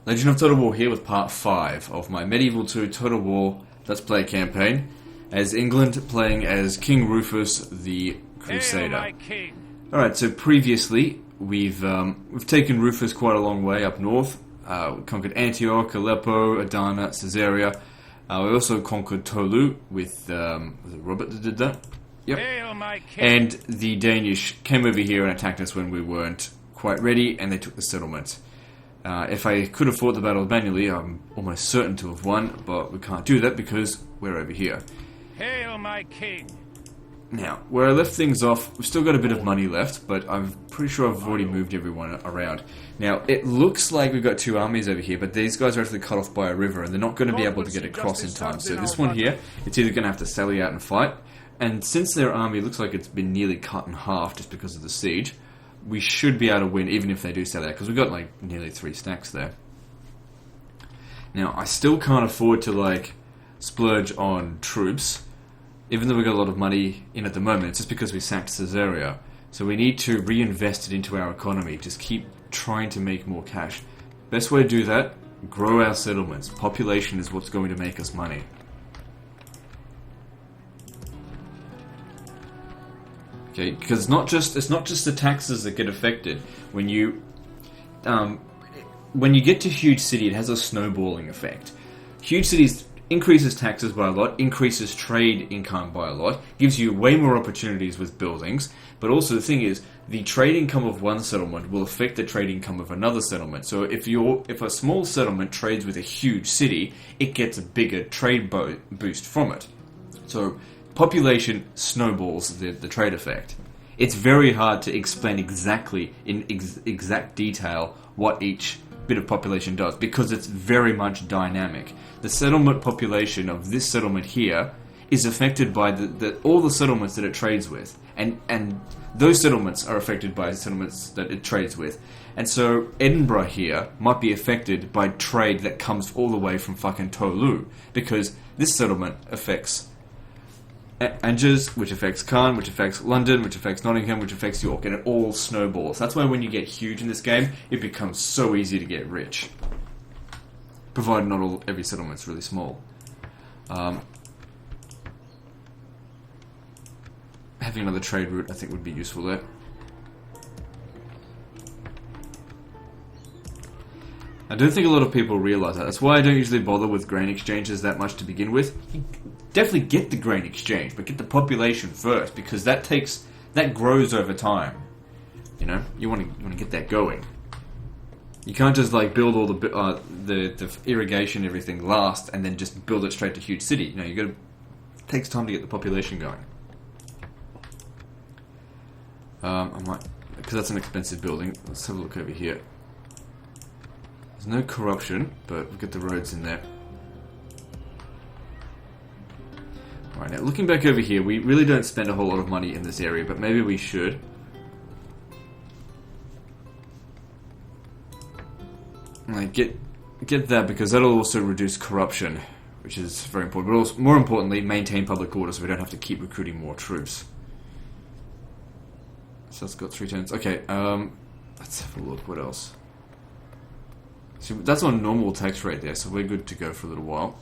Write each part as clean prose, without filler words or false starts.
Legend of Total War here with part 5 of my Medieval 2 Total War Let's Play campaign, as England playing as King Rufus the Crusader. Alright, so previously we've taken Rufus quite a long way up north. We conquered Antioch, Aleppo, Adana, Caesarea. We also conquered Tolu with, was it Robert that did that? Yep. And the Danish came over here and attacked us when we weren't quite ready, and they took the settlement. If I could have fought the battle manually, I'm almost certain to have won, but we can't do that because we're over here. Hail, my king! Now, where I left things off, we've still got a bit of money left, but I'm pretty sure I've already moved everyone around. Now, it looks like we've got two armies over here, but these guys are actually cut off by a river, and they're not going to be able to get across in time. So this one here, it's either going to have to sally out and fight, and since their army looks like it's been nearly cut in half just because of the siege, we should be able to win even if they do sell out, because we've got like nearly 3 stacks there. Now, I still can't afford to like splurge on troops, even though we've got a lot of money in at the moment. It's just because we sacked Caesarea. So we need to reinvest it into our economy, just keep trying to make more cash. Best way to do that, grow our settlements. Population is what's going to make us money. Okay, because it's not just the taxes that get affected. When you get to huge city, it has a snowballing effect. Huge cities increases taxes by a lot, increases trade income by a lot, gives you way more opportunities with buildings. But also the thing is, the trade income of one settlement will affect the trade income of another settlement. So if a small settlement trades with a huge city, it gets a bigger trade boost from it. So population snowballs the trade effect. It's very hard to explain exactly in exact detail what each bit of population does, because it's very much dynamic. The settlement population of this settlement here is affected by all the settlements that it trades with, and those settlements are affected by settlements that it trades with. And so Edinburgh here might be affected by trade that comes all the way from fucking Tolu, because this settlement affects Angers, which affects Caen, which affects London, which affects Nottingham, which affects York, and it all snowballs. That's why when you get huge in this game, it becomes so easy to get rich. Provided not every settlement's really small. Having another trade route, I think, would be useful there. I don't think a lot of people realise that. That's why I don't usually bother with grain exchanges that much to begin with. You definitely get the grain exchange, but get the population first, because that grows over time. You know, you want to get that going. You can't just like build all the irrigation, everything last, and then just build it straight to huge city. You know, it takes time to get the population going. I might, because that's an expensive building. Let's have a look over here. There's no corruption, but we've got the roads in there. Alright, now looking back over here, we really don't spend a whole lot of money in this area, but maybe we should. Like, get that, because that'll also reduce corruption, which is very important. But also, more importantly, maintain public order so we don't have to keep recruiting more troops. So that's got 3 turns. Okay, let's have a look. What else? See, that's on normal tax rate there, so we're good to go for a little while.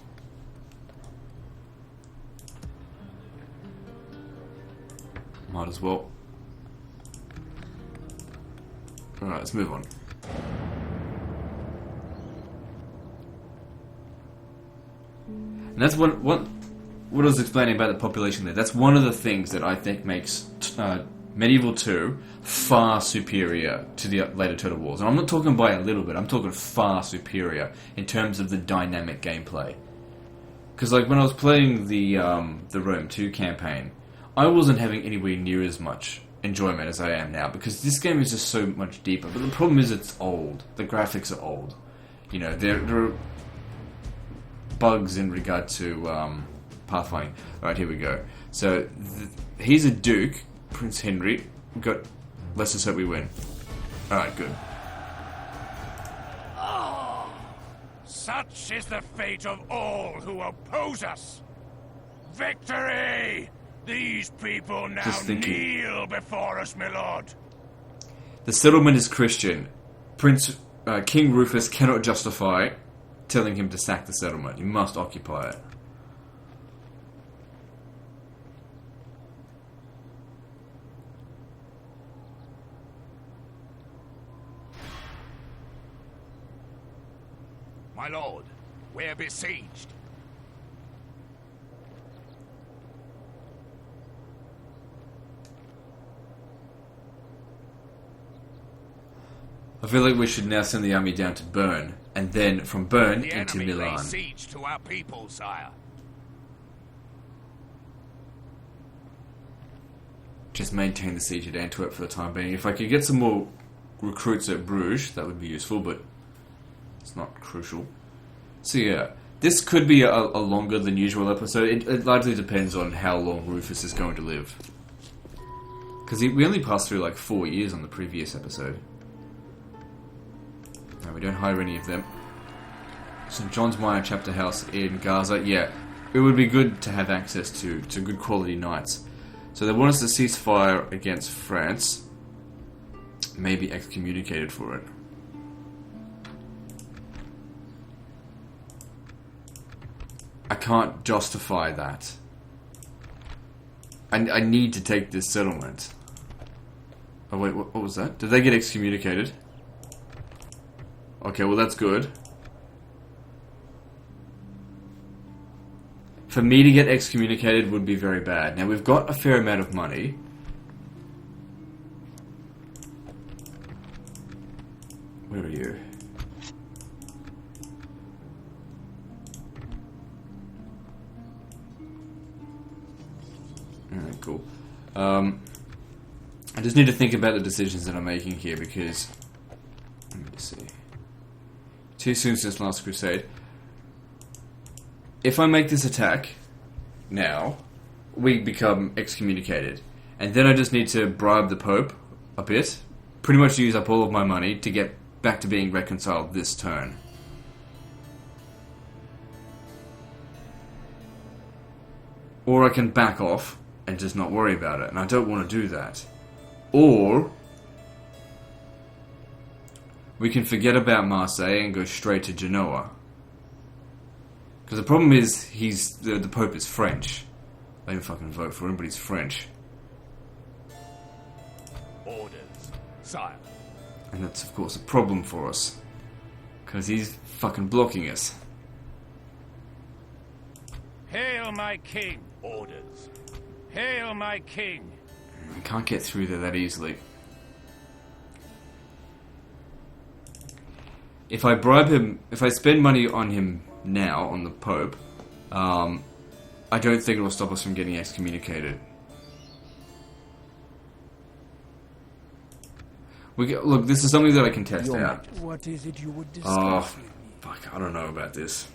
Might as well. Alright, let's move on. And that's what I was explaining about the population there. That's one of the things that I think makes Medieval 2 far superior to the later Total Wars. And I'm not talking by a little bit, I'm talking far superior in terms of the dynamic gameplay. Because like when I was playing the Rome 2 campaign, I wasn't having anywhere near as much enjoyment as I am now, because this game is just so much deeper. But the problem is it's old. The graphics are old. You know, there are bugs in regard to pathfinding. Alright, here we go. So, he's a duke, Prince Henry. Let's just hope we win. Alright, good. Oh, such is the fate of all who oppose us. Victory! These people now kneel before us, my lord. The settlement is Christian. Prince King Rufus cannot justify telling him to sack the settlement. He must occupy it. My lord, we're besieged. I feel like we should now send the army down to Bern, and then from Bern The into enemy Milan. lays siege to our people, sire. Just maintain the siege at Antwerp for the time being. If I could get some more recruits at Bruges, that would be useful, but it's not crucial. So yeah, this could be a longer than usual episode. It largely depends on how long Rufus is going to live. Because we only passed through like 4 years on the previous episode. No, we don't hire any of them. St. John's Minor Chapter House in Gaza. Yeah, it would be good to have access to good quality knights. So they want us to cease fire against France. Maybe excommunicated for it. I can't justify that. I need to take this settlement. Oh wait, what was that? Did they get excommunicated? Okay, well that's good. For me to get excommunicated would be very bad. Now we've got a fair amount of money. Where are you? Alright, cool. I just need to think about the decisions that I'm making here because... Let me see. Too soon since last Crusade. If I make this attack now, we become excommunicated. And then I just need to bribe the Pope a bit. Pretty much use up all of my money to get back to being reconciled this turn. Or I can back off and just not worry about it. And I don't want to do that. Or we can forget about Marseille and go straight to Genoa. Because the problem is, the Pope is French. I didn't fucking vote for him, but he's French. Orders, sire. And that's, of course, a problem for us. Because he's fucking blocking us. Hail my king. Orders. Hail my king. I can't get through there that easily. If I bribe him, if I spend money on him now, on the Pope, I don't think it will stop us from getting excommunicated. Look, this is something that I can test out. What is it you would discuss with me? Fuck, I don't know about this.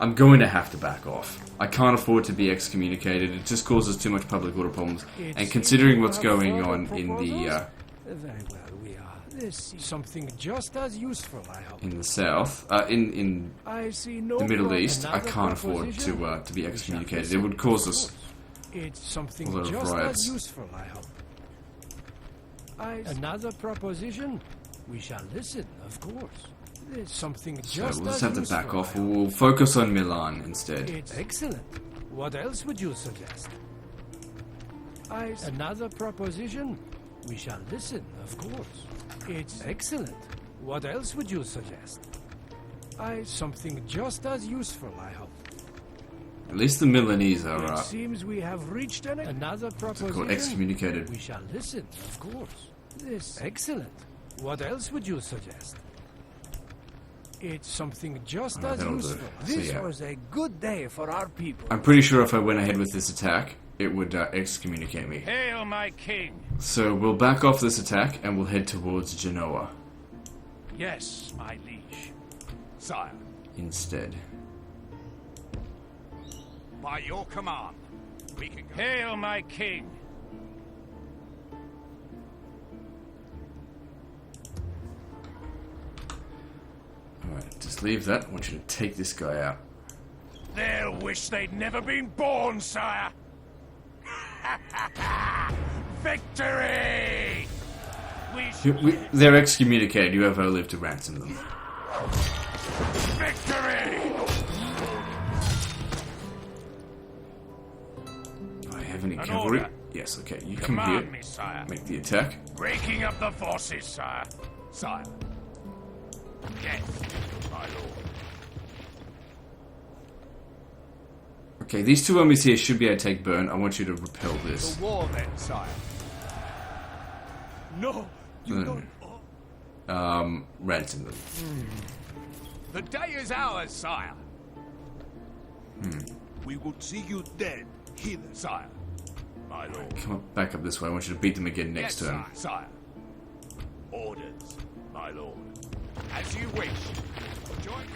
I'm going to have to back off. I can't afford to be excommunicated. It just causes too much public order problems. And considering what's going on in the Very well, we are. This is something just as useful, I hope. in the south, in I see no the Middle problem. East, I can't afford to be excommunicated. It would cause us. It's something a lot of just riots. as useful, I hope. Another proposition? We shall listen, of course. There's something So just we'll as just have to useful, back off. I hope. We'll focus on Milan instead. It's excellent. What else would you suggest? Another proposition? We shall listen, of course. It's excellent. What else would you suggest? Something just as useful, I hope. At least the Milanese are It seems we have reached another proposition. called excommunicated. We shall listen, of course. This excellent. What else would you suggest? It's something just as that'll do. useful. So, This yeah. was a good day for our people. I'm pretty sure if I went ahead with this attack, it would excommunicate me. Hail my king. So we'll back off this attack and we'll head towards Genoa Yes, my liege. Sire, instead. by your command, we can go. Hail my king. Alright, just leave that. I want you to take this guy out. They'll wish they'd never been born, sire. Victory! They're excommunicated. You have only lived to ransom them. Victory! Do I have any An cavalry? order. Yes, okay. You come Command here. me, sire. Make the attack. Breaking up the forces, sire. Sire. Yes, my lord. Okay, these two armies here should be able to take burn. I want you to repel this. The war then, sire. No, you don't. Ransom them. The day is ours, sire. We would see you dead hither. Sire. My lord. Come up, back up this way. I want you to beat them again next Yes, turn. sire. Orders, my lord. As you wish.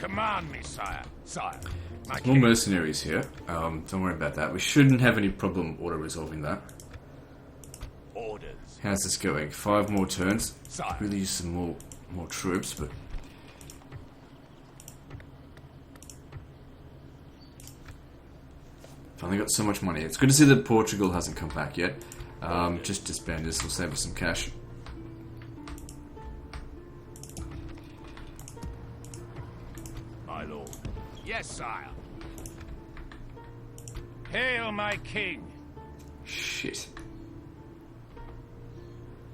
Command me, sire. Sire. My More king. mercenaries here. Don't worry about that. We shouldn't have any problem auto-resolving that. Orders, How's this going? 5 more turns. sire. Really use some more troops, but... Finally got so much money. It's good to see that Portugal hasn't come back yet. Just disband this. Will save us some cash. My lord. Yes, sire. Hail, my king. Shit.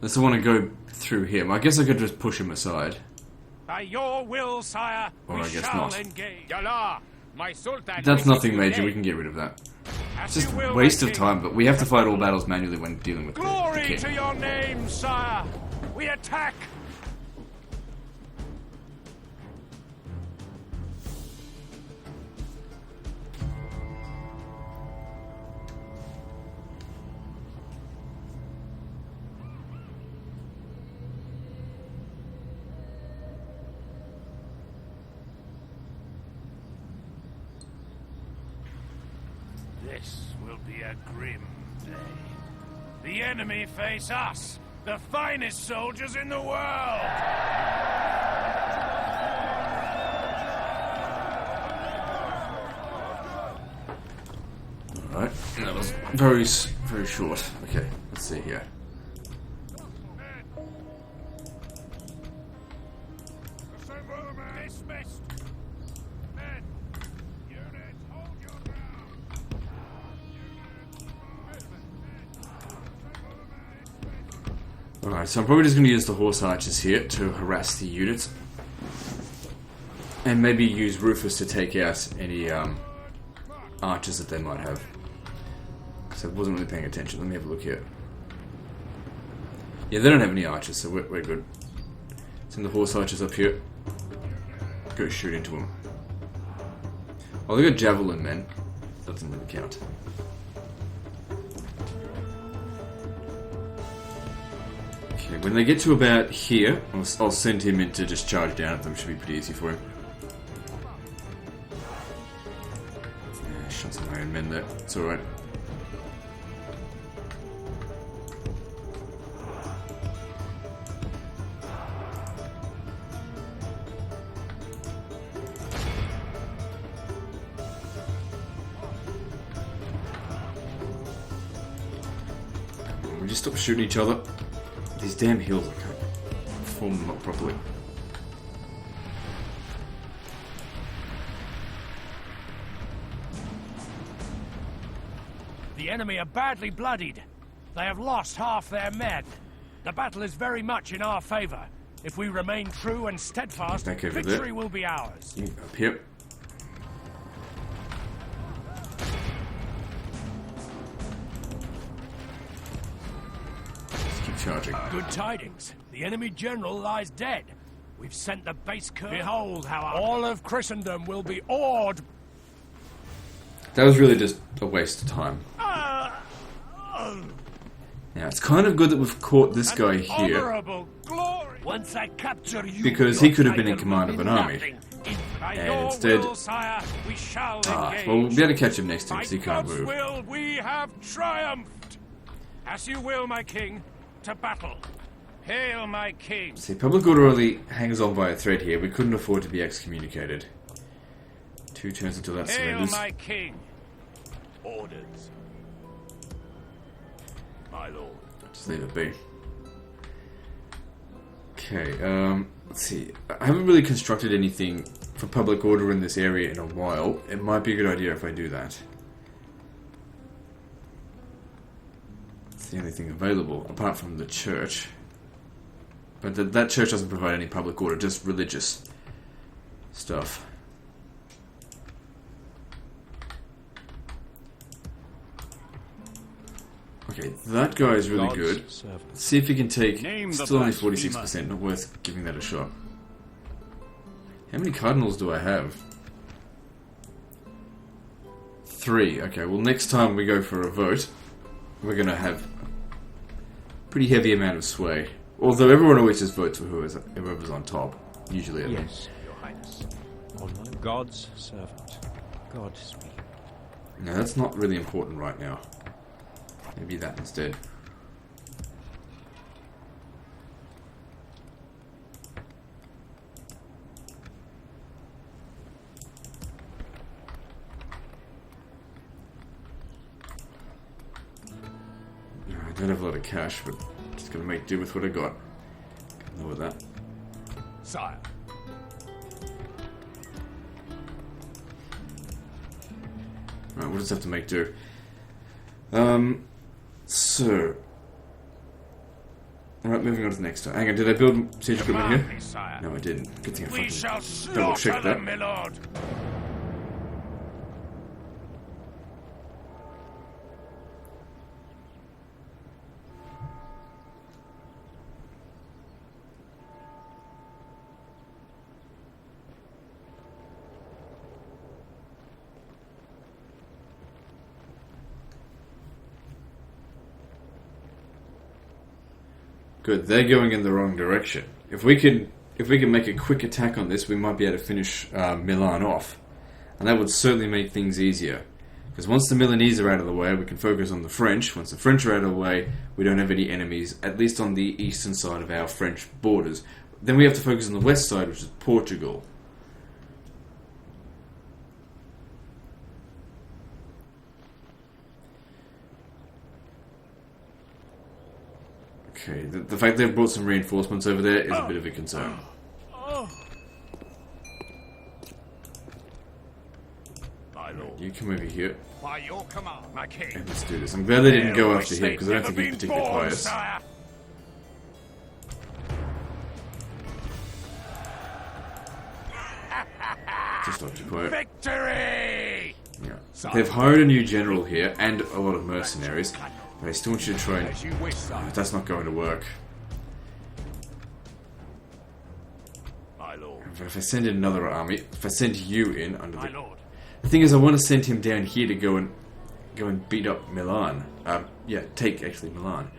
Unless I want to go through him. I guess I could just push him aside. By your will, sire, Or we I guess shall not. engage. Yalla, my sultan. That's wishes nothing you major. dead. We can get rid of that. As It's just you will, a my waste of king. time, but we have to fight all battles manually when dealing with the Glory king. to your name, sire. We attack. This will be a grim day. The enemy face us, the finest soldiers in the world. Alright, that was very short. Okay, let's see here. Dismissed. Men, units, hold your ground. Alright, so I'm probably just going to use the horse archers here to harass the units. And maybe use Rufus to take out any archers that they might have. Because I wasn't really paying attention. Let me have a look here. Yeah, they don't have any archers, so we're good. Send the horse archers up here. Go shoot into them. Oh, they got javelin men. Doesn't really count. Okay, when they get to about here, I'll send him in to just charge down at them. Should be pretty easy for him. Yeah, shot some Iron Men there. It's alright. We just stop shooting each other. These damn hills, I can't form them up properly. The enemy are badly bloodied. They have lost half their men. The battle is very much in our favor. If we remain true and steadfast, Back over victory there. will be ours. You up here. Just keep charging. Good tidings. The enemy general lies dead. We've sent the base curve. Behold how all of Christendom will be awed. That was really just a waste of time. Now, it's kind of good that we've caught this guy here, Honorable glory. Once I capture you, because he could have been in command of an army. By And your instead- will, sire, we shall engage. Well, we'll be able to catch him next time, By because he can't God's move. will, we have triumphed. As you will, my king, to battle. Hail, my king. See, public order only hangs on by a thread here. We couldn't afford to be excommunicated. 2 turns until that Hail, surrenders. my king. Orders. My lord. Just leave it be. Okay, let's see. I haven't really constructed anything for public order in this area in a while. It might be a good idea if I do that. It's the only thing available, apart from the church. But that church doesn't provide any public order, just religious stuff. Okay, that guy is really good. Let's see if he can take... Still only 46%, not worth giving that a shot. How many cardinals do I have? 3. Okay, well next time we go for a vote, we're going to have a pretty heavy amount of sway. Although everyone always just votes for whoever's on top. Usually. Yes, Your Highness. On God's servant. God speak. No, that's not really important right now. Maybe that instead. No, I don't have a lot of cash, but just gonna make do with what I got. Know with that. Sire. Right, we'll just have to make do. So... Alright, moving on to the next time. Hang on, did I build siege equipment here? Me, sire. No, I didn't. Good thing I We shall fucking double slaughter checked that. them, my lord. Good, they're going in the wrong direction. If we can make a quick attack on this, we might be able to finish Milan off. And that would certainly make things easier. Because once the Milanese are out of the way, we can focus on the French. Once the French are out of the way, we don't have any enemies, at least on the eastern side of our French borders. Then we have to focus on the west side, which is Portugal. Okay, the fact they've brought some reinforcements over there is a bit of a concern. My lord. You come over here, By your command, my king. and let's do this. I'm glad they didn't go Hail, after my him, because I don't state think he's never been particularly born, pious. sire. Just not too quiet. Victory! Yeah. They've hired a new general here, and a lot of mercenaries, but I still want you to try and... As you wish, sire. That's not going to work. My lord. If I send in another army, if I send you in under My the... lord. The thing is, I want to send him down here to go and beat up Milan. Yeah, take actually Milan.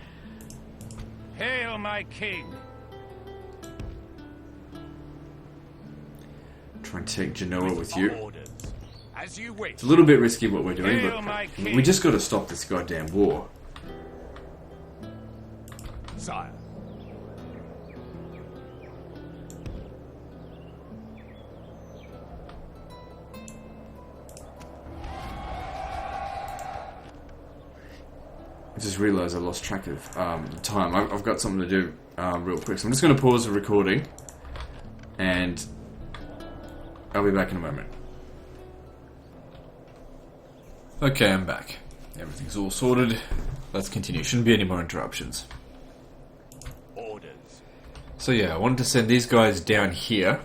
Hail, my king. Try and take Genoa with you. Orders. As you wish. It's a little bit risky what we're doing, Hail, my but king. we just got to stop this goddamn war. Sire. I just realised I lost track of time. I've got something to do real quick, so I'm just going to pause the recording, and I'll be back in a moment. Okay, I'm back. Everything's all sorted. Let's continue. Shouldn't be any more interruptions. Orders. So yeah, I wanted to send these guys down here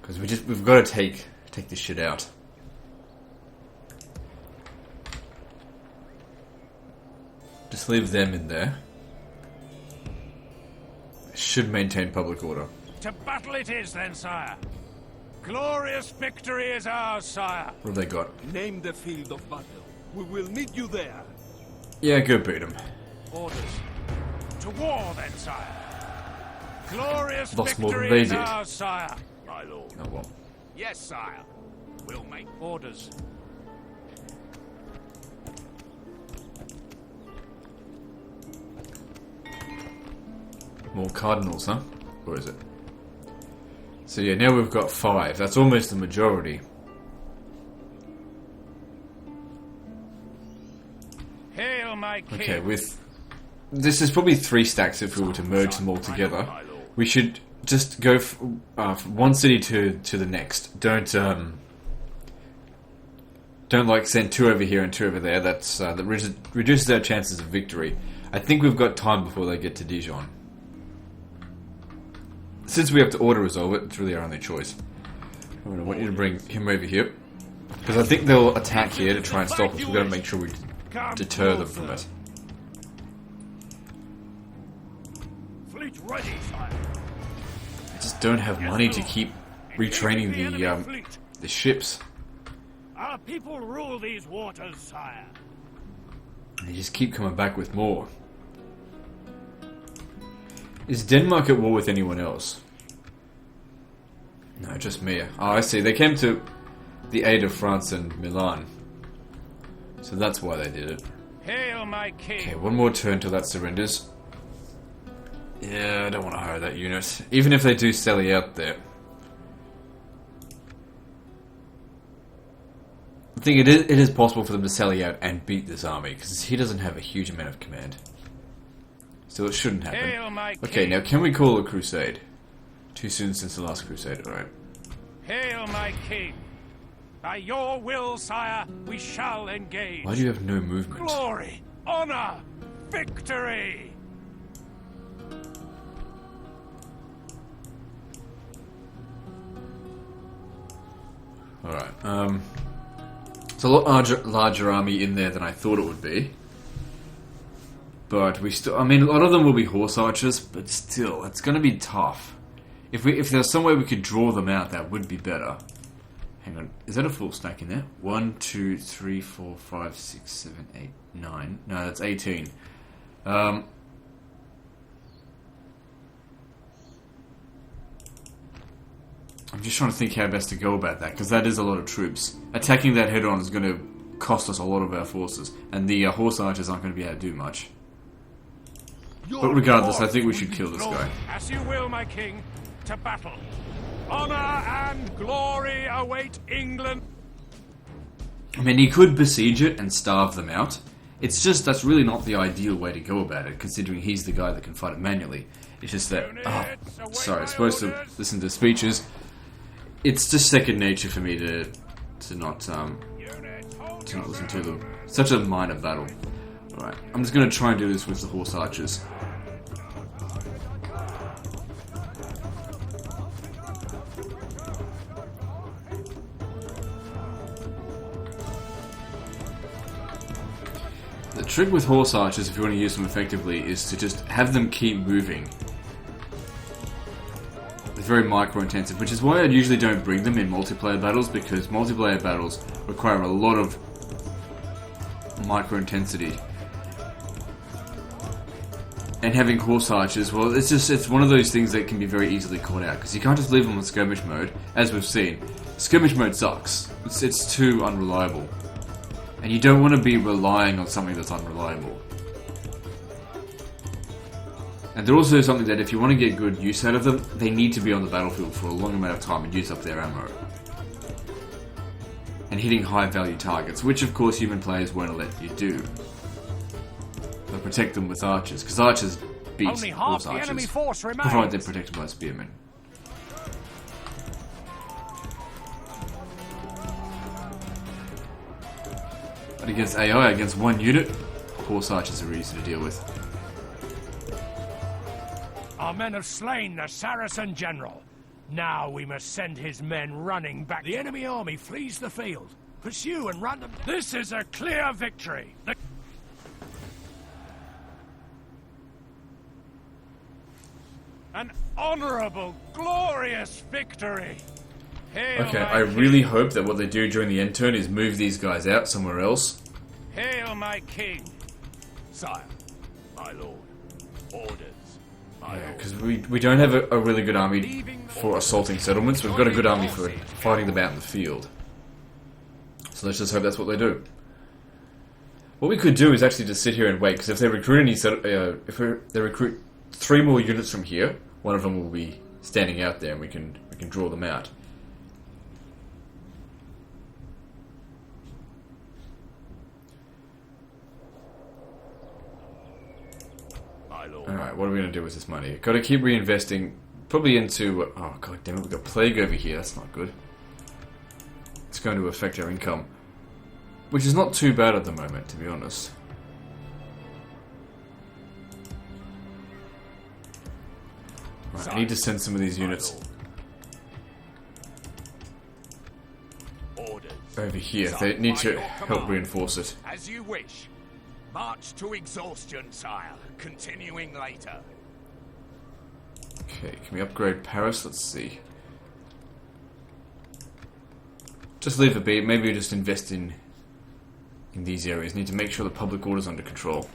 because we've got to take this shit out. Just leave them in there. Should maintain public order. To battle it is then, sire. Glorious victory is ours, sire. What have they got? Name the field of battle. We will meet you there. Yeah, go beat them. Orders. To war then, sire. Glorious Lost more than victory they is did. ours, sire. My lord. Oh well. Yes, sire. We'll make orders. More cardinals, huh? Or is it? So yeah, now we've got 5. That's almost the majority. Hail, my king. Okay, with... This is probably 3 stacks if we were to merge them all together. we should just go from one city to the next. Don't like send 2 over here and 2 over there. That reduces our chances of victory. I think we've got time before they get to Dijon. Since we have to auto-resolve it, it's really our only choice. I want you to bring him over here. Because I think they'll attack here to try and stop us. We've got to make sure we deter them from it. Fleet ready, sire. I just don't have money to keep retraining the ships. Our people rule these waters, sire. And they just keep coming back with more. Is Denmark at war with anyone else? No, just me. Oh, I see. They came to the aid of France and Milan. So that's why they did it. Hail, my king. Okay, one more turn till that surrenders. Yeah, I don't want to hire that unit. Even if they do sally out there. I think it is possible for them to sally out and beat this army, because he doesn't have a huge amount of command. So it shouldn't happen. Hail, my king. Okay, now can we call a crusade? Too soon since the last crusade, alright. Hail, my king. By your will, sire, we shall engage. Why do you have no movement? Glory, honor, victory. Alright, it's a lot larger army in there than I thought it would be. But we still, I mean, a lot of them will be horse archers, but still, it's going to be tough. If there's some way we could draw them out, that would be better. Hang on, is that a full stack in there? 1, 2, 3, 4, 5, 6, 7, 8, 9. No, that's 18. I'm just trying to think how best to go about that, because that is a lot of troops. Attacking that head-on is going to cost us a lot of our forces, and the horse archers aren't going to be able to do much. But regardless, I think we should kill this guy. As you will, my king, to battle. Honor and glory await England. I mean, he could besiege it and starve them out. It's just, that's really not the ideal way to go about it, considering he's the guy that can fight it manually. It's just that, sorry, I'm supposed to listen to speeches. It's just second nature for me to not listen to them. Such a minor battle. Alright, I'm just going to try and do this with the horse archers. The trick with horse archers, if you want to use them effectively, is to just have them keep moving. It's very micro-intensive, which is why I usually don't bring them in multiplayer battles, because multiplayer battles require a lot of micro-intensity. And having horse archers, well, it's one of those things that can be very easily caught out, because you can't just leave them on skirmish mode, as we've seen. Skirmish mode sucks. It's too unreliable. And you don't want to be relying on something that's unreliable. And they're also something that if you want to get good use out of them, they need to be on the battlefield for a long amount of time and use up their ammo. And hitting high value targets, which of course human players won't let you do. They'll protect them with archers, because archers beat Only half horse the enemy archers, force remains. provided they're protected by spearmen. But against AI, against one unit, horse archers are easy to deal with. Our men have slain the Saracen general. Now we must send his men running back. The enemy army flees the field. Pursue and run them. This is a clear victory. An honorable, glorious victory. Hail, Okay, my I king. really hope that what they do during the end turn is move these guys out somewhere else. Hail, my king. Sire, my lord. Orders, my lord. Because we don't have a really good army for assaulting settlements. We've got a good army for fighting them out in the field. So let's just hope that's what they do. What we could do is actually just sit here and wait, because if they recruit they recruit 3 more units from here, one of them will be standing out there, and we can draw them out. Alright, what are we going to do with this money? Got to keep reinvesting, probably into... Oh, god damn it, we've got plague over here. That's not good. It's going to affect our income. Which is not too bad at the moment, to be honest. Right, I need to send some of these units over here. They need to help reinforce it. As you wish. March to exhaustion, sire. Continuing later. Okay, can we upgrade Paris? Let's see. Just leave it be. Maybe we just invest in these areas. Need to make sure the public order's under control.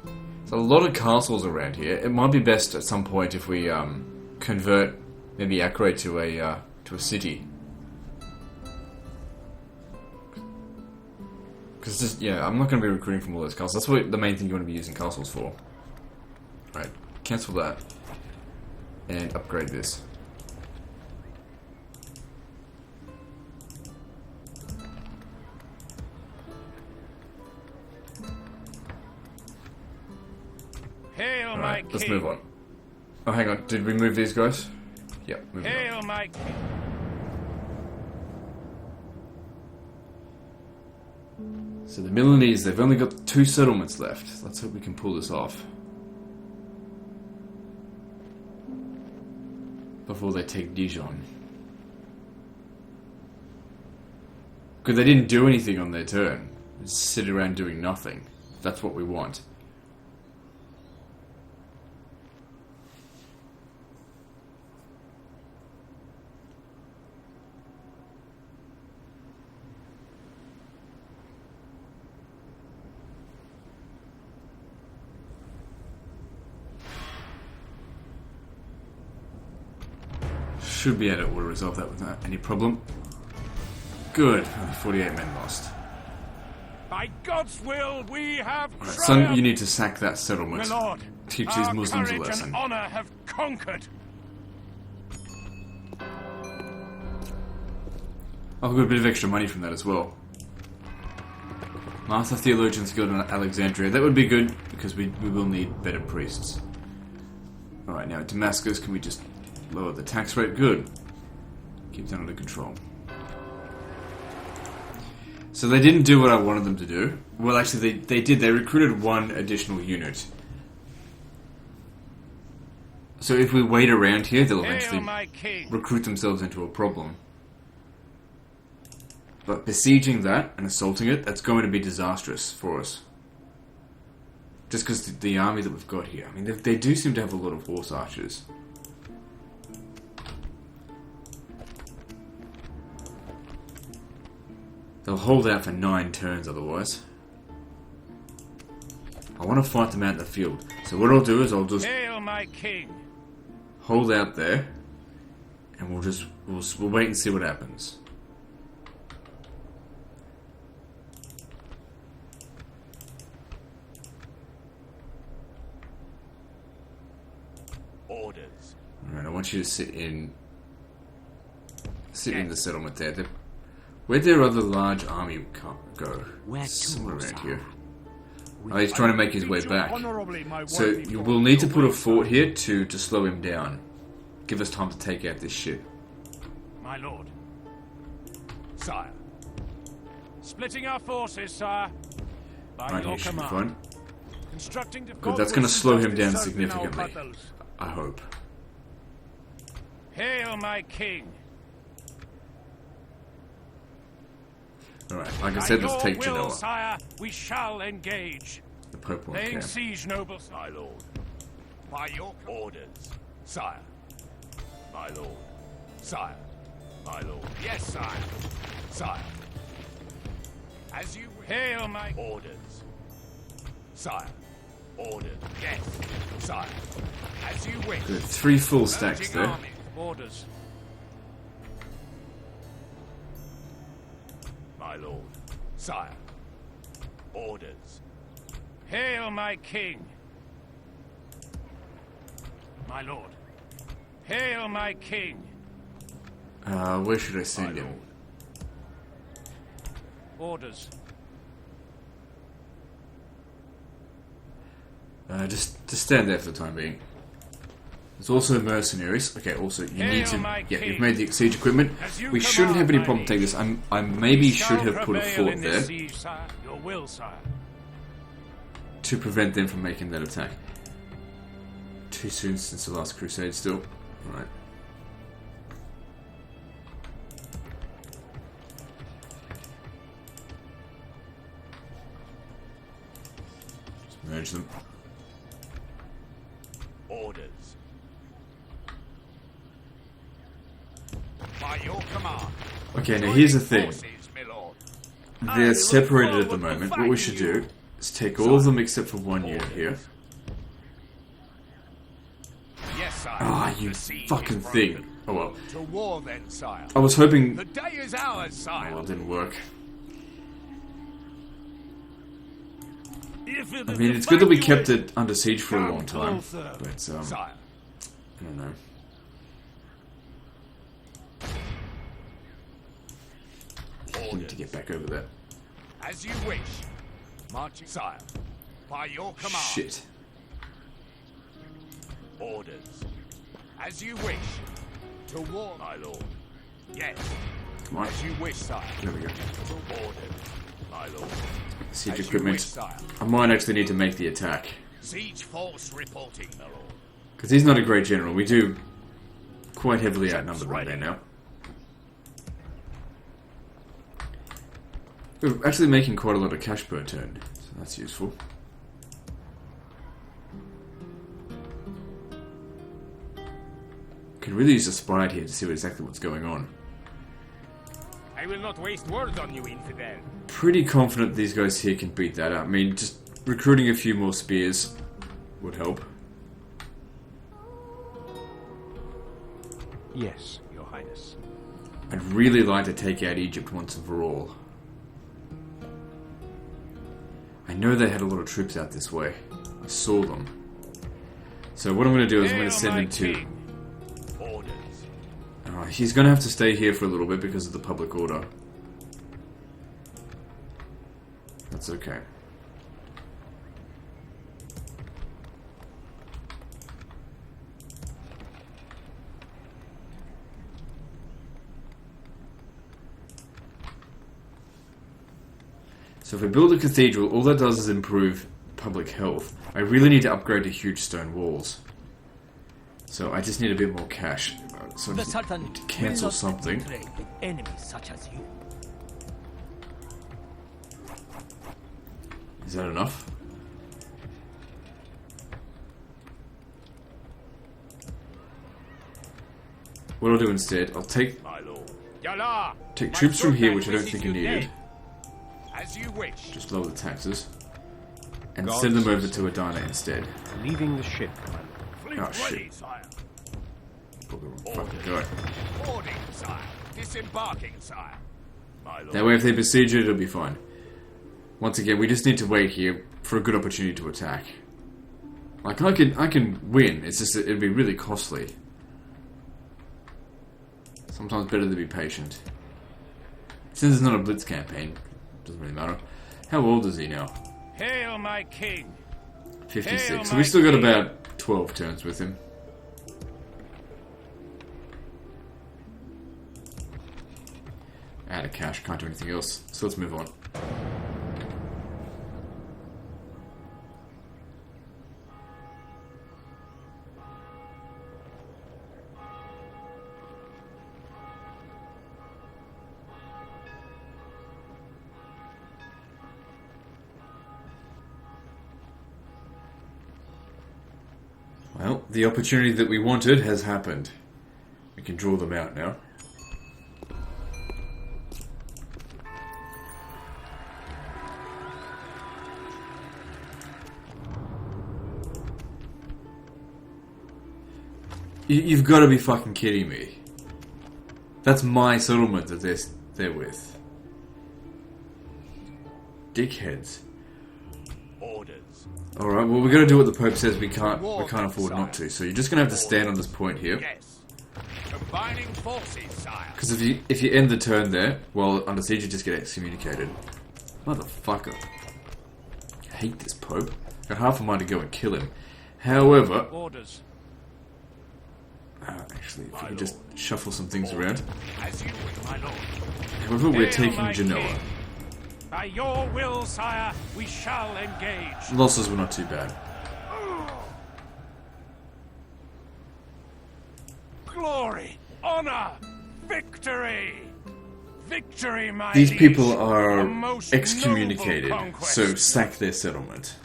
There's a lot of castles around here. It might be best at some point if we convert maybe Acre to a city. Because just I'm not going to be recruiting from all those castles. That's what the main thing you want to be using castles for. Right, cancel that and upgrade this. Hail, Alright, my let's king. move on. Oh, hang on. Did we move these guys? Yep, moving on. Hail, my king. So the Milanese, they've only got 2 settlements left. Let's hope we can pull this off. Before they take Dijon. Because they didn't do anything on their turn. Just sit around doing nothing. That's what we want. Should be able to auto-resolve that without any problem. Good. Only 48 men lost. By God's will, we have Right, triumphed. son, you need to sack that settlement. My lord, Teach these our Muslims a courage lesson. and honor have conquered. I've got a bit of extra money from that as well. Master Theologians Guild in Alexandria. That would be good, because we will need better priests. Alright, now Damascus, can we just lower the tax rate? Good. Keep that under control. So they didn't do what I wanted them to do. Well, actually, they did. They recruited 1 additional unit. So if we wait around here, they'll Hail, eventually my king. recruit themselves into a problem. But besieging that and assaulting it, that's going to be disastrous for us. Just because the army that we've got here, I mean, they do seem to have a lot of horse archers. They'll hold out for 9 turns otherwise. I want to fight them out in the field. So what I'll do is I'll just Hail, my king. hold out there, and we'll wait and see what happens. Orders. Alright, I want you to sit in the settlement there. Where'd their other large army go? Where to, Somewhere around sir? here. Oh, he's trying to make his way Treat you back. honorably, my So worthy you lord. will need to put a fort here to slow him down. Give us time to take out this ship. My lord. Sire. Splitting our forces, sire. By Right, your he should be command. fine. Constructing Good, that's going to slow him down significantly. I hope. Hail, my king. Alright, like I By said, let's your take will, Genoa. sire, we shall engage. The Pope won't Laying care. siege, nobles. My lord. By your orders, sire. My lord. Sire. My lord. Yes, sire. Sire. As you hail my orders. Sire. Orders. Yes, sire. As you wish. Good, 3 full stacks Urging there. army. Orders. My lord. Sire. Orders. Hail, my king. My lord. Hail, my king. Where should I send him? Orders. Just stand there for the time being. There's also mercenaries. Okay, also you need to... Yeah, you've made the siege equipment. We shouldn't have any problem taking this. I maybe should have put a fort there to prevent them from making that attack. Too soon since the last Crusade still. Alright. Just merge them. Orders. By your command. Okay, now here's the thing. Forces, my lord. They're separated at the moment. What we should do is take all of them except for one unit here. Yes, sire. Ah, you The siege fucking is thing. broken. Oh well. To war then, sire. I was hoping... The day is ours, sire. Oh well, it didn't work. I mean, it's good that we kept it under siege for a long time. But, Sire. I don't know. We need to get back over there. As you wish. Marching, sire. By your command. Shit. Orders. As you wish. To war, my lord. Yes. Come on. As you wish, sire. There we go. To orders, my lord. Siege As you equipment. wish, sire. I might actually need to make the attack. Siege force reporting, my lord. Because he's not a great general. We do quite heavily outnumbered right there now. We're actually making quite a lot of cash per turn, so that's useful. Can really use a sprite here to see exactly what's going on. I will not waste words on you, infidel. Pretty confident these guys here can beat that out. I mean, just recruiting a few more spears would help. Yes, Your Highness. I'd really like to take out Egypt once and for all. I know they had a lot of troops out this way. I saw them. So what I'm going to do is I'm going to send him to... Orders. He's going to have to stay here for a little bit because of the public order. That's okay. So if we build a cathedral, all that does is improve public health. I really need to upgrade to huge stone walls. So I just need a bit more cash. So I The just Sultan need to cancel will not something. trade with enemies such as you. Is that enough? What I'll do instead, I'll take My lord. Yalla! take My troops from here, sultan which I don't wishes think are you needed. dead. As you wish. Just lower the taxes. And Gods send them over to Adana instead. Leaving the ship, Commander. Fleet Oh, shit. ready, sire. Pull the wrong fucking guy. Boarding, sire. Disembarking, sire. My lord. That way if they besiege it, it'll be fine. Once again, we just need to wait here for a good opportunity to attack. Like, I can win, it's just that it'd be really costly. Sometimes better to be patient. Since it's not a blitz campaign, doesn't really matter. How old is he now? Hail, my king. 56. Hail, So my we still got king. about 12 turns with him. Out of cash, can't do anything else. So let's move on. Well, the opportunity that we wanted has happened. We can draw them out now. You've got to be fucking kidding me. That's my settlement that they're with. Dickheads. Orders. Alright, well we got to do what the Pope says we can't afford not to. So you're just going to have to stand on this point here. Yes. Combining forces, sire. Because if you end the turn there, while under siege you just get excommunicated. Motherfucker. I hate this Pope. Got half a mind to go and kill him. However, Orders. actually, if we can just shuffle some things around. As you wish, my lord. However, we're Hail, taking my Genoa. king. By your will, sire, we shall engage. Losses were not too bad. Glory, honor, victory. Victory, my These liege. people A are most excommunicated, noble conquest. so sack their settlement.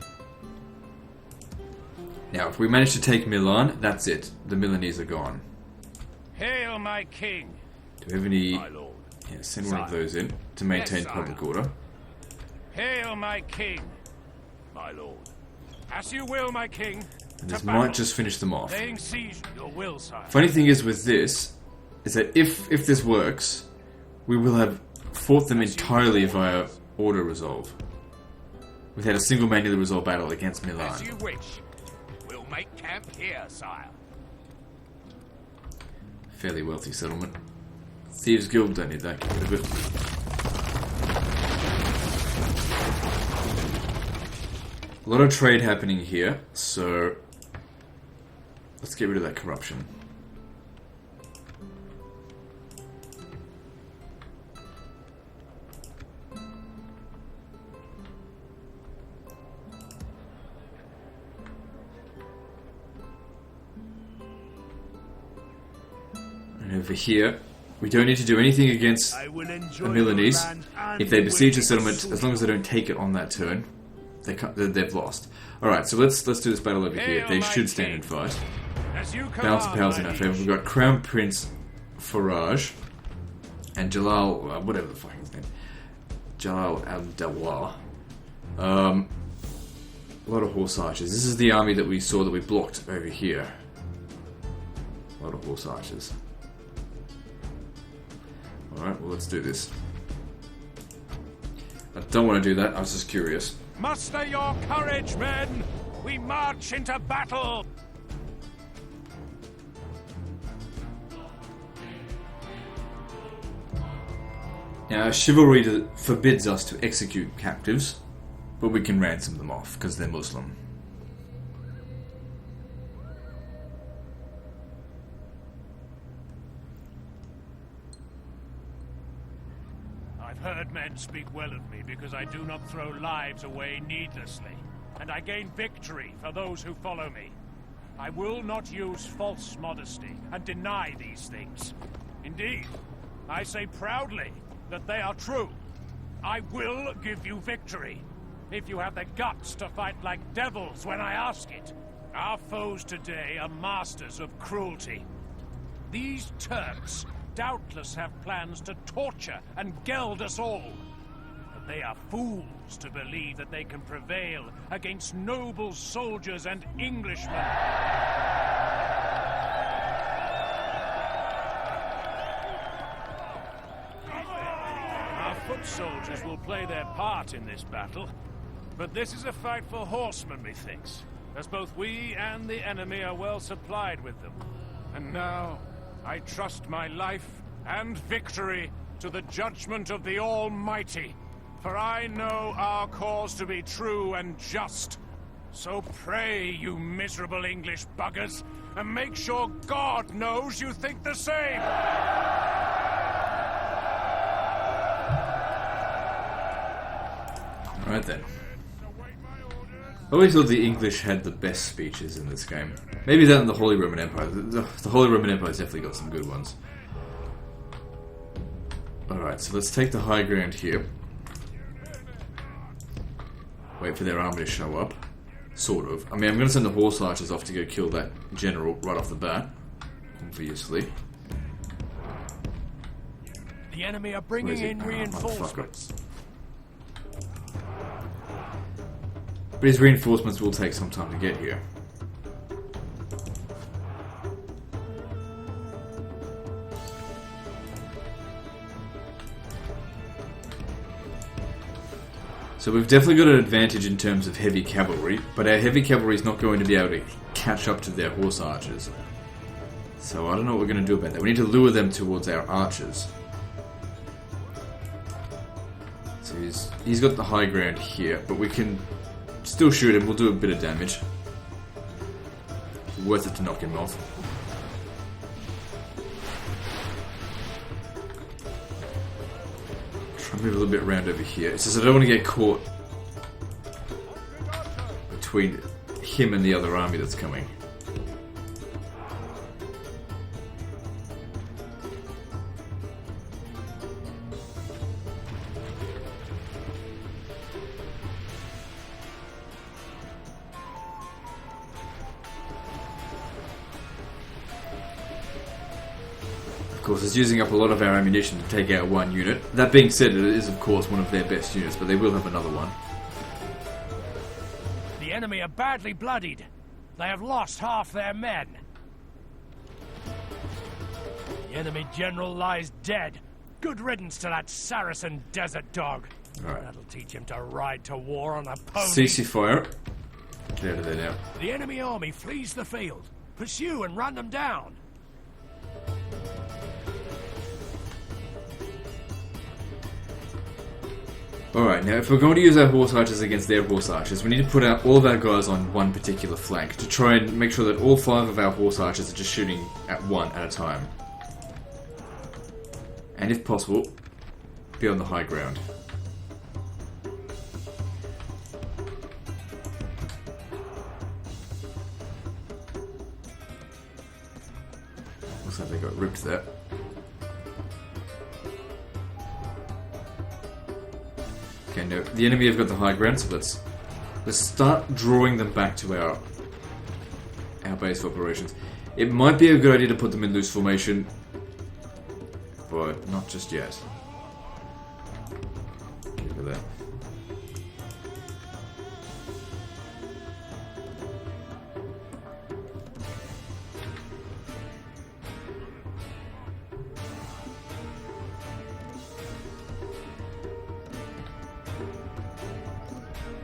Now, if we manage to take Milan, that's it. The Milanese are gone. Hail, my king. Do we have any... My lord. Yeah, send one of Sire. those in to maintain Yes, sire. public order. Hail, my king. My lord. As you will, my king. And To this battle. might just finish them off. Laying siege, your will, sire. Funny thing is with this, is that if this works, we will have fought them entirely via order resolve. We've had a single manually resolved battle against Milan. As you wish. We'll make camp here, sire. Fairly wealthy settlement. Thieves Guild, don't need that, get rid of it. A lot of trade happening here, so let's get rid of that corruption. And over here, we don't need to do anything against I will enjoy the Milanese. your land and If they will besiege a be settlement, soon. as long as they don't take it on that turn, they've lost. Alright, so let's do this battle over here. Hail, They my should stand king. and fight. As you Balance of command, powers my in our liege. favour. We've got Crown Prince Faraj and Jalal, whatever the fuck his name, Jalal al-Dawar. A lot of horse archers. This is the army that we saw that we blocked over here. A lot of horse archers. Alright, well let's do this. I don't want to do that, I was just curious. Muster your courage, men! We march into battle! Now, chivalry forbids us to execute captives, but we can ransom them off because they're Muslim. I've heard men speak well of me because I do not throw lives away needlessly, and I gain victory for those who follow me. I will not use false modesty and deny these things. Indeed, I say proudly that they are true. I will give you victory, if you have the guts to fight like devils when I ask it. Our foes today are masters of cruelty. These Turks doubtless have plans to torture and geld us all. But they are fools to believe that they can prevail against noble soldiers and Englishmen. Our foot soldiers will play their part in this battle, but this is a fight for horsemen, methinks, as both we and the enemy are well supplied with them. And now, I trust my life and victory to the judgment of the Almighty, for I know our cause to be true and just. So pray, you miserable English buggers, and make sure God knows you think the same! Alright then. I always thought the English had the best speeches in this game. Maybe that and the Holy Roman Empire. The Holy Roman Empire's definitely got some good ones. Alright, so let's take the high ground here. Wait for their army to show up. Sort of. I mean, I'm going to send the horse archers off to go kill that general right off the bat. Obviously. The enemy are Where is bringing he? in Oh, reinforcements. But his reinforcements will take some time to get here. So we've definitely got an advantage in terms of heavy cavalry, but our heavy cavalry is not going to be able to catch up to their horse archers. So I don't know what we're going to do about that. We need to lure them towards our archers. So he's got the high ground here, but we can Still shoot him, we'll do a bit of damage. Worth it to knock him off. Try and move a little bit around over here. It's just I don't want to get caught between him and the other army that's coming. Of course, it's using up a lot of our ammunition to take out one unit. That being said, it is of course one of their best units, but they will have another one. The enemy are badly bloodied. They have lost half their men. The enemy general lies dead. Good riddance to that Saracen desert dog. Alright. That'll teach him to ride to war on a pony. Cease your fire. Get out of there now. The enemy army flees the field. Pursue and run them down. Alright, now if we're going to use our horse archers against their horse archers, we need to put out all of our guys on one particular flank to try and make sure that all 5 of our horse archers are just shooting at one at a time. And if possible, be on the high ground. Looks like they got ripped there. Okay, no, the enemy have got the high ground, so let's start drawing them back to our base of operations. It might be a good idea to put them in loose formation, but not just yet. Look at that.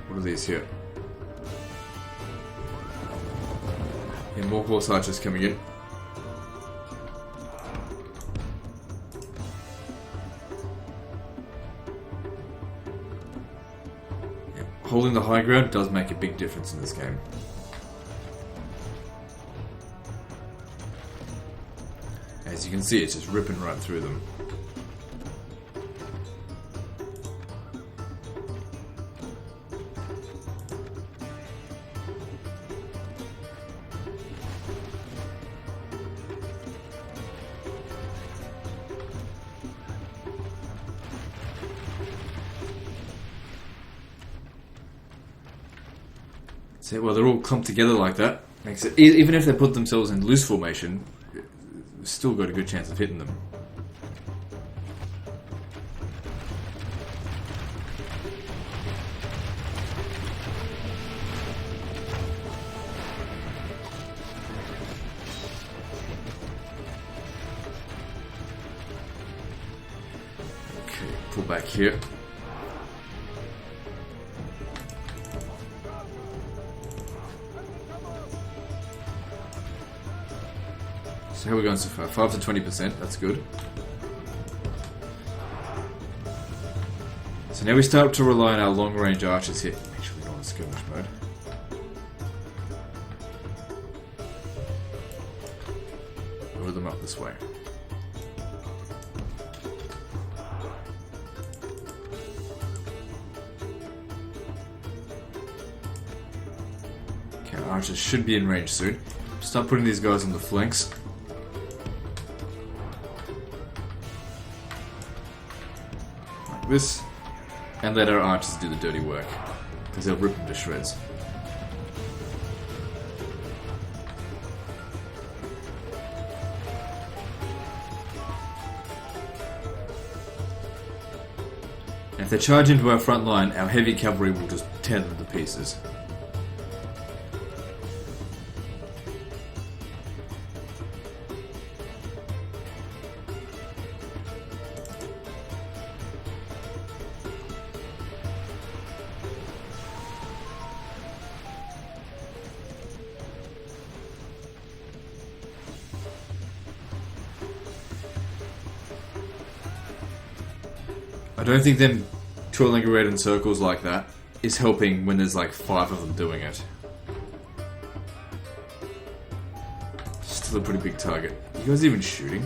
What are these here? Yeah, more horse archers coming in. Yeah, holding the high ground does make a big difference in this game. As you can see, it's just ripping right through them. So, well, they're all clumped together like that. Makes it even if they put themselves in loose formation, still got a good chance of hitting them. Okay, pull back here. So how are we going so far? 5 to 20%, that's good. So now we start to rely on our long range archers here. Make sure we go on skirmish mode. Lure them up this way. Okay, our archers should be in range soon. Start putting these guys on the flanks. This, and let our archers do the dirty work, because they'll rip them to shreds. And if they charge into our front line, our heavy cavalry will just tear them to pieces. I don't think them twirling around in circles like that is helping when there's like 5 of them doing it. Still a pretty big target. You guys even shooting?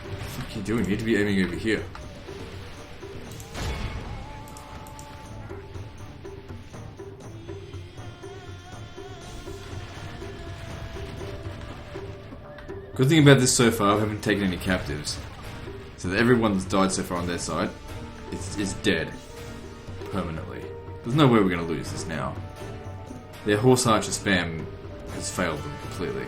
What the fuck are you doing? You need to be aiming over here. Good thing about this so far, I haven't taken any captives. So that everyone that's died so far on their side is dead. Permanently. There's no way we're going to lose this now. Their horse archer spam has failed them completely.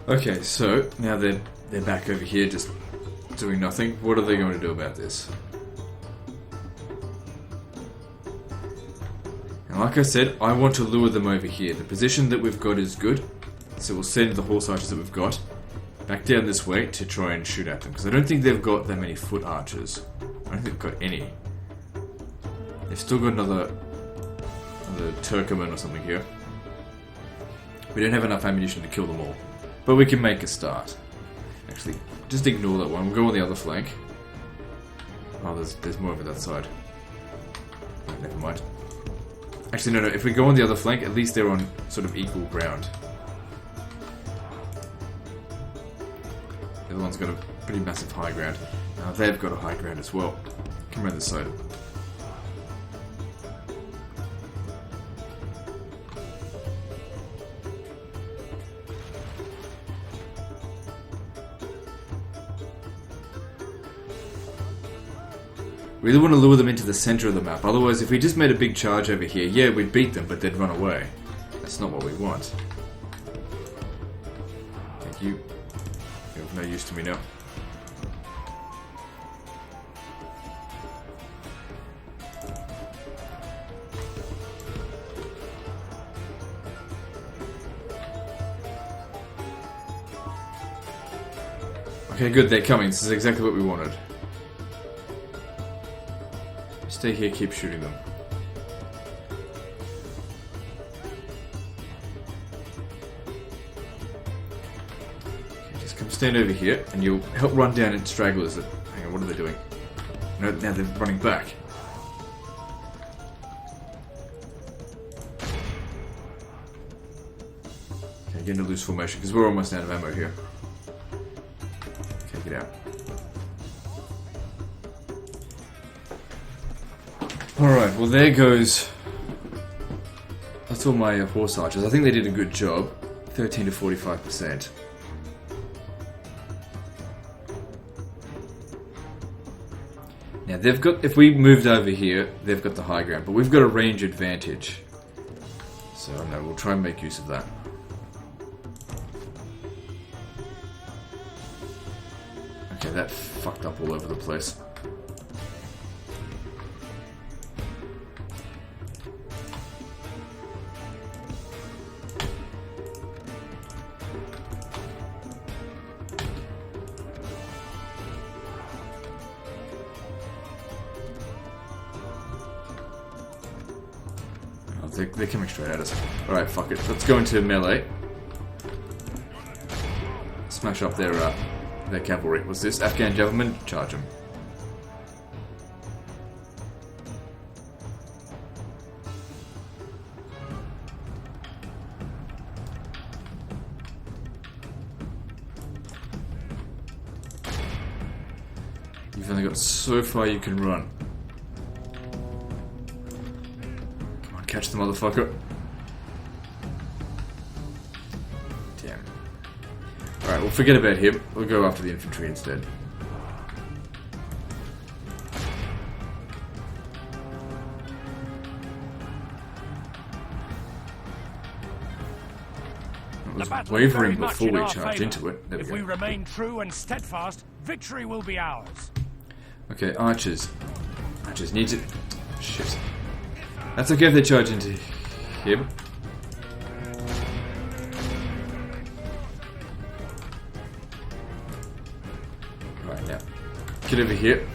Okay, so now they're back over here just doing nothing. What are they going to do about this? And like I said, I want to lure them over here. The position that we've got is good, so we'll send the horse archers that we've got back down this way to try and shoot at them. Because I don't think they've got that many foot archers. I don't think they've got any. They've still got another Turkoman or something here. We don't have enough ammunition to kill them all. But we can make a start. Actually, just ignore that one. We'll go on the other flank. Oh, there's more over that side. Never mind. Actually, no. If we go on the other flank, at least they're on sort of equal ground. The other one's got a pretty massive high ground. Now they've got a high ground as well. Come around this side. We really want to lure them into the center of the map. Otherwise, if we just made a big charge over here, yeah, we'd beat them, but they'd run away. That's not what we want. Thank you. You're of no use to me now. Okay, good, they're coming. This is exactly what we wanted. Stay here, keep shooting them. Okay, just come stand over here, and you'll help run down in stragglers that... Hang on, what are they doing? No, now they're running back. Okay, get into loose formation, because we're almost out of ammo here. Okay, get out. Alright, well there goes... That's all my horse archers. I think they did a good job. 13 to 45%. Now they've got... If we moved over here, they've got the high ground. But we've got a range advantage. So no, we'll try and make use of that. Okay, that fucked up all over the place. They're coming straight at us. Alright, fuck it. Let's go into melee. Smash up their cavalry. What's this? Afghan gentlemen? Charge them. You've only got so far you can run. Catch the motherfucker. Damn. Alright, we'll forget about him. We'll go after the infantry instead. It was wavering before we charged into it. There we go. If we remain true and steadfast, victory will be ours. Okay, archers. Archers need to... Shit. That's okay if they charge into him. Right now, get over here.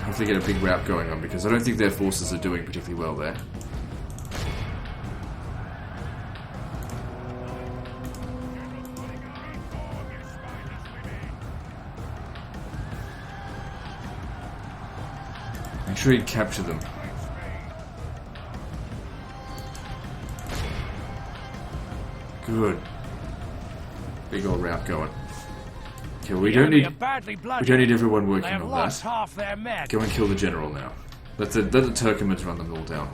Hopefully get a big rout going on, because I don't think their forces are doing particularly well there. Make sure you capture them. Good. Big old rout going. Okay, we don't need everyone working on that. Half their men. Go and kill the general now. Let the Turkomans run them all down.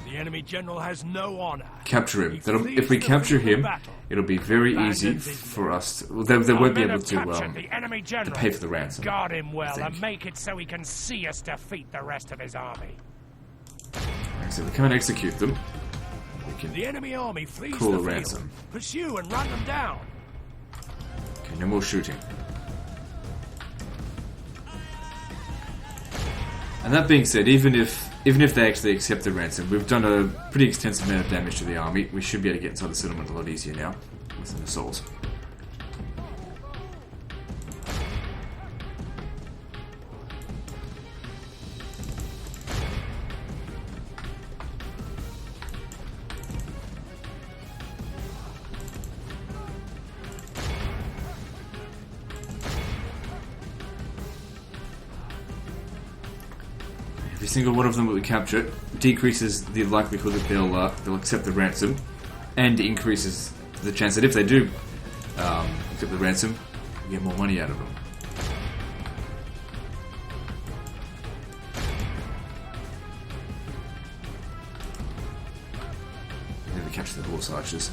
The enemy general has no honor. Capture him. If we capture him, it'll be very easy for us to... Well, they won't be able to pay for the ransom. Guard him well and make it so he can see us defeat the rest of his army. So we can't execute them. We can The enemy army flees call the a field. ransom. Pursue and run them down. Okay, no more shooting. And that being said, even if they actually accept the ransom, we've done a pretty extensive amount of damage to the army. We should be able to get inside the settlement a lot easier now with an assault. Every single one of them that we capture decreases the likelihood that they'll accept the ransom, and increases the chance that if they do accept the ransom, we get more money out of them. And then we capture the horse archers.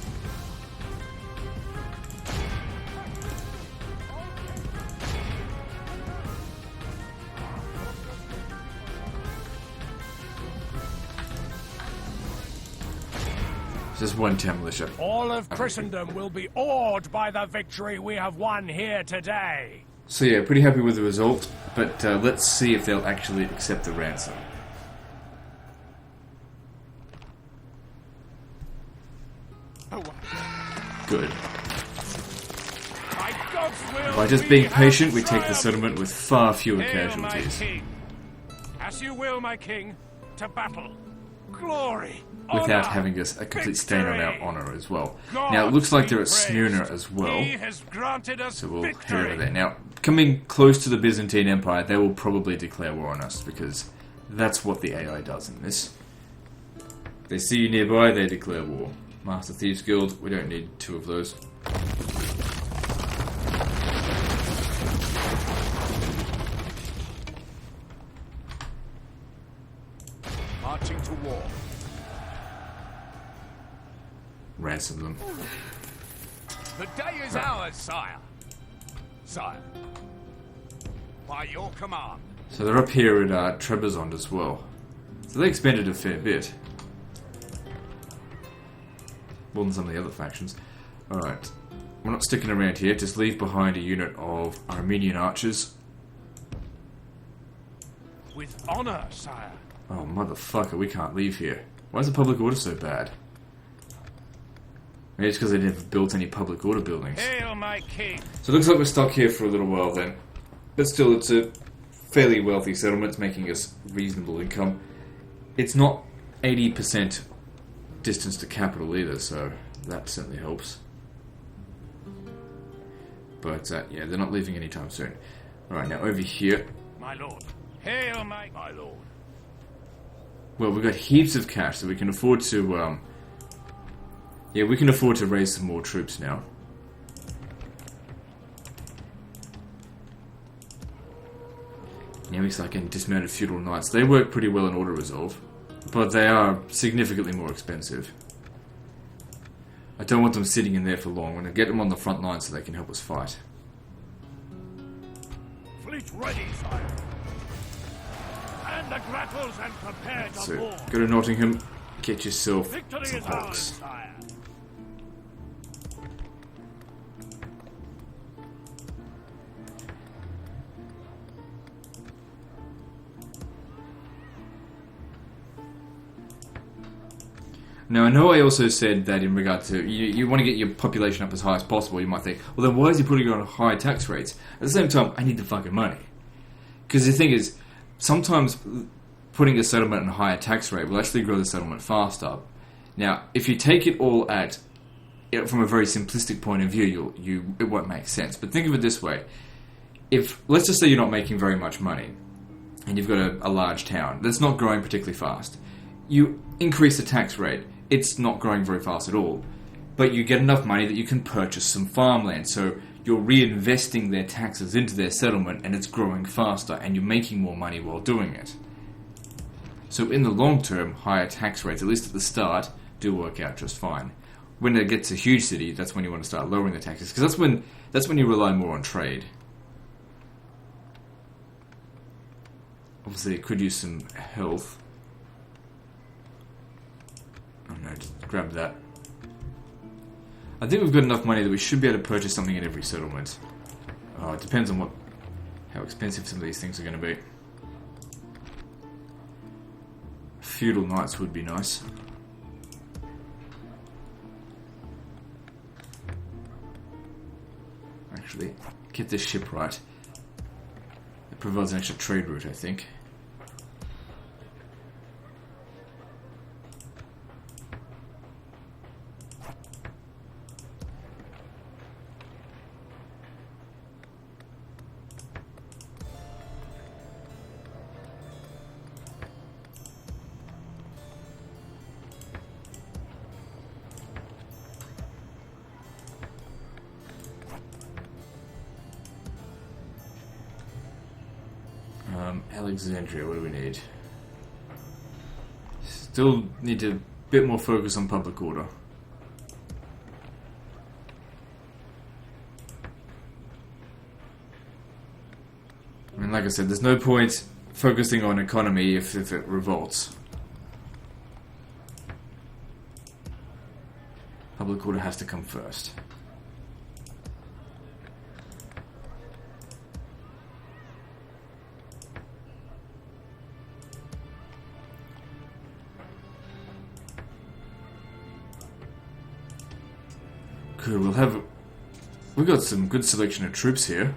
Just one 10 militia. All of Christendom will be awed by the victory we have won here today. So yeah, pretty happy with the result, but let's see if they'll actually accept the ransom. Good. By God's will, By just we being have patient, we take the triumphed. settlement with far fewer Hail, my casualties. king. As you will, my king, to battle. Glory. Without honor, having a complete stain on our victory. honour as well. God Now it looks like they're at be Smyrna praised. as well, He has granted us so we'll victory. head over there. Now, coming close to the Byzantine Empire, they will probably declare war on us, because that's what the AI does in this. They see you nearby, they declare war. Master Thieves Guild, we don't need 2 of those. Marching to war. Ransom them. The day is ours, sire. Sire. By your command. So they're up here at Trebizond as well. So they expanded a fair bit. More than some of the other factions. Alright. We're not sticking around here, just leave behind a unit of Armenian archers. With honor, sire. Oh, motherfucker, we can't leave here. Why is the public order so bad? Maybe it's because they never built any public order buildings. Hail, my king. So it looks like we're stuck here for a little while then. But still, it's a fairly wealthy settlement, making us reasonable income. It's not 80% distance to capital either, so that certainly helps. But yeah, they're not leaving anytime soon. Alright, now over here. My lord. Hail, my lord. Well, we've got heaps of cash, so we can afford to, yeah, we can afford to raise some more troops now. Now we start getting dismounted feudal knights. They work pretty well in auto resolve, but they are significantly more expensive. I don't want them sitting in there for long. I'm going to get them on the front line so they can help us fight. fleet ready, sire. And the grapples and prepare to So, board. go to Nottingham, get yourself Victory some is ours, hawks. sire. Now, I know I also said that in regard to, you want to get your population up as high as possible. You might think, well, then why is he putting it on high tax rates? At the same time, I need the fucking money. Because the thing is, sometimes putting a settlement on a higher tax rate will actually grow the settlement faster. Now, if you take it all from a very simplistic point of view, it won't make sense. But think of it this way. If, let's just say you're not making very much money, and you've got a large town that's not growing particularly fast. You increase the tax rate, it's not growing very fast at all. But you get enough money that you can purchase some farmland, so you're reinvesting their taxes into their settlement, and it's growing faster, and you're making more money while doing it. So in the long term, higher tax rates, at least at the start, do work out just fine. When it gets a huge city, that's when you want to start lowering the taxes, because that's when you rely more on trade. Obviously, it could use some health. Oh no, just grab that. I think we've got enough money that we should be able to purchase something in every settlement. Oh, it depends on how expensive some of these things are going to be. Feudal knights would be nice. Actually, get this ship right. It provides an extra trade route, I think. Alexandria, what do we need? Still need a bit more focus on public order. I mean, like I said, there's no point focusing on economy if it revolts. Public order has to come first. Good, we've got some good selection of troops here.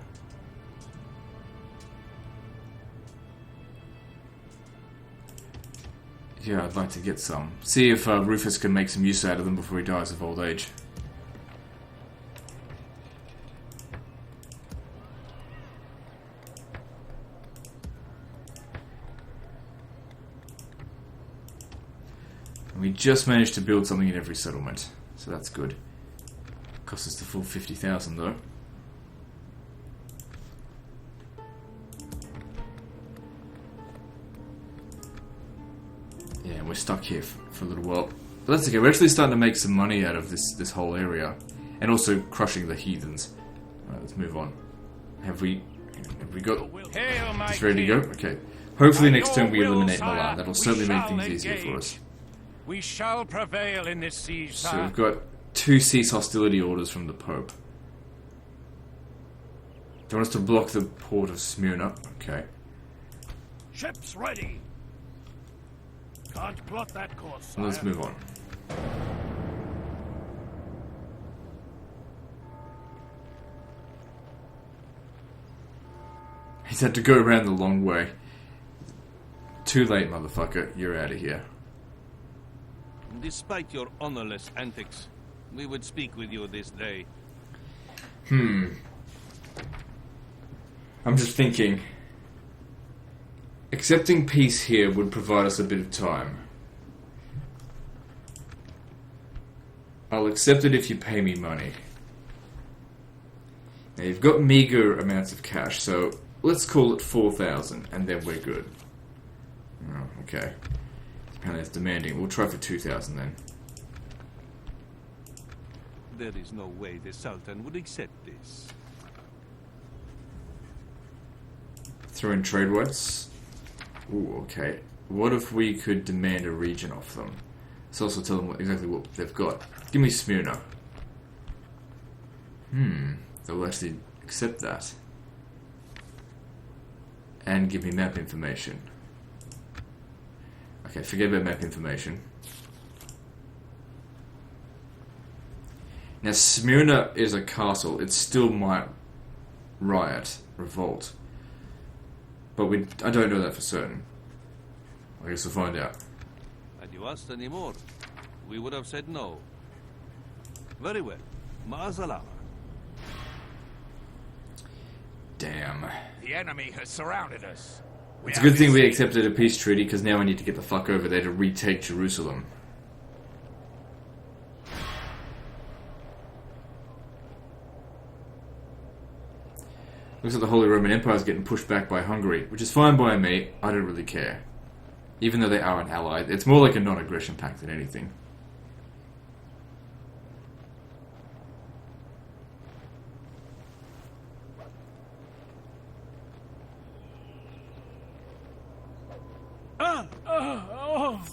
Yeah, I'd like to get some. See if Rufus can make some use out of them before he dies of old age. And we just managed to build something in every settlement, so that's good. Cost us the full 50,000 though. Yeah, and we're stuck here for a little while. But that's okay, we're actually starting to make some money out of this whole area. And also crushing the heathens. Alright, let's move on. Have we got this ready to go? Okay. Hopefully next turn we eliminate Milan. That'll certainly make things easier for us. We shall prevail in this siege, sire. So we've got 2 cease hostility orders from the Pope. Do you want us to block the port of Smyrna? Okay. Ships ready. Can't plot that course, sire. Let's move on. He's had to go around the long way. Too late, motherfucker. You're out of here. Despite your honorless antics, we would speak with you this day. I'm just thinking. Accepting peace here would provide us a bit of time. I'll accept it if you pay me money. Now you've got meager amounts of cash, so let's call it 4,000 and then we're good. Oh, okay. Apparently it's demanding. We'll try for 2,000 then. There is no way the Sultan would accept this. Throw in trade routes. Ooh, okay. What if we could demand a region off them? Let's also tell them exactly what they've got. Give me Smyrna. They'll actually accept that. And give me map information. Okay, forget about map information. Now, Smyrna is a castle. It still might revolt. But I don't know that for certain. I guess we'll find out. Had you asked any more, we would have said no. Very well. Ma'asalama. Damn. The enemy has surrounded us. It's a good thing we accepted a peace treaty, because now I need to get the fuck over there to retake Jerusalem. Looks like the Holy Roman Empire is getting pushed back by Hungary, which is fine by me. I don't really care. Even though they are an ally, it's more like a non-aggression pact than anything.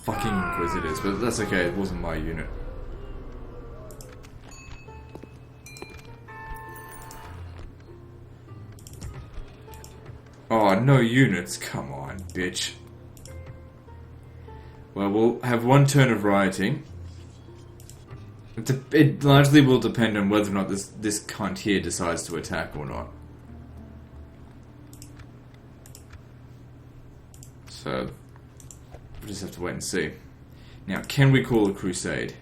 Fucking Inquisitors, but that's okay, it wasn't my unit. Oh, no units? Come on, bitch. Well, we'll have one turn of rioting. It largely will depend on whether or not this cunt here decides to attack or not. So, we'll just have to wait and see. Now, can we call a crusade?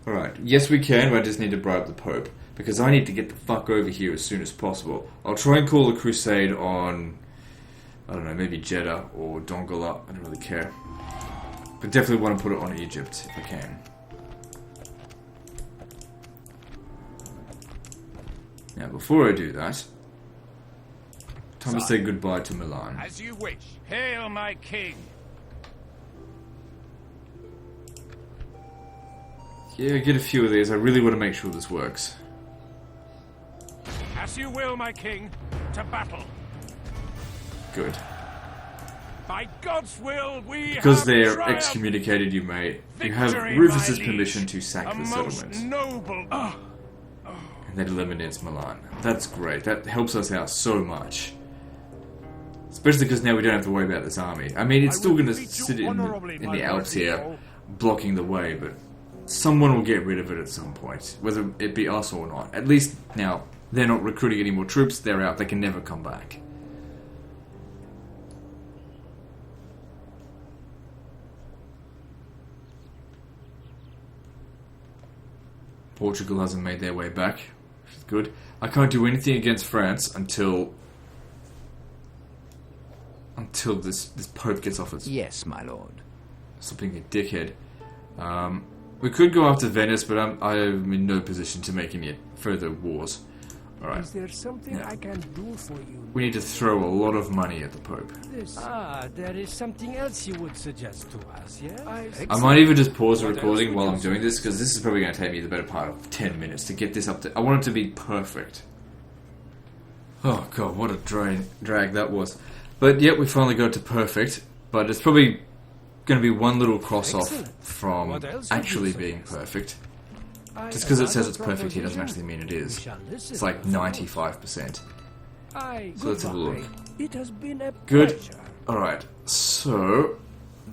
Alright, yes we can, but I just need to bribe the Pope. Because I need to get the fuck over here as soon as possible. I'll try and call a crusade on, I don't know, maybe Jeddah or Dongola. I don't really care. But definitely want to put it on Egypt, if I can. Now, before I do that, time to say goodbye to Milan. As you wish. Hail, my king! Yeah, get a few of these. I really want to make sure this works. As you will, my king. To battle. Good. By God's will, we Because have they're triumphed. excommunicated, you have Victory, Rufus's my permission liege. to sack A the most settlement. noble. And that eliminates Milan. That's great. That helps us out so much. Especially because now we don't have to worry about this army. I mean, it's still going to sit in the Alps here, blocking the way, but someone will get rid of it at some point. Whether it be us or not. At least now, they're not recruiting any more troops, they're out, they can never come back. Portugal hasn't made their way back, which is good. I can't do anything against France until this Pope gets off its... Yes, my lord. Stop being a dickhead. We could go after Venice, but I'm in no position to make any further wars. Alright. Is there something I can do for you? We need to throw a lot of money at the Pope. There is something else you would suggest to us, yes? I might even just pause the recording while I'm doing this, because this is probably going to take me the better part of 10 minutes to get this up to... I want it to be perfect. Oh god, what a drag that was. But yep, we finally got to perfect, but it's probably going to be one little cross off from actually being perfect. Just because it says it's perfect here doesn't actually mean it is. It's like 95%. So let's have a look. It has been a Good. pleasure. Alright, so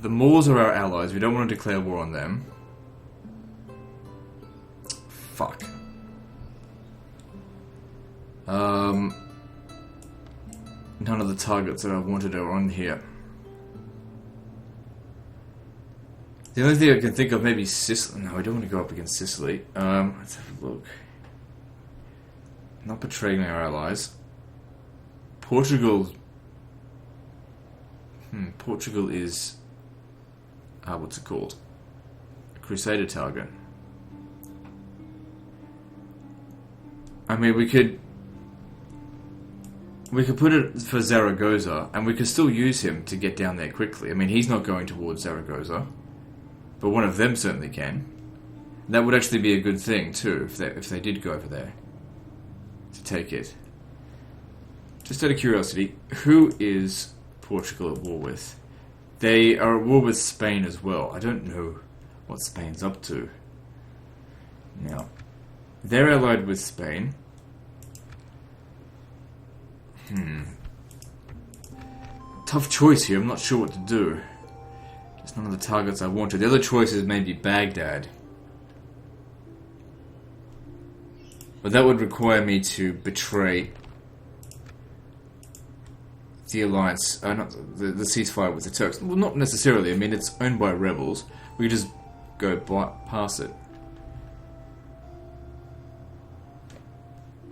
the Moors are our allies. We don't want to declare war on them. Fuck. None of the targets that I wanted are on here. The only thing I can think of maybe Sicily. No, I don't want to go up against Sicily. Let's have a look. Not betraying our allies. Portugal. Portugal is... what's it called? A Crusader target. I mean, we could put it for Zaragoza, and we could still use him to get down there quickly. I mean, he's not going towards Zaragoza, but one of them certainly can. That would actually be a good thing too, if they did go over there to take it. Just out of curiosity, who is Portugal at war with? They are at war with Spain as well. I don't know what Spain's up to. Now, they're allied with Spain. Tough choice here. I'm not sure what to do. Just none of the targets I wanted. The other choice is maybe Baghdad. But that would require me to betray the alliance, not the ceasefire with the Turks. Well, not necessarily. I mean, it's owned by rebels. We could just go past it.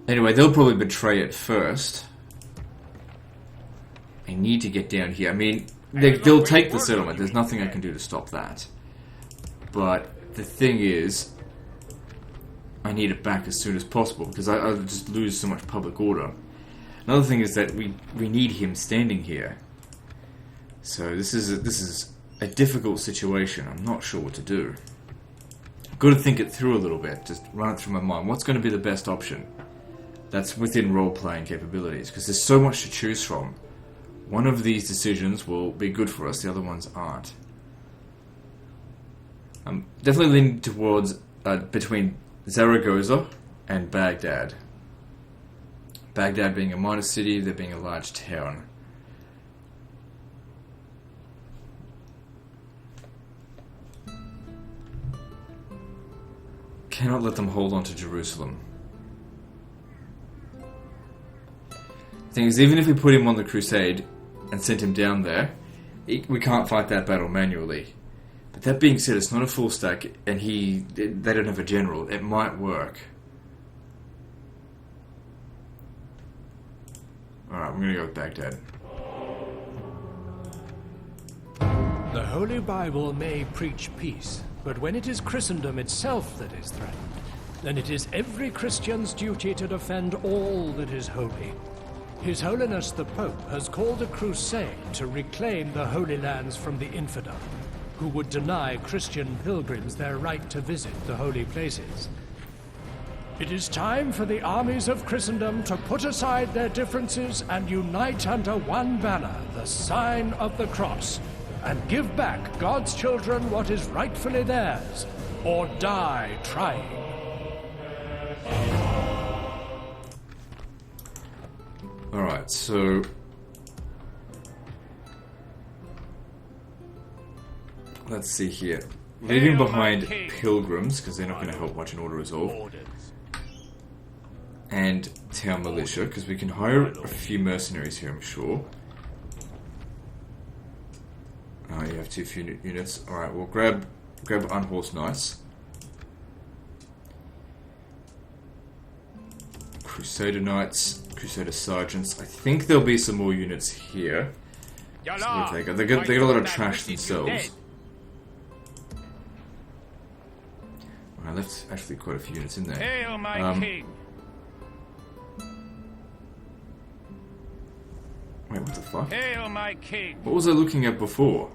Anyway, they'll probably betray it first. I need to get down here. I mean, they'll take the settlement. There's nothing I can do to stop that. But the thing is, I need it back as soon as possible, because I'll just lose so much public order. Another thing is that we need him standing here. So this is a difficult situation. I'm not sure what to do. I've got to think it through a little bit. Just run it through my mind. What's going to be the best option? That's within role-playing capabilities, because there's so much to choose from. One of these decisions will be good for us, the other ones aren't. I'm definitely leaning towards between Zaragoza and Baghdad. Baghdad being a minor city, there being a large town. Cannot let them hold on to Jerusalem. The thing is, even if we put him on the Crusade and sent him down there, we can't fight that battle manually. But that being said, it's not a full stack, and they don't have a general. It might work. Alright, we're gonna go with Baghdad. The Holy Bible may preach peace, but when it is Christendom itself that is threatened, then it is every Christian's duty to defend all that is holy. His Holiness the Pope has called a crusade to reclaim the Holy Lands from the infidel, who would deny Christian pilgrims their right to visit the holy places. It is time for the armies of Christendom to put aside their differences and unite under one banner, the sign of the cross, and give back God's children what is rightfully theirs, or die trying. Alright, so let's see here. Leaving behind pilgrims, because they're not going to help much in order resolve. And town militia, because we can hire a few mercenaries here, I'm sure. Oh, you have too few units. Alright, we'll grab unhorsed knights. Crusader knights, Crusader sergeants. I think there'll be some more units here. So what have they got? They got a lot of trash themselves. I left actually quite a few units in there. Hail my king! Wait, what the fuck? Hail my king! What was I looking at before?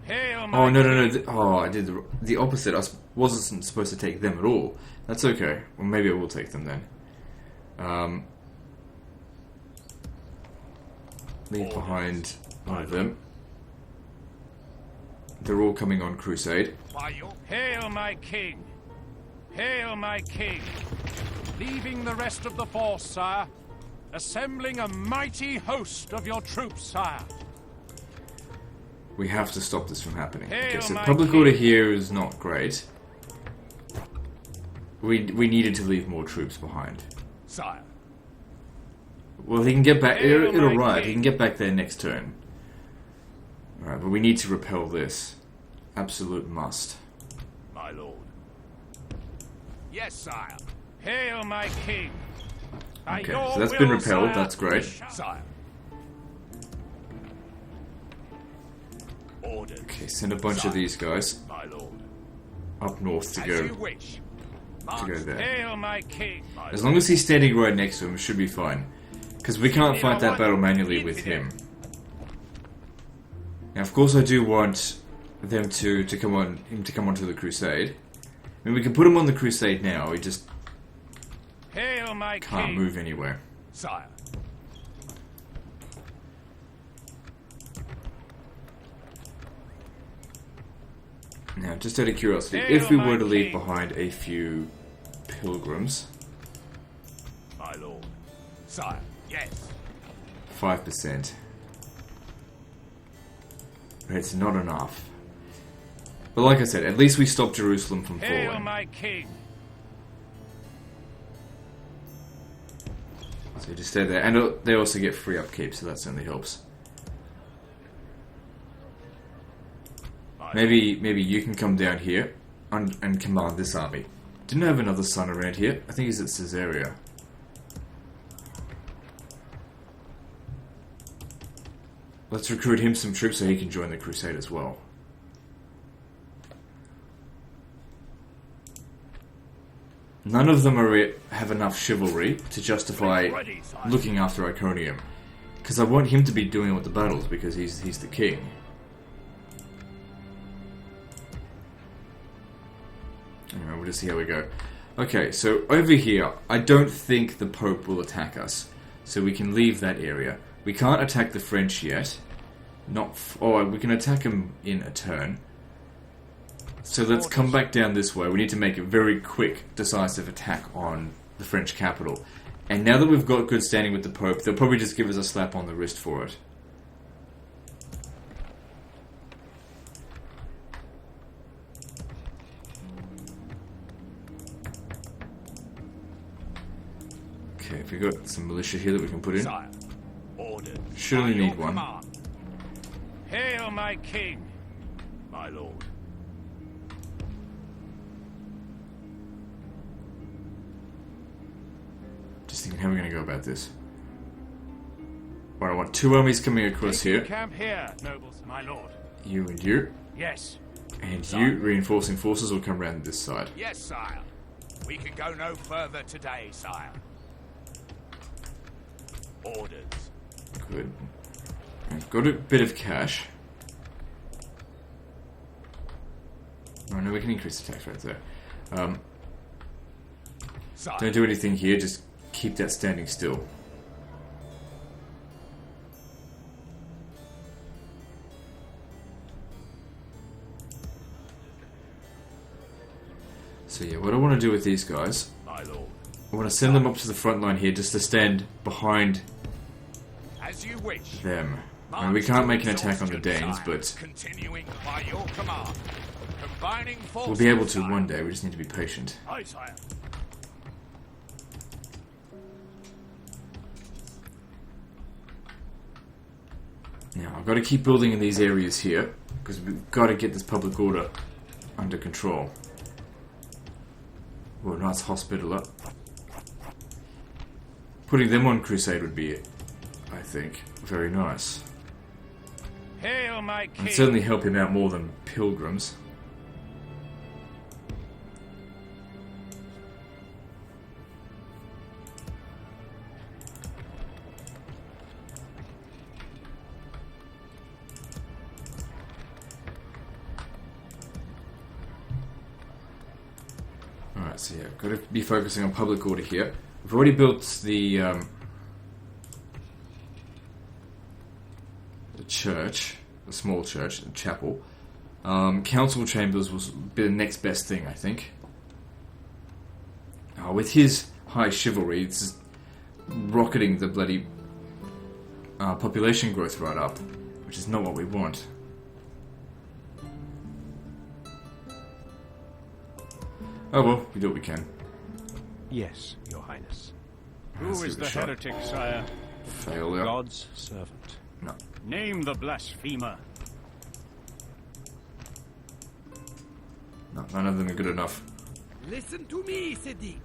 Hail my Oh, no. I did the opposite. I wasn't supposed to take them at all. That's okay. Well, maybe I will take them then. Leave behind one of them. They're all coming on Crusade. Hail my king! Hail my king! Leaving the rest of the force, sire. Assembling a mighty host of your troops, sire. We have to stop this from happening. Okay, Hail so my public king. order here is not great. We needed to leave more troops behind. Sire. Well, he can get back. Hail It'll my arrive. king. He can get back there next turn. Alright, but we need to repel this. Absolute must. My lord. Yes, sire. Hail my king! By Okay, your so that's been will, repelled. sire, That's great. Sire. Orders. Okay, send a bunch of these guys My lord. up north to As you go wish. there. Hail my king! As long as he's standing right next to him, it should be fine. Because we can't fight that battle manually with him. Now, of course, I do want them to come onto the Crusade. I mean, we can put him on the Crusade now. He just Hail my can't king! move anywhere. Sire. Now, just out of curiosity, Hail if we my were to leave king. behind a few pilgrims, My lord. Sire. Yes. 5%. But it's not enough. But like I said, at least we stopped Jerusalem from Hail falling. my king! So just stay there. And they also get free upkeep, so that certainly helps. Maybe you can come down here and command this army. Didn't I have another son around here? I think he's at Caesarea. Let's recruit him some troops so he can join the Crusade as well. None of them have enough chivalry to justify looking after Iconium. Because I want him to be doing all the battles because he's the king. Anyway, we'll just see how we go. Okay, so over here, I don't think the Pope will attack us. So we can leave that area. We can't attack the French yet. We can attack them in a turn. So let's come back down this way. We need to make a very quick, decisive attack on the French capital. And now that we've got good standing with the Pope, they'll probably just give us a slap on the wrist for it. Okay, if we've got some militia here that we can put in. Sire, orders. Should only By your need one. command. Hail my king! My lord. Just thinking how we're going to go about this. Right, I want 2 armies coming across Taking here. camp here, nobles, my lord. You and you. Yes. And you, reinforcing forces, will come around this side. Yes, sire. We can go no further today, sire. Orders. Good. I've got a bit of cash. Oh no, we can increase the tax rate there. Sire. Don't do anything here, just keep that standing still. So yeah, what I want to do with these guys, My lord. I want to send them up to the front line here just to stand behind As you wish. them. I mean, we can't make an attack on the Danes, but Continuing by your command. Combining forces. we'll be able to sire. one day, we just need to be patient. Aye, sire. Now, I've got to keep building in these areas here, because we've got to get this public order under control. Oh, nice hospital up. Putting them on Crusade would be, I think, very nice. Hail my king! And certainly help him out more than pilgrims. Alright, so yeah, got to be focusing on public order here. We've already built the church, a small church, a chapel. Council chambers will be the next best thing, I think. With his high chivalry, it's just rocketing the bloody population growth right up, which is not what we want. Oh well, we do what we can. Yes, Your Highness. Who Let's is give it the a shot. heretic, sire? Failure. God's servant. No. Name the blasphemer. No, none of them are good enough. Listen to me, Siddiq,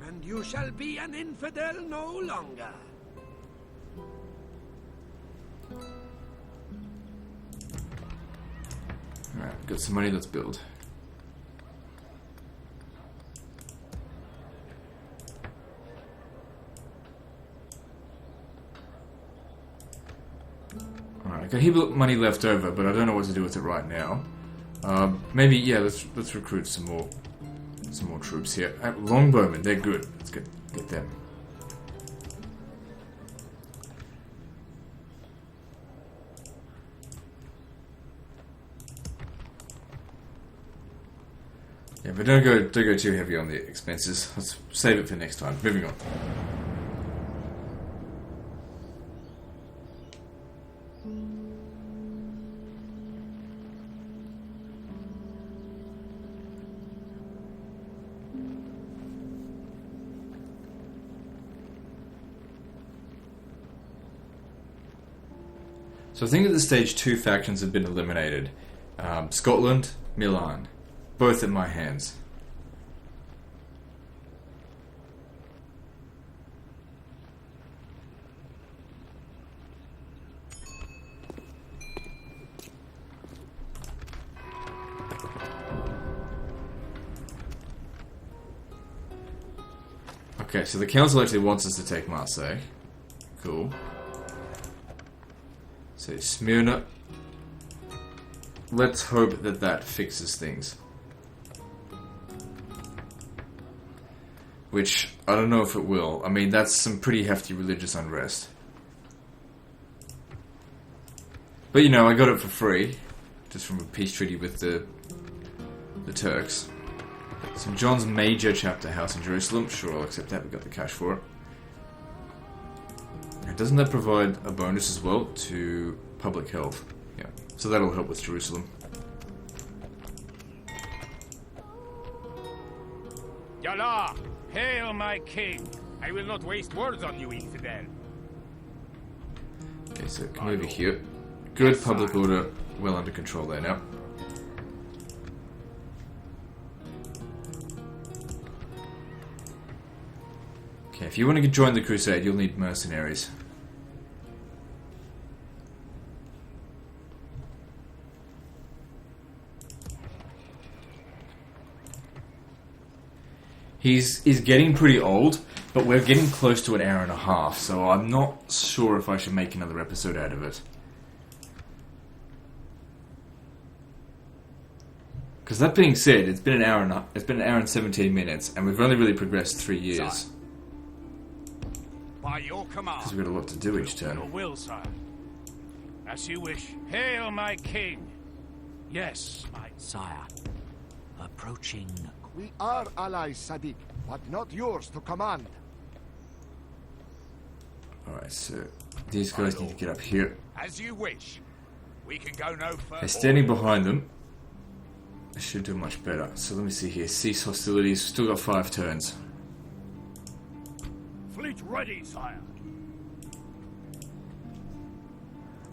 and you shall be an infidel no longer. Alright, got some money, let's build. Alright, I got a heap of money left over, but I don't know what to do with it right now. Maybe, yeah, let's recruit some more troops here. Longbowmen, they're good. Let's get them. Yeah, but don't go too heavy on the expenses. Let's save it for next time. Moving on. So I think at this stage 2 factions have been eliminated. Scotland, Milan. Both in my hands. Okay, so the council actually wants us to take Marseille. Cool. So Smyrna. Let's hope that that fixes things. Which, I don't know if it will. I mean, that's some pretty hefty religious unrest. But you know, I got it for free. Just from a peace treaty with the Turks. St. John's Major Chapter House in Jerusalem. Sure, I'll accept that. We got the cash for it. And doesn't that provide a bonus as well to public health? Yeah. So that'll help with Jerusalem. Yallah! Hail my king! I will not waste words on you, infidel. Okay, so come over here. Good public order. Well under control there now. Okay, if you want to join the Crusade, you'll need mercenaries. He's getting pretty old, but we're getting close to an hour and a half, so I'm not sure if I should make another episode out of it. Because that being said, it's been an hour and 17 minutes, and we've only really progressed 3 years. By your command. Because we've got a lot to do each turn. Your will, sire. As you wish. Hail my king! Yes, my Sire, approaching. We are allies, Sadiq, but not yours to command. Alright, so these guys need to get up here. As you wish. We can go no further. Okay, standing behind them, I should do much better. So let me see here. Cease hostilities. Still got 5 turns. fleet ready, sire.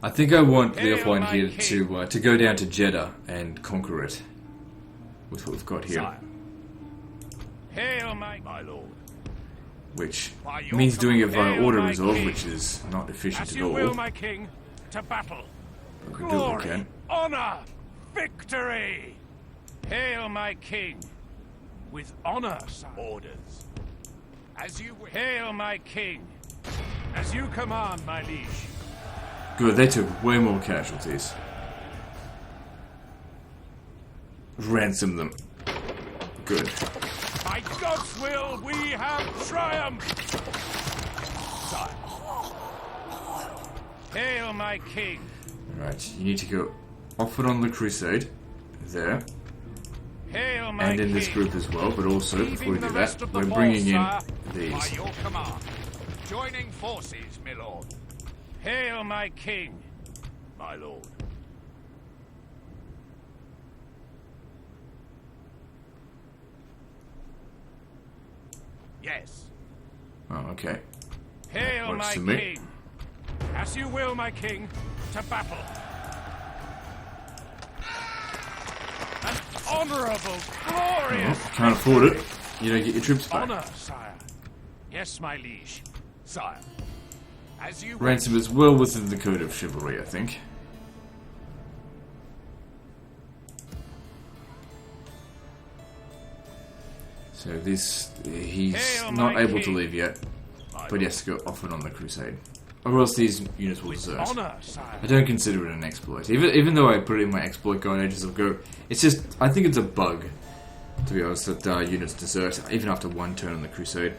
I think I want Leopold here to go down to Jeddah and conquer it with what we've got here. Sire. Hail my lord. Which means doing it via order resolve, which is not efficient As at you all. will, my king, to battle. But we can do what we Glory, can. honor, victory. Hail my king, with honor, sire. Orders. As you wish. Hail my king, as you command, my liege. Good, they took way more casualties. Ransom them. Good. By God's will, we have triumphed! Sire. Hail my king! Alright, you need to go off and on the Crusade. There. Hail my And in king! this group as well, but also, before we Leaving do the rest that, of the we're force, bringing in sire. By these. your command. Joining forces, my lord. Hail my king! My lord. Yes. Oh, okay. Hail Works my to me. king! As you will, my king, to battle! An honorable, glorious Oh, can't afford it. You don't get your troops back. honor, sire. Yes, my liege. Sire. As you wish. Ransom is well within the code of chivalry, I think. So this, he's Hail not my able to king. leave yet, but he has to go off and on the Crusade, or else these units will With desert. honor, sire. I don't consider it an exploit, even though I put it in my exploit guide ages ago. It's just, I think it's a bug, to be honest, that units desert even after one turn on the Crusade.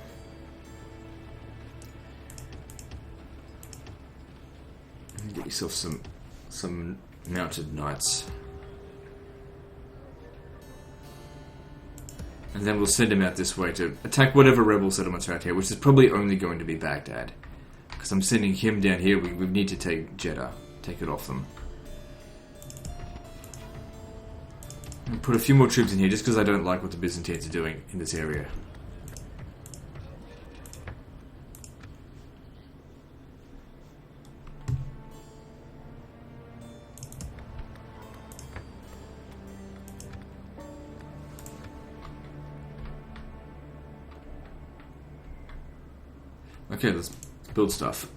Get yourself some mounted knights. And then we'll send him out this way to attack whatever rebel settlements are out here, which is probably only going to be Baghdad. Because I'm sending him down here, we need to take Jeddah. Take it off them. And put a few more troops in here, just because I don't like what the Byzantines are doing in this area. Okay, let's build stuff.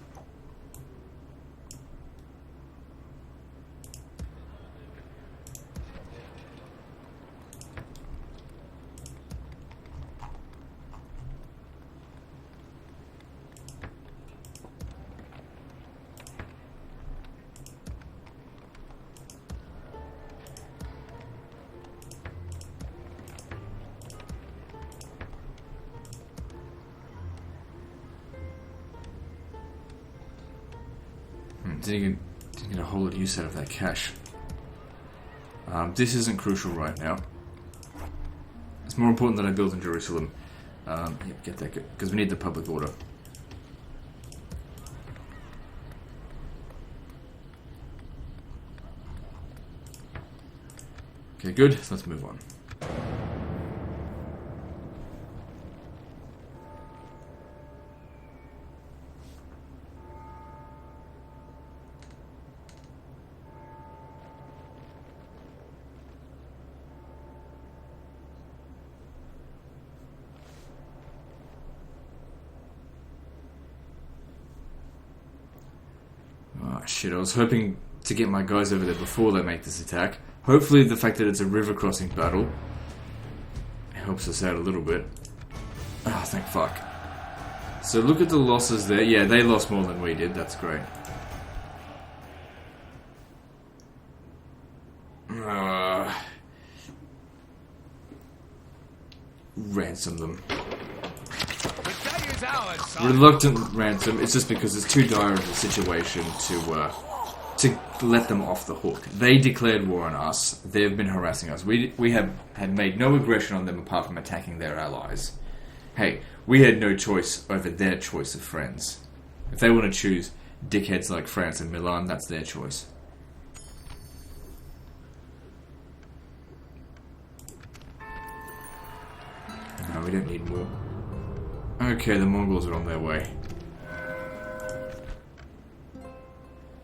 Didn't get a whole lot of use out of that cash. This isn't crucial right now. It's more important that I build in Jerusalem. Yep, get that, because we need the public order. Okay, good. Let's move on. Shit, I was hoping to get my guys over there before they make this attack. Hopefully the fact that it's a river crossing battle helps us out a little bit. Oh, thank fuck. So look at the losses there. Yeah, they lost more than we did. That's great. Ransom them. Reluctant ransom. It's just because it's too dire of a situation to let them off the hook. They declared war on us. They've been harassing us. We have had made no aggression on them apart from attacking their allies. Hey, we had no choice over their choice of friends. If they want to choose dickheads like France and Milan, that's their choice. No, we don't need more. Okay, the Mongols are on their way.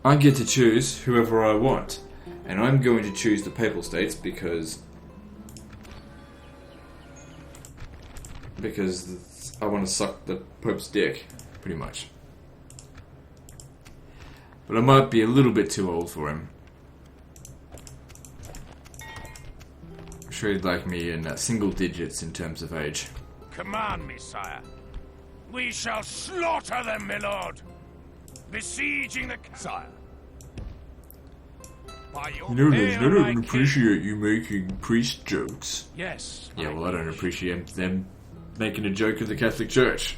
I get to choose whoever I want. And I'm going to choose the Papal States because I want to suck the Pope's dick, pretty much. But I might be a little bit too old for him. I'm sure he'd like me in single digits in terms of age. Command me, sire. We shall slaughter them, my lord. Besieging the... Sire. You know, I don't appreciate you making priest jokes. Yes. Yeah, well, I don't appreciate them making a joke of the Catholic Church.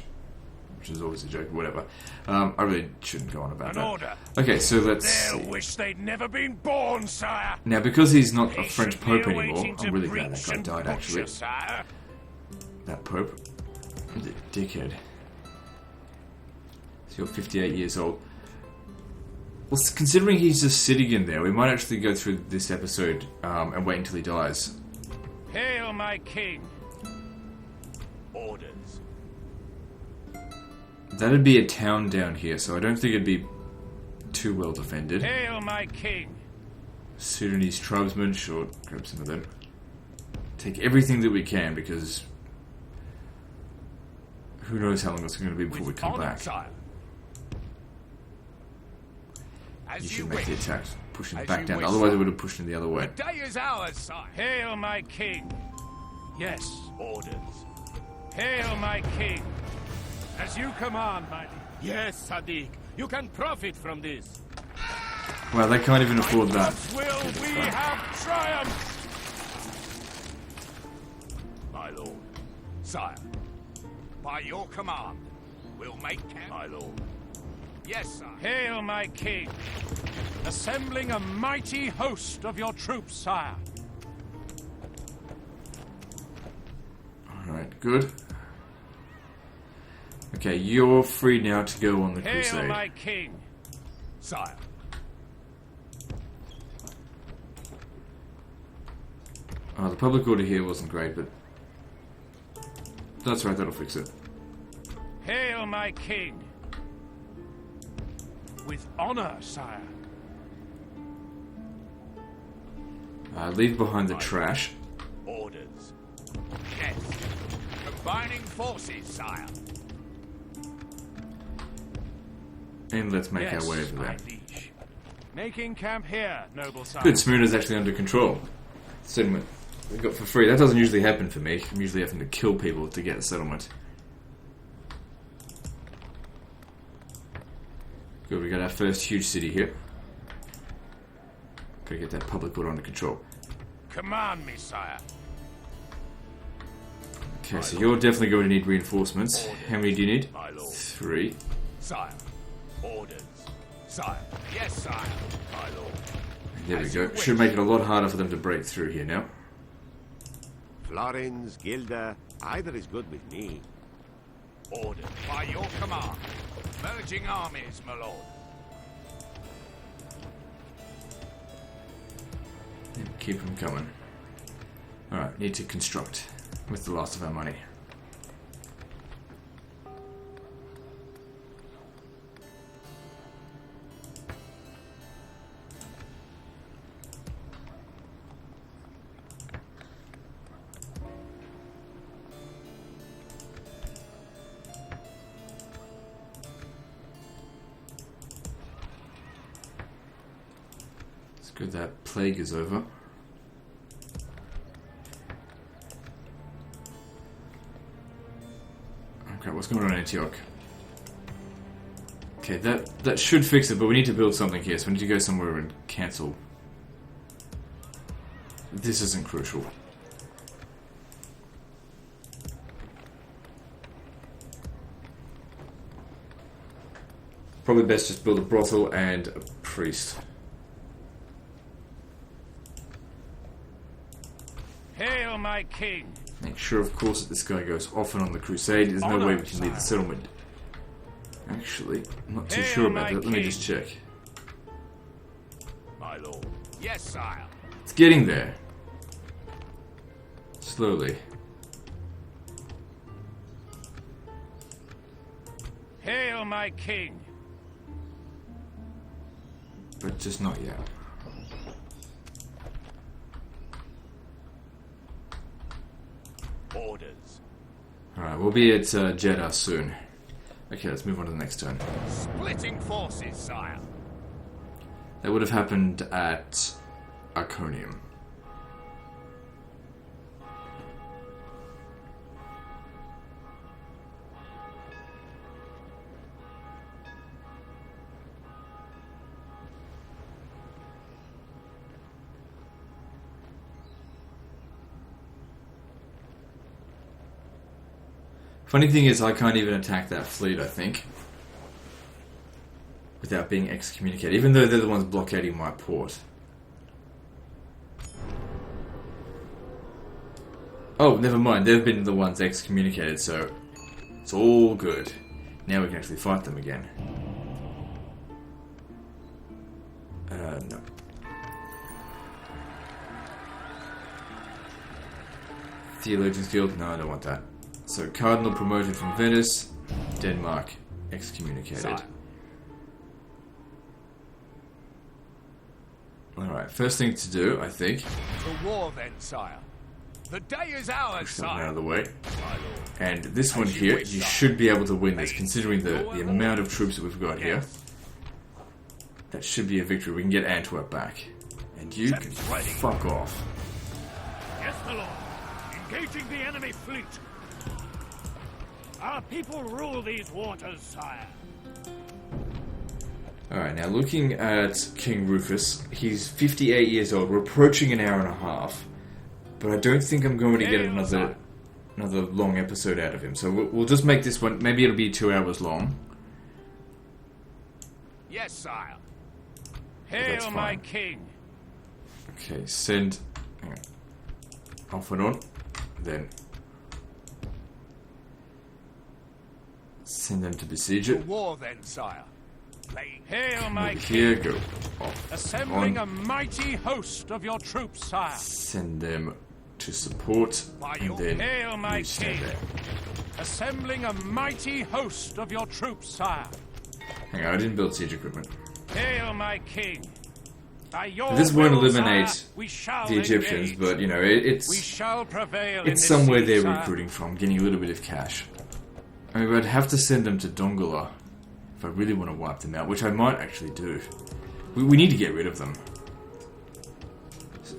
Which is always a joke, whatever. I really shouldn't go on about that. Order. Okay, so let's They'll wish they'd never been born, sire. Now, because he's not a French Pope anymore, I'm really glad that guy died, actually. Sire. That Pope? The dickhead. So you're 58 years old. Well, considering he's just sitting in there, we might actually go through this episode and wait until he dies. Hail, my king. Orders. That'd be a town down here, so I don't think it'd be too well defended. Hail, my king. Sudanese tribesmen, sure, grab some of them. Take everything that we can, because who knows how long it's going to be before we come back. Sire. You should make the attack, pushing back down. Otherwise, it would have pushed him the other way. The day is ours, sire. Hail, my king. Yes. Orders. Hail, my king. As you command, my liege. Yes, Sadiq. You can profit from this. Well, they can't even afford that. Will we have triumph? My lord. Sire. By your command, we'll make camp. My lord. Yes, sire. Hail, my king. Assembling a mighty host of your troops, sire. Alright, good. Okay, you're free now to go on the Crusade. Hail, my king. Sire. Oh, the public order here wasn't great, but that's right, that'll fix it. Hail, my king. With honor, sire. Leave behind the trash. Orders. Yes. Combining forces, sire. And let's make Yes, our way over my there. liege. Making camp here, noble sire. Good, Smyrna's actually under control. Settlement we got for free. That doesn't usually happen for me. I'm usually having to kill people to get a settlement. Good, we got our first huge city here. Gotta get that public order under control. Command me, sire. Okay, so you're definitely going to need reinforcements. How many do you need? My lord. 3. Sire. Orders. Sire. Yes, sire. My lord. There we As go. you wish. Should make it a lot harder for them to break through here now. Florins, Gilda, either is good with me. Ordered by your command. Merging armies, my lord. Keep them coming. Alright, need to construct with the last of our money. It's good that plague is over. Okay, what's going on in Antioch? Okay, that should fix it, but we need to build something here, so we need to go somewhere and cancel. This isn't crucial. Probably best just build a brothel and a priest. Hail, my king. Make sure, of course, that this guy goes off and on the Crusade. There's no way we can leave the settlement. Actually, I'm not too Hail, sure about my that. Let me king. just check. My lord. Yes, sire. It's getting there. Slowly. Hail, my king. But just not yet. Orders. Alright, we'll be at Jeddah soon. Okay, let's move on to the next turn. Splitting forces, sire. That would have happened at Iconium. Funny thing is, I can't even attack that fleet, I think, without being excommunicated, even though they're the ones blockading my port. Oh, never mind, they've been the ones excommunicated, so it's all good. Now we can actually fight them again. No. Theologians Guild? No, I don't want that. So, Cardinal promoted from Venice, Denmark excommunicated. Sire. Alright, first thing to do, I think, To war then, sire. The day is ours, push that one out sire. of the way. My lord. And this one As you here, wish, you sire. should be able to win this, considering the amount of troops that we've got here. Yes. That should be a victory. We can get Antwerp back. And you can Ships ready. fuck off. Yes, my lord. Engaging the enemy fleet. Our people rule these waters, sire. Alright, now looking at King Rufus, he's 58 years old. We're approaching an hour and a half. But I don't think I'm going to get Hail, sire. another long episode out of him. So we'll just make this one, maybe it'll be 2 hours long. Yes, sire. that's Hail, my fine. king. Okay, send... hang on. Off and on. Then... send them to besiege To it. war then, sire. Laying Hail, my Over king. here, go off. Assembling a on. mighty host of your troops, sire. Send them to support, By and your then hail, my you stand king. there. Assembling a mighty host of your troops, sire. Hang on, I didn't build siege equipment. Hail, my king. By your This won't will, eliminate sire, we shall the Egyptians, engage. but you know, We it's shall prevail in it's this somewhere siege, they're sire. recruiting from, getting a little bit of cash. I mean, I'd have to send them to Dongola if if I really want to wipe them out, which I might actually do. We need to get rid of them.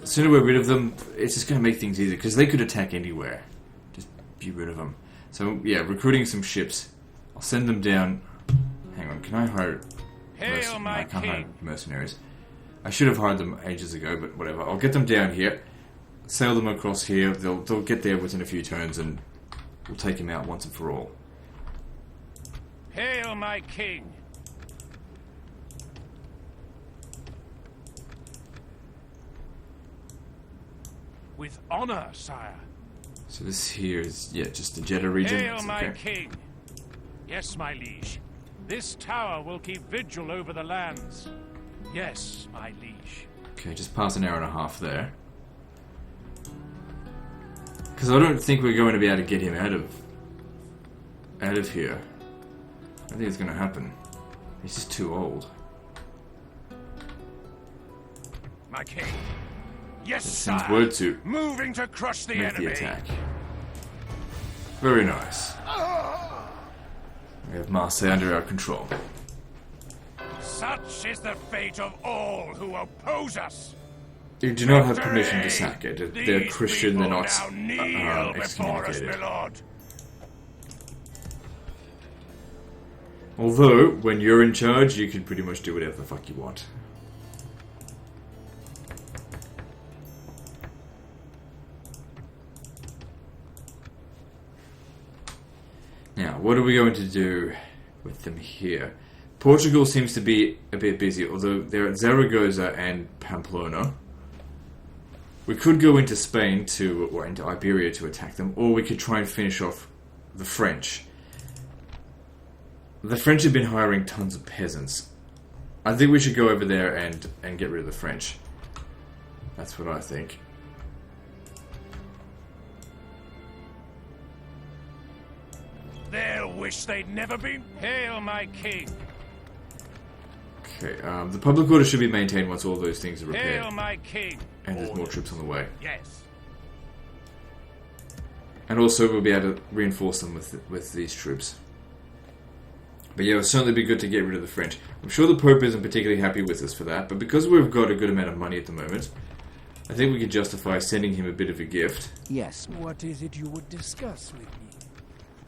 The sooner we're rid of them, it's just going to make things easier, because they could attack anywhere. Just be rid of them. So, yeah, recruiting some ships. I'll send them down. Hang on, can I hire... I can't hire mercenaries. I should have hired them ages ago, but whatever. I'll get them down here, sail them across here. They'll get there within a few turns, and we'll take him out once and for all. Hail, my king! With honor, sire. So this here is, yeah, just the Jeddah region. Hail, It's my okay. king! Yes, my liege. This tower will keep vigil over the lands. Yes, my liege. Okay, just pass an hour and a half there. Because I don't think we're going to be able to get him out of here. I don't think it's going to happen. He's just too old. My king. Yes, It sends sire. word to Moving to crush the make enemy. the attack. Very nice. We have Marseille under our control. Such is the fate of all who oppose us. You do not have permission to sack it. They're These Christian, they're people not now kneel before us, excommunicated. my lord. Although, when you're in charge, you can pretty much do whatever the fuck you want. Now, what are we going to do with them here? Portugal seems to be a bit busy, although they're at Zaragoza and Pamplona. We could go into Spain or into Iberia to attack them, or we could try and finish off the French. The French have been hiring tons of peasants. I think we should go over there and get rid of the French. That's what I think. They'll wish they'd never been. Hail, my king. Okay, the public order should be maintained once all those things are repaired. Hail, my king. And there's more troops on the way. Yes. And also we'll be able to reinforce them with these troops. But yeah, it'll certainly be good to get rid of the French. I'm sure the Pope isn't particularly happy with us for that, but because we've got a good amount of money at the moment, I think we could justify sending him a bit of a gift. Yes. What is it you would discuss with me?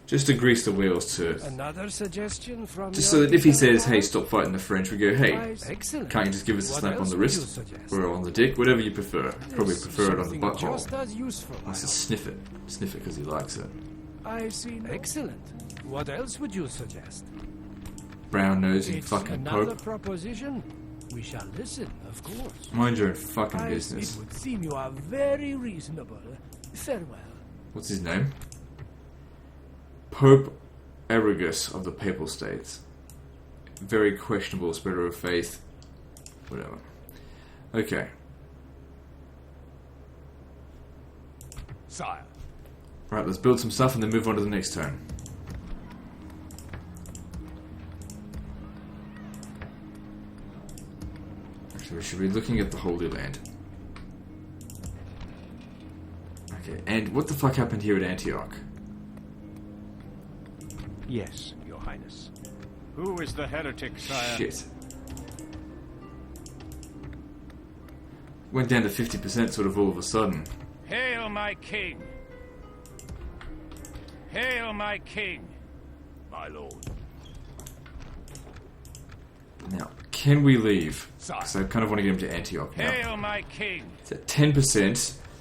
Just to grease the wheels to... Another suggestion from Just your so that if he says, leader? hey, stop fighting the French, we go, hey, Excellent. can't you just give us a What slap on else the would you wrist? suggest? Or on the dick? Whatever you prefer. Probably This is prefer it on the something butthole. Just as useful. Let's just sniff it. Sniff it because he likes it. I see. Excellent. What else would you suggest? Brown nosing It's fucking another Pope. proposition. We shall listen, of course. Mind your own fucking It business. would seem you are very reasonable. Farewell. What's his name? Pope Erregus of the Papal States. Very questionable spreader of faith. Whatever. Okay. Sire. Right, let's build some stuff and then move on to the next turn. Actually, we should be looking at the Holy Land. Okay, and what the fuck happened here at Antioch? Yes, Your Highness. Who is the heretic, sire? Shit. Went down to 50% sort of all of a sudden. Hail, my king. Hail, my king. My lord. Now, can we leave? Sire. Because I kind of want to get him to Antioch now. Hail, my king. It's at 10%,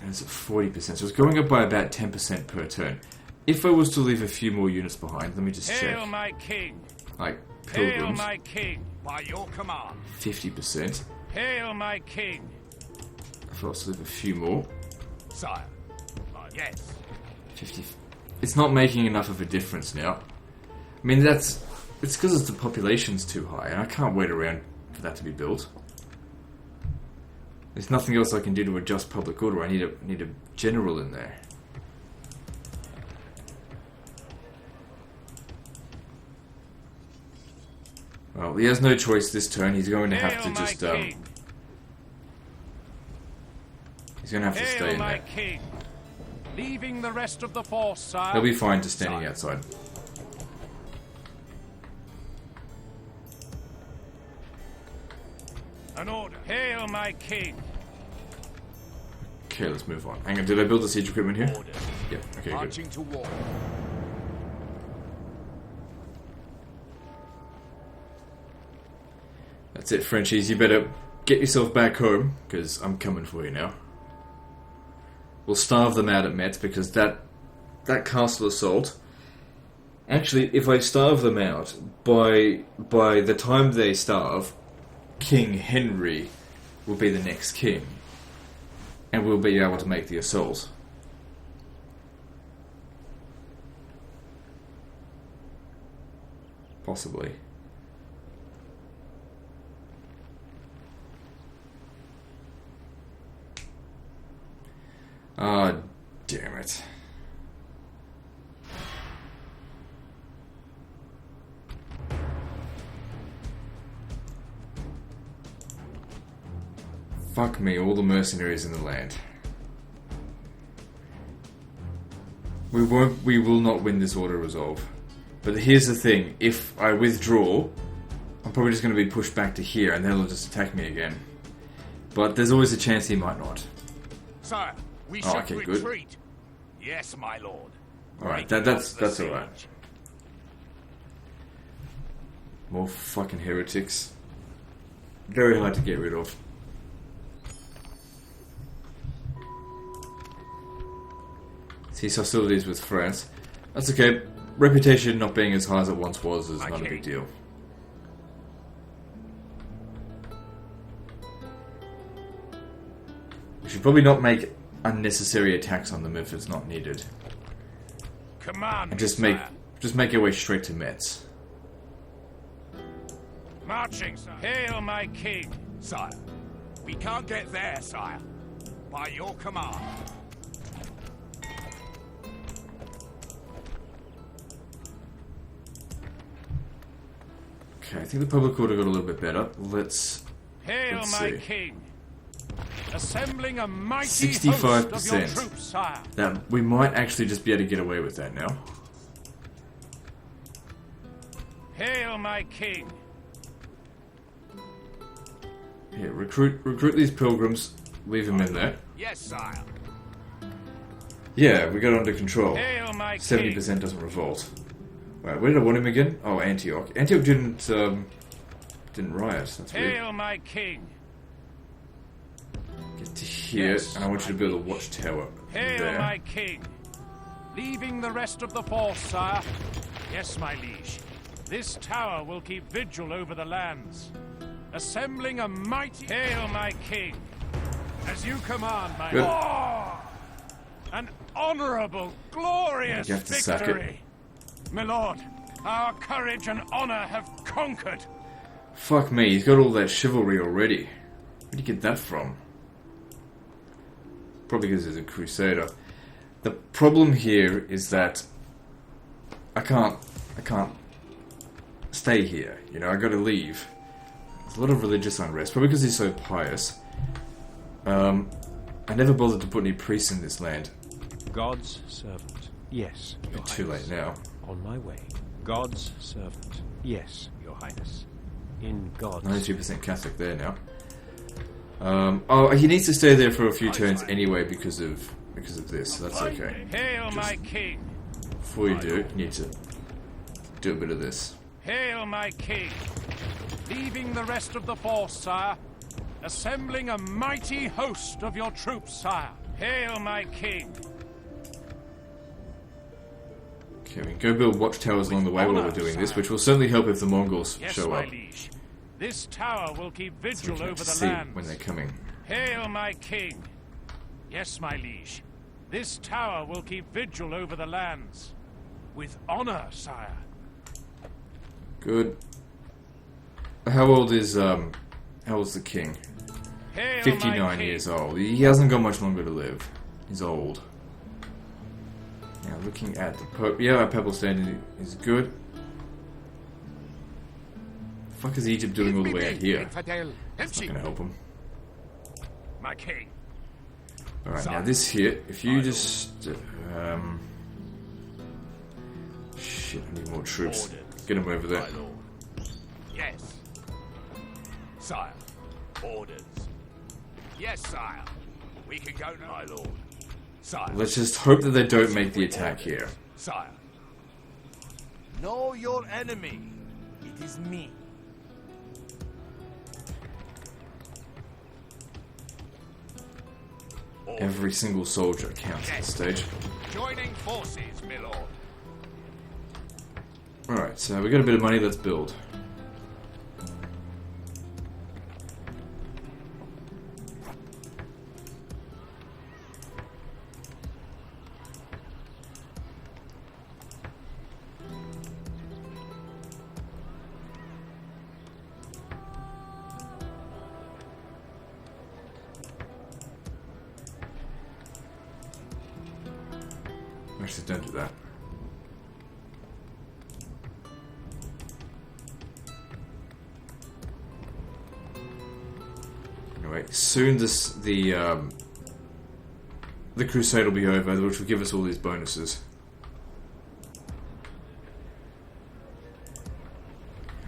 and it's at 40%, so it's going up by about 10% per turn. If I was to leave a few more units behind, let me just Hail, check. my king. Like, Hail, pilgrims, my king. By your command. 50%. Hail, my king. If I was to leave a few more, Sire. Yes. 50. It's not making enough of a difference now. I mean, it's because the population's too high, and I can't wait around for that to be built. There's nothing else I can do to adjust public order. I need a general in there. Well, he has no choice this turn. He's going to have Hail, to my just king. he's going to have to stay Hail, in my there. king. Leaving the rest of the force, sire. He'll be fine just standing outside. An order. Hail my king. Okay, let's move on. Hang on, did I build the siege equipment here? Orders. Yep, okay, good. Marching to war. That's it, Frenchies. You better get yourself back home, because I'm coming for you now. We'll starve them out at Metz, because that castle assault... Actually, if I starve them out, by the time they starve, King Henry will be the next king. And we'll be able to make the assault. Possibly. Ah, damn it. Fuck me, all the mercenaries in the land. We will not win this auto resolve. But here's the thing, if I withdraw, I'm probably just going to be pushed back to here and then they'll just attack me again. But there's always a chance he might not. Sire, we Oh, should okay, good. retreat. Yes, my lord. Alright, Breaking that's off the alright. siege. More fucking heretics. Very hard to get rid of. Cease hostilities with France. That's okay. Reputation not being as high as it once was is not a big deal. We should probably not make unnecessary attacks on them if it's not needed. Command. And just me, make our way straight to Metz. Marching, sir. Hail my king. Sire, we can't get there, sire. By your command. Okay, I think the public order got a little bit better. Let's Hail Let's my see. king. Assembling a mighty 65%. host of your troops, sire. that we might actually just be able to get away with that now. Hail my king. Yeah, recruit these pilgrims, leave them in there. Yes, sire. Yeah, we got it under control. Hail my 70% doesn't revolt. Right, where did I want him again? Oh, Antioch. Antioch didn't riot. That's king. weird. Hail my king. Get to here, Yes, and I want you to build a watchtower Hail there. my king. Leaving the rest of the force, sire. Yes, my liege. This tower will keep vigil over the lands. Assembling a mighty... Hail my king. As you command, my Good. lord. An honorable, glorious You have to sack it. victory. My lord, our courage and honor have conquered. Fuck me, he's got all that chivalry already. Where'd you get that from? Probably because he's a Crusader. The problem here is that I can't stay here. You know, I gotta leave. There's a lot of religious unrest, probably because he's so pious. I never bothered to put any priests in this land. God's servant. Yes, Your Too late Highness. now. On my way. God's servant. Yes, Your Highness. In God's 92% Catholic there now. Oh, he needs to stay there for a few turns anyway because of this. So that's okay. Hail my king. Before you do, you need to do a bit of this. Hail my king. Leaving the rest of the force, sire. Assembling a mighty host of your troops, sire. Hail my king. Okay, we can go build watchtowers along the way while we're doing this, which will certainly help if the Mongols Yes, show my up. liege. This tower will keep So we vigil can over the see lands. when they're coming. Hail my king. Yes, my liege. This tower will keep vigil over the lands. With honor, sire. Good. How old's the king? Hail my 59 king. years old. He hasn't got much longer to live. He's old. Now looking at the Pope, yeah, our papal standing is good. The fuck is Egypt doing all the way out here? Infidel. It's not gonna help him. My king. Alright, now this here, if you just... shit, I need more troops. Get him over there. My lord. Yes. Sire. Orders. Yes, sire. We can go now. My lord. Sire. Let's just hope that they don't make the attack here. Sire. Know your enemy. It is me. Every single soldier counts at this stage. Joining forces, my lord. Alright, so we got a bit of money, let's build. Actually, don't do that. Anyway, soon the Crusade will be over, which will give us all these bonuses.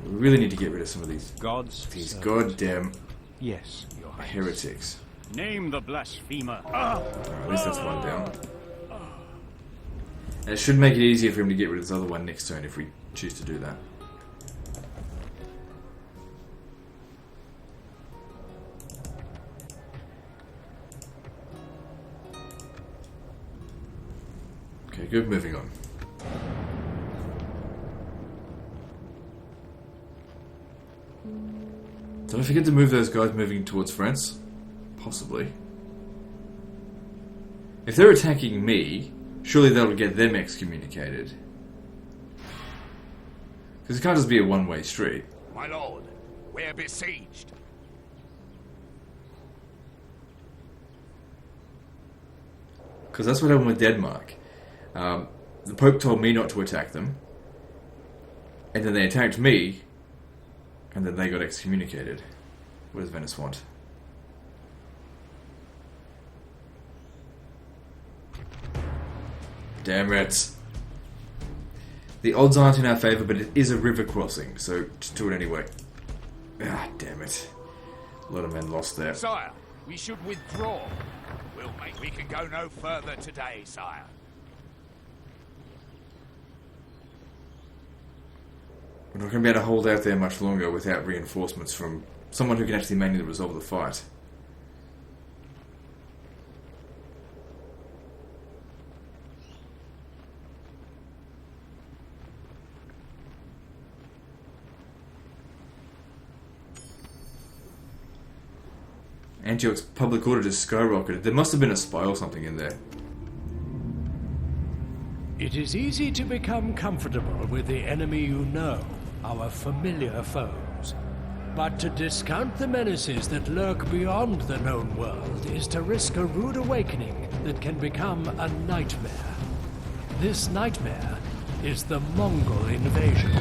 We really need to get rid of some of these goddamn Yes, your highness. heretics. Name the blasphemer. Alright, at least that's one down. And it should make it easier for him to get rid of this other one next turn if we choose to do that. Okay, good, moving on. Did I forget to move those guys moving towards France? Possibly. If they're attacking me, surely that'll get them excommunicated. Because it can't just be a one-way street. My lord, we're besieged. Because that's what happened with Denmark. The Pope told me not to attack them, and then they attacked me, and then they got excommunicated. What does Venice want? Damn it. The odds aren't in our favour, but it is a river crossing, so just do it anyway. Ah, damn it. A lot of men lost there. Sire, we should withdraw. We can go no further today, sire. We're not going to be able to hold out there much longer without reinforcements from someone who can actually manually resolve the fight. Antioch's public order just skyrocketed. There must have been a spy or something in there. It is easy to become comfortable with the enemy you know, our familiar foes. But to discount the menaces that lurk beyond the known world is to risk a rude awakening that can become a nightmare. This nightmare is the Mongol invasion.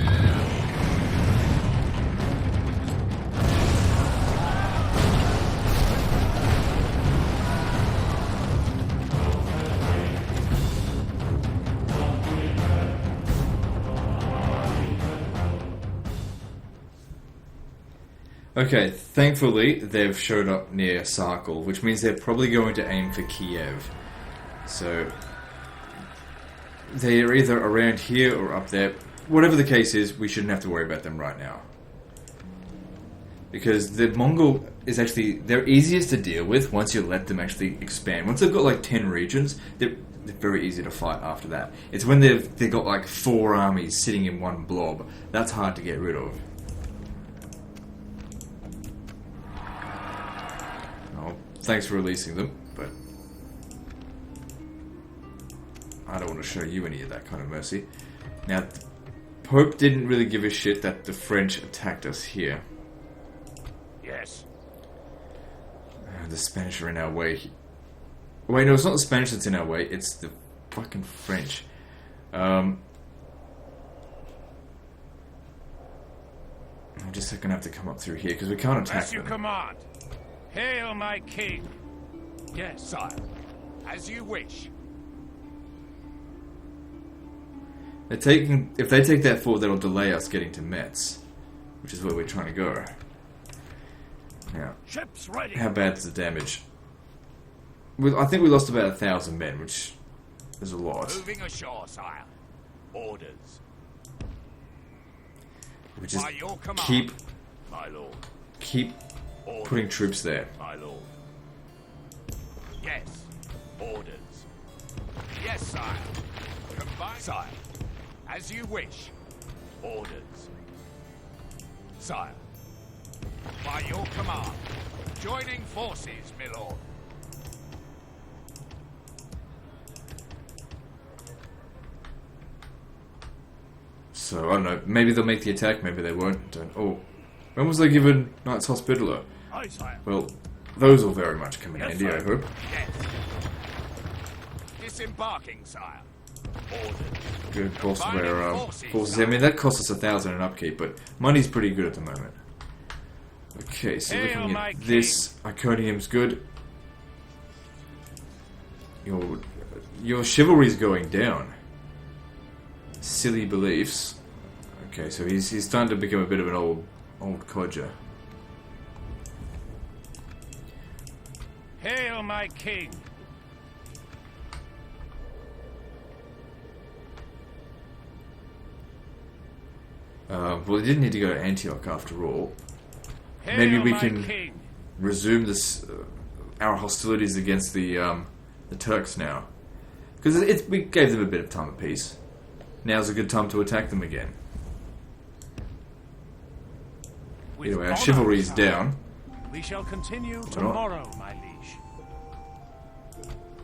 Okay, thankfully they've showed up near Sarkel, which means they're probably going to aim for Kiev. So they're either around here or up there. Whatever the case is, we shouldn't have to worry about them right now. Because the Mongol is actually, they're easiest to deal with once you let them actually expand. Once they've got like 10 regions, they're very easy to fight after that. It's when they've got like 4 armies sitting in one blob, that's hard to get rid of. Thanks for releasing them, but I don't want to show you any of that kind of mercy. Now, the Pope didn't really give a shit that the French attacked us here. Yes. The Spanish are in our way. Wait, no, it's not the Spanish that's in our way, it's the fucking French. I'm just going to have to come up through here, because we can't attack As you them. command. Hail, my king. Yes, sire. As you wish. If they take that forward, that'll delay us getting to Metz, which is where we're trying to go. Now, Ships ready. how bad is the damage? I think we lost about 1,000 men, which is a lot. Moving ashore, sire. Orders. We just By your command. My lord. keep Orders. putting troops there. My lord. Yes. Orders. Yes, sire. Combine. Sire. As you wish. Orders. Sire. By your command. Joining forces, my lord. So, I don't know, maybe they'll make the attack, maybe they won't. Oh, when was they given Knights Hospitaller? Aye, sire. Well, those will very much come in Yes, handy, I sir. hope. Yes. Disembarking, sire. Orders. Good cost of Combining our forces, forces. I mean, that costs us 1,000 in upkeep, but money's pretty good at the moment. Okay, so Hail, looking my at this, Iconium's good. Your chivalry's going down. Silly beliefs. Okay, so he's starting to become a bit of an old codger. Hail, my king. Well, he didn't need to go to Antioch after all. Hail, Maybe we my can king. resume this our hostilities against the Turks now, because we gave them a bit of time of peace. Now's a good time to attack them again. With Anyway, our honor, chivalry's sire. down. We shall continue not? tomorrow, my liege.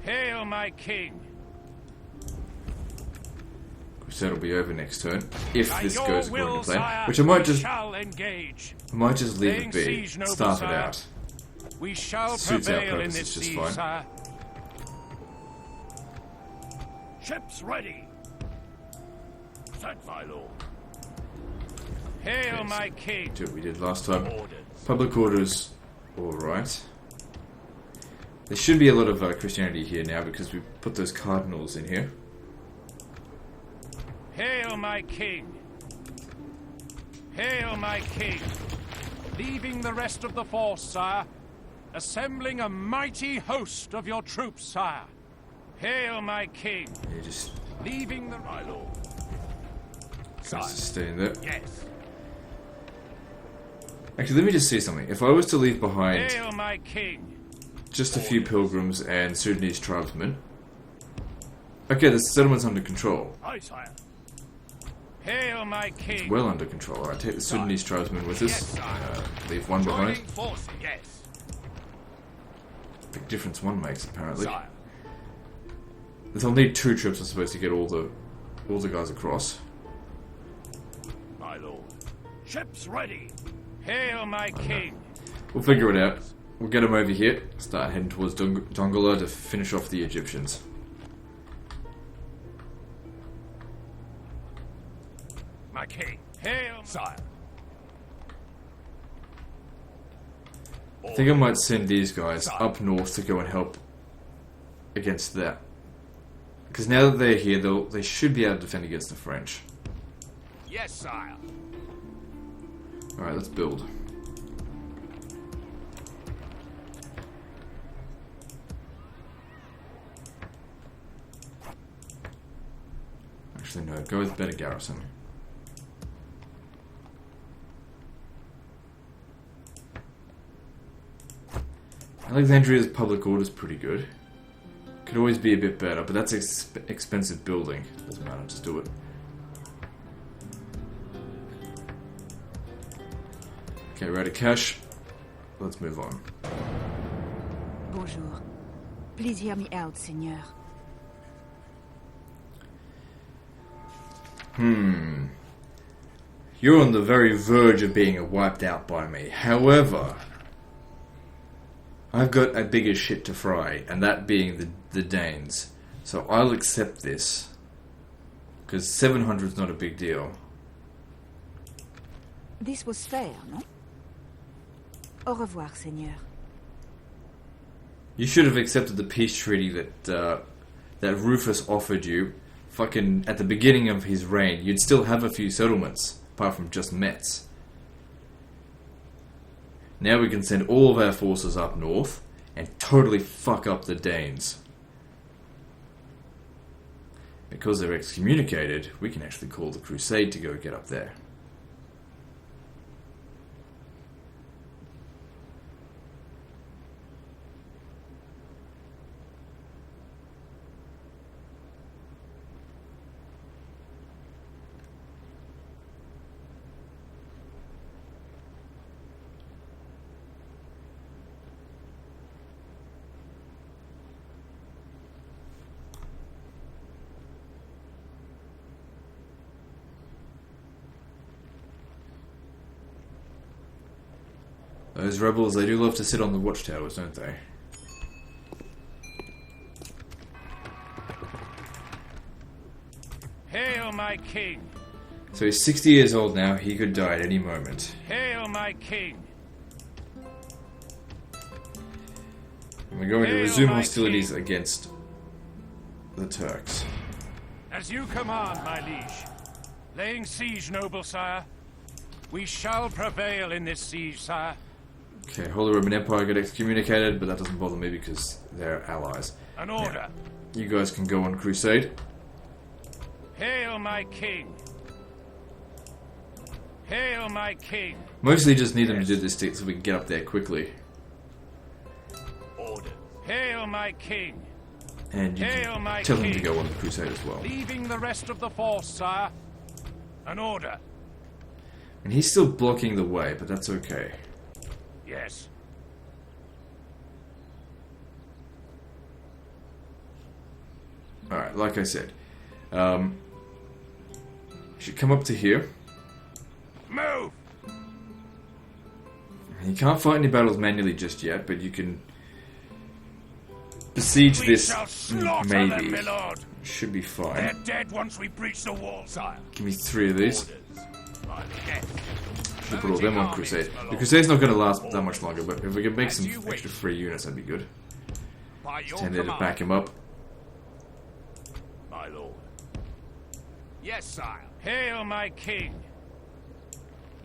Hail, my king. Crusade will be over next turn if By this your goes will, according to plan, sire, which I might we just shall engage. leave Laying it be, siege, noble start it sire. out. We shall Suits our prevail in purposes this just siege, fine. sire. Ships ready. Set, my lord. Hail, Okay, my king. Do what we did last time. Orders. Public orders, all right. There should be a lot of Christianity here now because we put those cardinals in here. Hail, my king. Hail, my king. Leaving the rest of the force, sire. Assembling a mighty host of your troops, sire. Hail, my king. Yeah, just Leaving the... My lord. tries to stay in there. Yes. Actually, let me just say something. If I was to leave behind Hail, my king. just a few pilgrims and Sudanese tribesmen, okay, the settlement's under control. Aye, sire. Hail, my king. Well under control. Alright, take the Sudanese tribesmen with us. Yes, sire. Leave one behind. Joining forces. Yes. Big difference one makes, apparently. Sire. They'll need 2 trips, I suppose, to get all the guys across. My lord. Ships ready. Hail, my king. We'll figure it out. We'll get them over here. Start heading towards Dongola to finish off the Egyptians. My king. Hail, Sire. I think I might send these guys up north to go and help against that. Because now that they're here, they should be able to defend against the French. Yes, sire. Alright, let's build. Actually, no, go with better garrison. Alexandria's public order's pretty good. Could always be a bit better, but that's expensive building. Doesn't matter, just do it. Okay, we're out of cash. Let's move on. Bonjour. Please hear me out, Seigneur. You're on the very verge of being wiped out by me. However, I've got a bigger shit to fry, and that being the Danes. So I'll accept this. Because 700's not a big deal. This was fair, no? Au revoir, Seigneur. You should have accepted the peace treaty that Rufus offered you. Fucking at the beginning of his reign, you'd still have a few settlements, apart from just Metz. Now we can send all of our forces up north and totally fuck up the Danes. Because they're excommunicated, we can actually call the Crusade to go get up there. Those rebels, they do love to sit on the watchtowers, don't they? Hail, my king! So he's 60 years old now, he could die at any moment. Hail, my king! And we're going to Hail, resume my hostilities king. against the Turks. As you command, my liege. Laying siege, noble sire. We shall prevail in this siege, sire. Okay, Holy Roman Empire got excommunicated, but that doesn't bother me because they're allies. An order. Now, you guys can go on Crusade. Hail, my king! Hail, my king! Mostly just need them to do this so we can get up there quickly. Orders. Hail, my king! And you Hail, my can tell them to king. go on the Crusade as well. Leaving the rest of the force, sire. An order. And he's still blocking the way, but that's okay. Yes. Alright, like I said. Should come up to here. Move! You can't fight any battles manually just yet, but you can besiege We this shall slaughter them, maybe. my lord. Should be They're fine. dead once we breach the wall, sire. Give me 3 of these. Orders. Yes. Should put all them on Crusade. The Crusade's not going to last that much longer, but if we can make some extra free units, that'd be good. By your Stand there to command, back him up. my lord. Yes, sire. Hail, my king!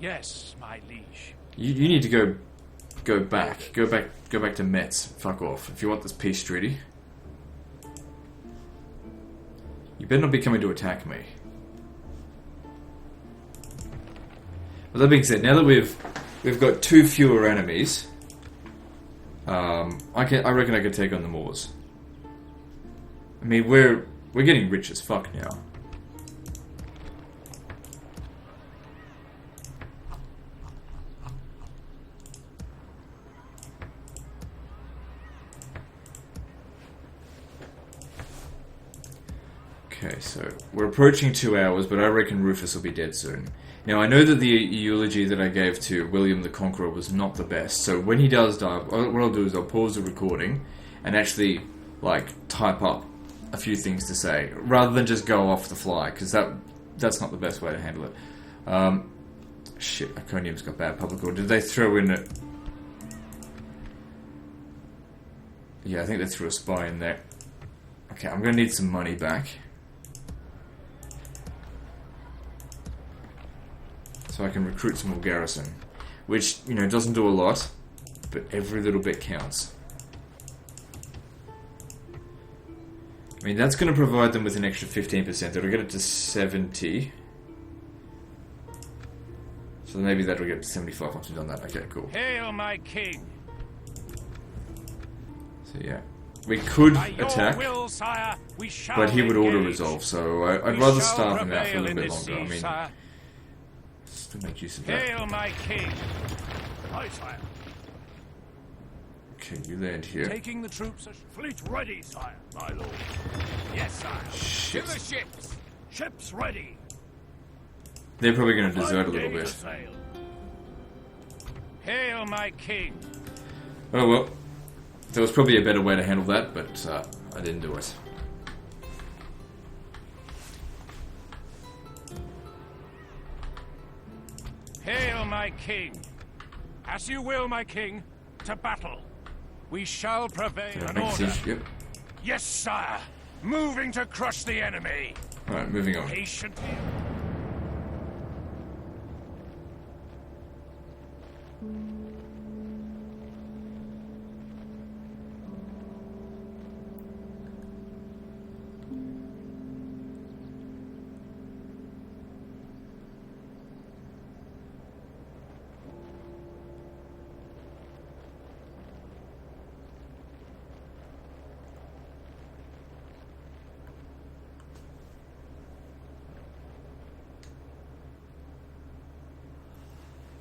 Yes, my liege. You need to go back. Go back to Metz. Fuck off. If you want this peace treaty. You better not be coming to attack me. With that being said, now that we've got 2 fewer enemies, I reckon I could take on the Moors. I mean, we're getting rich as fuck now. Okay, so we're approaching 2 hours, but I reckon Rufus will be dead soon. Now, I know that the eulogy that I gave to William the Conqueror was not the best, so when he does die, what I'll do is I'll pause the recording and actually, like, type up a few things to say, rather than just go off the fly, because that's not the best way to handle it. Shit, Iconium's got bad public order. Did they throw in a... Yeah, I think they threw a spy in there. Okay, I'm gonna need some money back. So I can recruit some more garrison. Which, you know, doesn't do a lot, but every little bit counts. I mean, that's going to provide them with an extra 15%. That'll get it to 70. So maybe that'll get to 75 once we've done that. Okay, cool. Hail, my king! So yeah. We could By your attack, will, sire, we shall but he would engage. auto-resolve, so I'd We rather shall starve him out for a prevail little in bit this longer. I siege, mean, sire. still make use of that. Hail, my king! Aye, sire. Okay, you land here. Taking the troops. Fleet ready, sire. My lord. Yes, sire. Shit. To the ships. Ships ready. They're probably going to desert a little Day to bit. sail. Hail, my king! Oh well. There was probably a better way to handle that, but I didn't do it. Hail, my king! As you will, my king. To battle. We shall prevail. Can I An make order. siege? Yep. Yes, sire. Moving to crush the enemy. Alright, moving on. Patiently.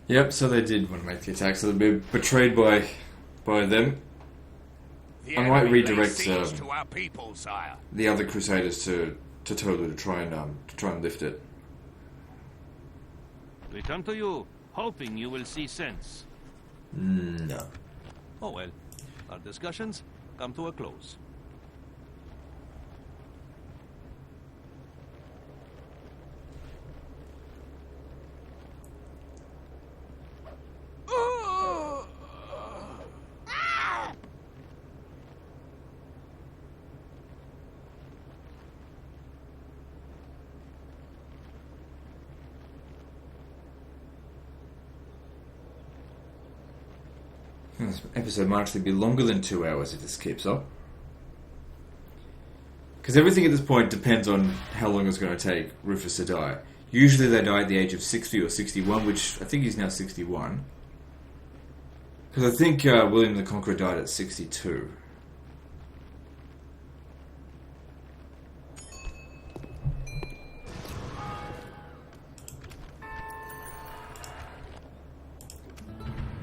Yep, so they did want to make the attack, so they've been betrayed by them. The I might enemy lay redirect siege to our people, sire. the other Crusaders to Tola to try and lift it. We come to you, hoping you will see sense. No. Oh well, our discussions come to a close. This episode might actually be longer than 2 hours if this keeps up. Because everything at this point depends on how long it's going to take Rufus to die. Usually they die at the age of 60 or 61, which I think he's now 61. Because I think William the Conqueror died at 62.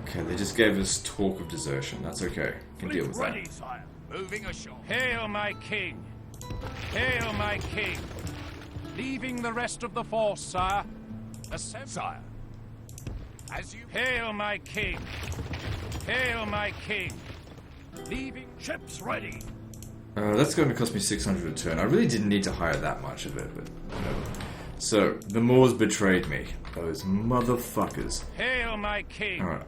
Okay, they just gave us talk of desertion. That's okay. Can deal with that. Ready, sire. Moving ashore. Hail, my king! Hail, my king! Leaving the rest of the force, sire. Assemble. Sire. As you... Hail, my king! Hail, my king! Leaving ships ready. That's going to cost me 600 a turn. I really didn't need to hire that much of it, but whatever. So, the Moors betrayed me. Those motherfuckers. Hail, my king! Alright.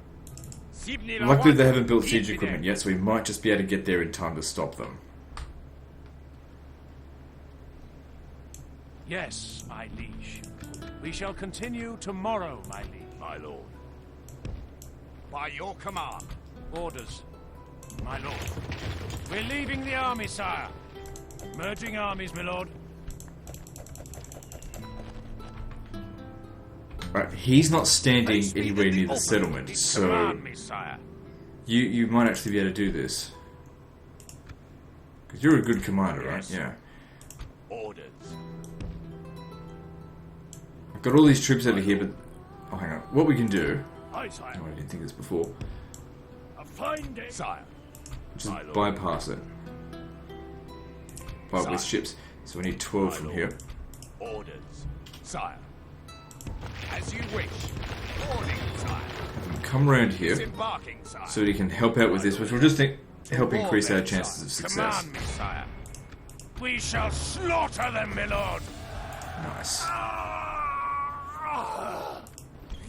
Luckily they haven't built siege equipment yet, so we might just be able to get there in time to stop them. Yes, my liege. We shall continue tomorrow, my liege. My lord. By your command. Orders, my lord. We're leaving the army, sire. Merging armies, my lord. Right, he's not standing Place me anywhere in the near the open. settlement, so Command me, sire. you might actually be able to do this. Because you're a good commander, Yes. right? Yeah. Orders. I've got all these troops over here, but... Oh, hang on. What we can do... Aye, sire. Oh, I didn't think of this before. A fine day. Sire. Just My lord. bypass it. But with Sire. ships. So we need 12 My from lord. here. Orders. Sire. As you wish. Boarding, sire. Come around here, Disembarking, sire. so he can help out with this, which will just help war increase our then, chances of success. Command me, sire. We shall slaughter them, my lord. Nice.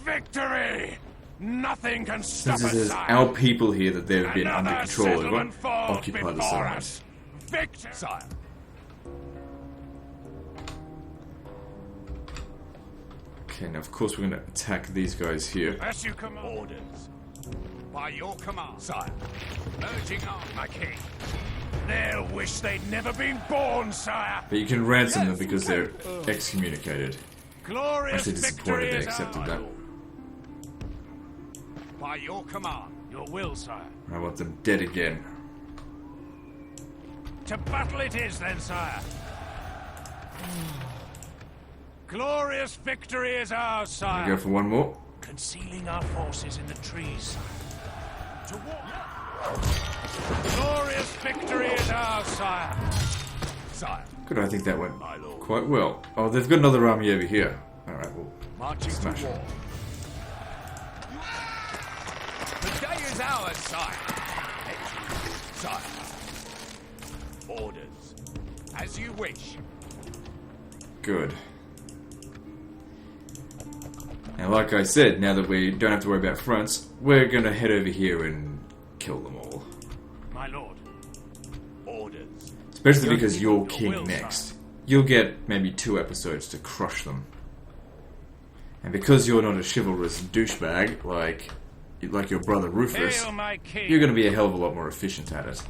Victory! Nothing can stop Since us, it is sire. our people here that they've been under Another control over, settlement falls occupy the before settlement. us. Victor! Sire. Okay, now of course we're going to attack these guys here. As you command. Orders. By your command, sire. Merging on, My king. They'll wish they'd never been born, sire. But you can ransom them because they're excommunicated. Glorious Actually disappointed victory they is accepted ours. that. By your command. Your will, sire. I want them dead again. To battle it is, then, sire. Glorious victory is ours, sire. Go for one more. Concealing our forces in the trees, sire. To war. Glorious victory is ours, sire. Sire. Good, I think that went My lord. quite well. Oh, they've got another army over here. Alright, well, Marching Smash to it. war. The day is ours, sire. Sire. Orders. As you wish. good. And like I said, now that we don't have to worry about fronts, we're going to head over here and kill them all. My lord. Orders. Especially because you're Your king will, next. You'll get maybe 2 episodes to crush them. And because you're not a chivalrous douchebag like your brother Rufus, Hail, my king. you're going to be a hell of a lot more efficient at it.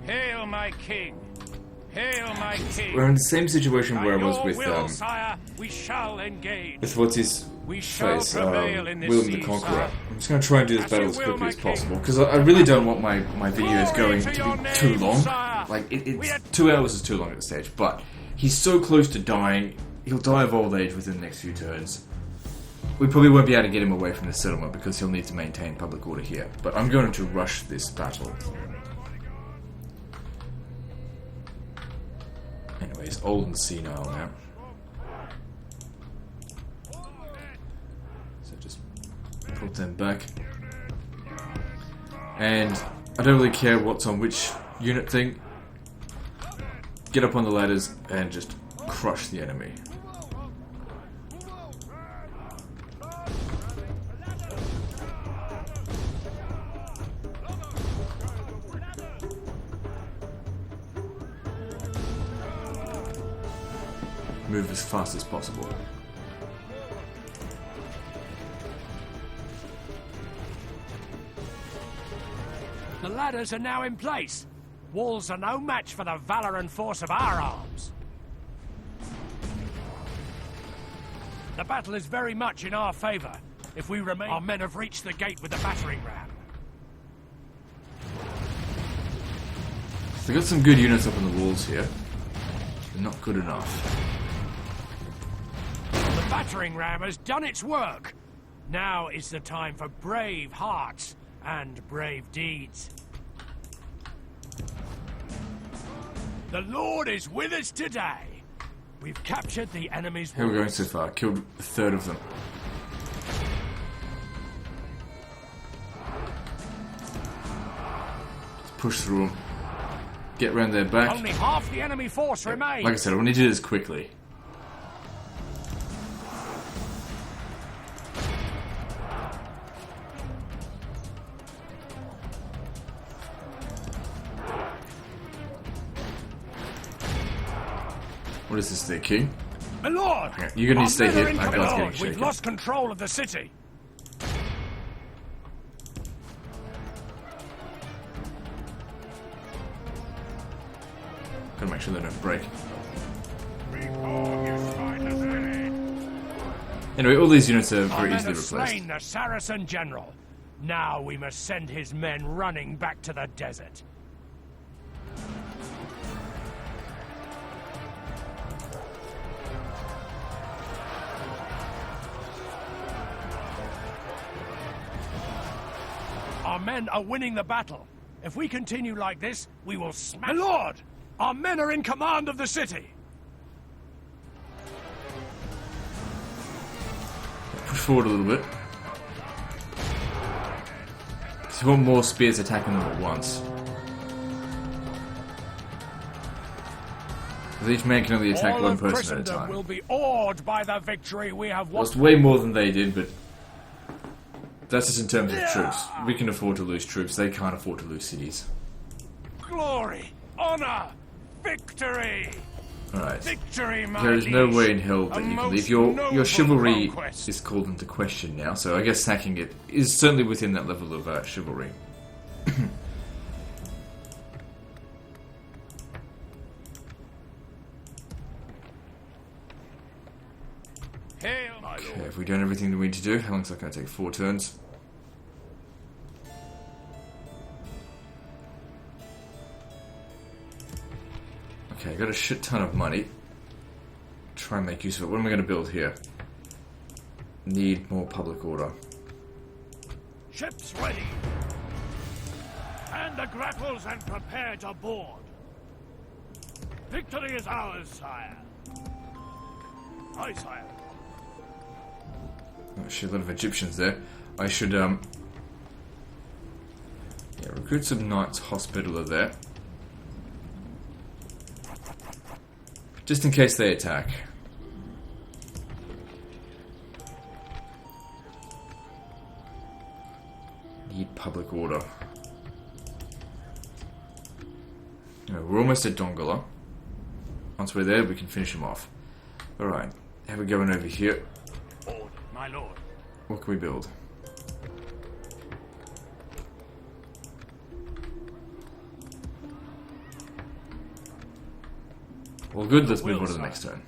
Hail, my king. Hail, my king. We're in the same situation By where I was your with will, sire, we shall engage. with what's his We shall face, prevail in this William the siege, Conqueror. sire. I'm just going to try and do this As battle you as will, quickly my as king. possible because I really don't want my videos Glory going to to your be name, too long. sire. Like, it's 2 hours is too long at this stage, but he's so close to dying, he'll die of old age within the next few turns. We probably won't be able to get him away from the settlement because he'll need to maintain public order here. But I'm going to rush this battle. Anyway, he's old and senile now. So just put them back. And I don't really care what's on which unit thing. Get up on the ladders and just crush the enemy. Move as fast as possible. The ladders are now in place. Walls are no match for the valor and force of our arms. The battle is very much in our favor. If we remain, our men have reached the gate with the battering ram. We've got some good units up on the walls here. They're not good enough. The battering ram has done its work. Now is the time for brave hearts and brave deeds. The Lord is with us today. We've captured the enemy's How are we going so far? Killed a third of them. Just push through them. Get round their back. Only half the enemy force remains. Like I said, I want to do this quickly. What is this there, King? My lord! Okay, you're gonna need to stay here. My guy's getting We've shaken. lost control of the city. Gotta make sure they don't break. Anyway, all these units are very easily replaced. Slain the Saracen general. Now we must send his men running back to the desert. Our men are winning the battle. If we continue like this, we will smash... My lord! Our men are in command of the city! Push forward a little bit. Because you want more spears attacking them at once. Because each man can only attack one person at a time. Will be awed by the victory we have won. Lost way more than they did, but that's just in terms of troops. We can afford to lose troops. They can't afford to lose cities. Glory, honor, victory. Alright. Victory, my There is no liege. way in hell that A you can most leave. Your noble chivalry conquest. is called into question now, so I guess sacking it is certainly within that level of chivalry. Hail, my Okay, lord. have we done everything that we need to do? How long is that going to take? 4 turns? Okay, I got a shit ton of money. Try and make use of it. What am I going to build here? Need more public order. Ships ready. And the grapples and prepare to board. Victory is ours, sire. Aye, sire. Oh shit, a lot of Egyptians there. I should, yeah, recruit some Knights Hospitaller there. Just in case they attack. Need public order. Anyway, we're almost at Dongola. Once we're there, we can finish them off. Alright, how are we going over here? Order, my lord. What can we build? Well, good. Let's move on to the next turn.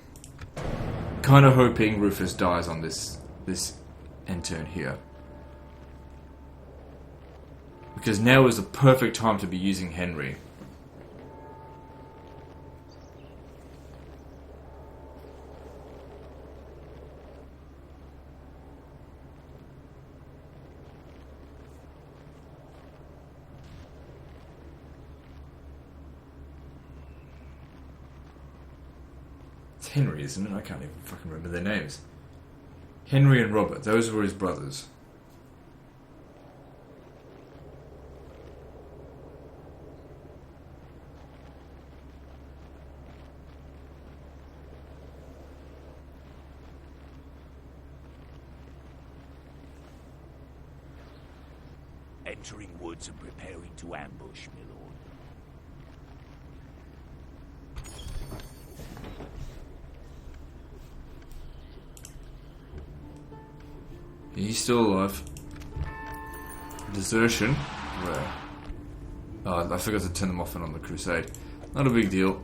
Kind of hoping Rufus dies on this end turn here, because now is the perfect time to be using Henry. It's Henry, isn't it? I can't even fucking remember their names. Henry and Robert, those were his brothers. Entering woods and preparing to ambush, my lord. He's still alive. Desertion? Where? Oh, I forgot to turn them off and on the Crusade. Not a big deal.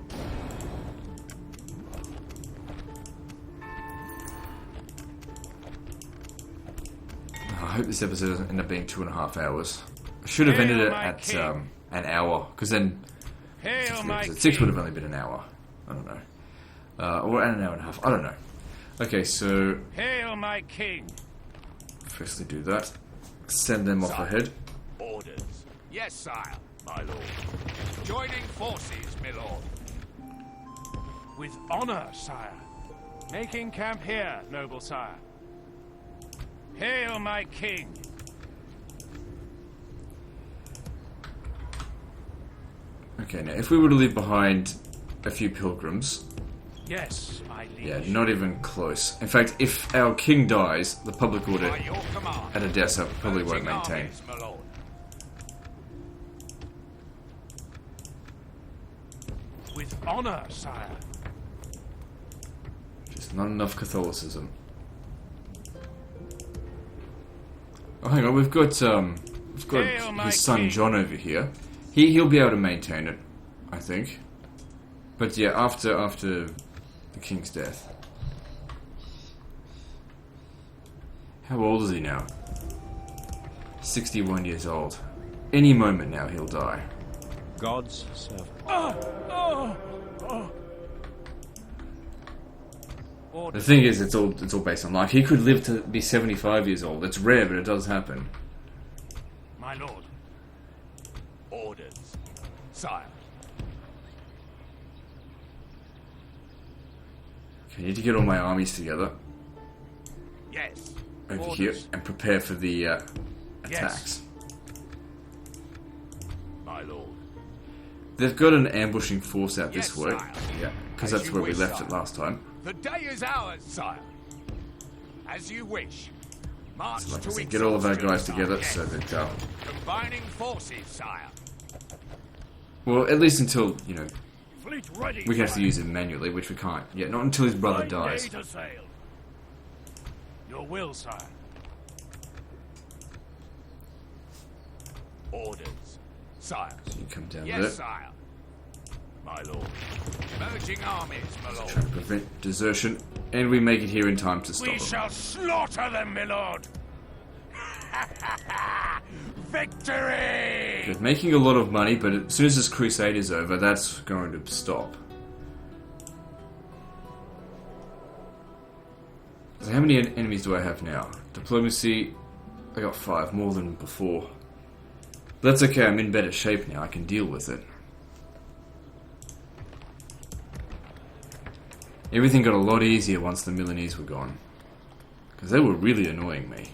I hope this episode doesn't end up being 2.5 hours. I should have ended it at an hour, because then episode 6 would have only been an hour. I don't know. Or an hour and a half. I don't know. Okay, so Hail, my king! firstly do that. Send them off ahead. Orders. Yes, sire, my lord. Joining forces, my lord. With honor, sire. Making camp here, noble sire. Hail, my king! Okay, now if we were to leave behind a few pilgrims, Yes, my liege. yeah, not even close. In fact, if our king dies, the public order By your command. at Edessa probably won't Merging maintain. armies, my lord. With honor, sire. Just not enough Catholicism. Oh, hang on, we've got Hail, my his son king. John over here. He'll be able to maintain it, I think. But yeah, after the king's death. How old is he now? 61 years old. Any moment now he'll die. God's servant. The thing is, it's all based on life. He could live to be 75 years old. It's rare, but it does happen. My lord. Orders. Sire. Okay, I need to get all my armies together Yes. over Orders. here and prepare for the attacks. My lord. They've got an ambushing force out Yes, this way. sire. Yeah, because As that's you where we wish, left sire. it last time. The day is ours, sire. As you wish. March So like I to said, get all of our exhaustion, guys sire. together Yes. so that, Combining forces, sire. well, at least until, you know, Fleet ready. we have to use him manually, which we can't. Yeah, not until his brother dies. Day to sail. Your will, sire. Orders. Sire. So you come down Yes, there. sire. My lord. Merging armies, my lord. Try to prevent desertion, and we make it here in time to stop We them. shall slaughter them, my lord. Victory! They're making a lot of money, but as soon as this crusade is over, that's going to stop. So how many enemies do I have now? Diplomacy, I got 5, more than before. But that's okay, I'm in better shape now, I can deal with it. Everything got a lot easier once the Milanese were gone. Because they were really annoying me.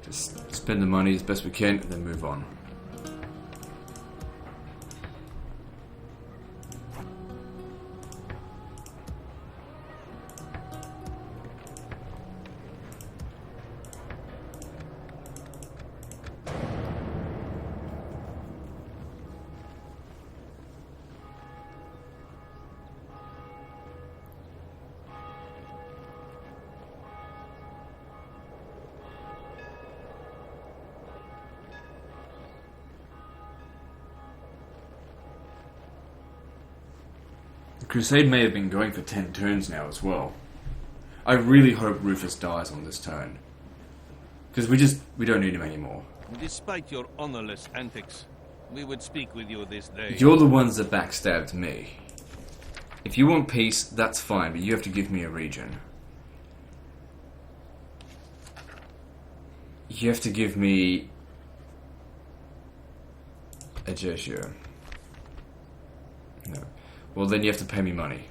Just spend the money as best we can and then move on. The Crusade may have been going for 10 turns now as well. I really hope Rufus dies on this turn. Because we don't need him anymore. Despite your honorless antics, we would speak with you this day. You're the ones that backstabbed me. If you want peace, that's fine, but you have to give me a region. You have to give me a Jersio. No. Well, then you have to pay me money.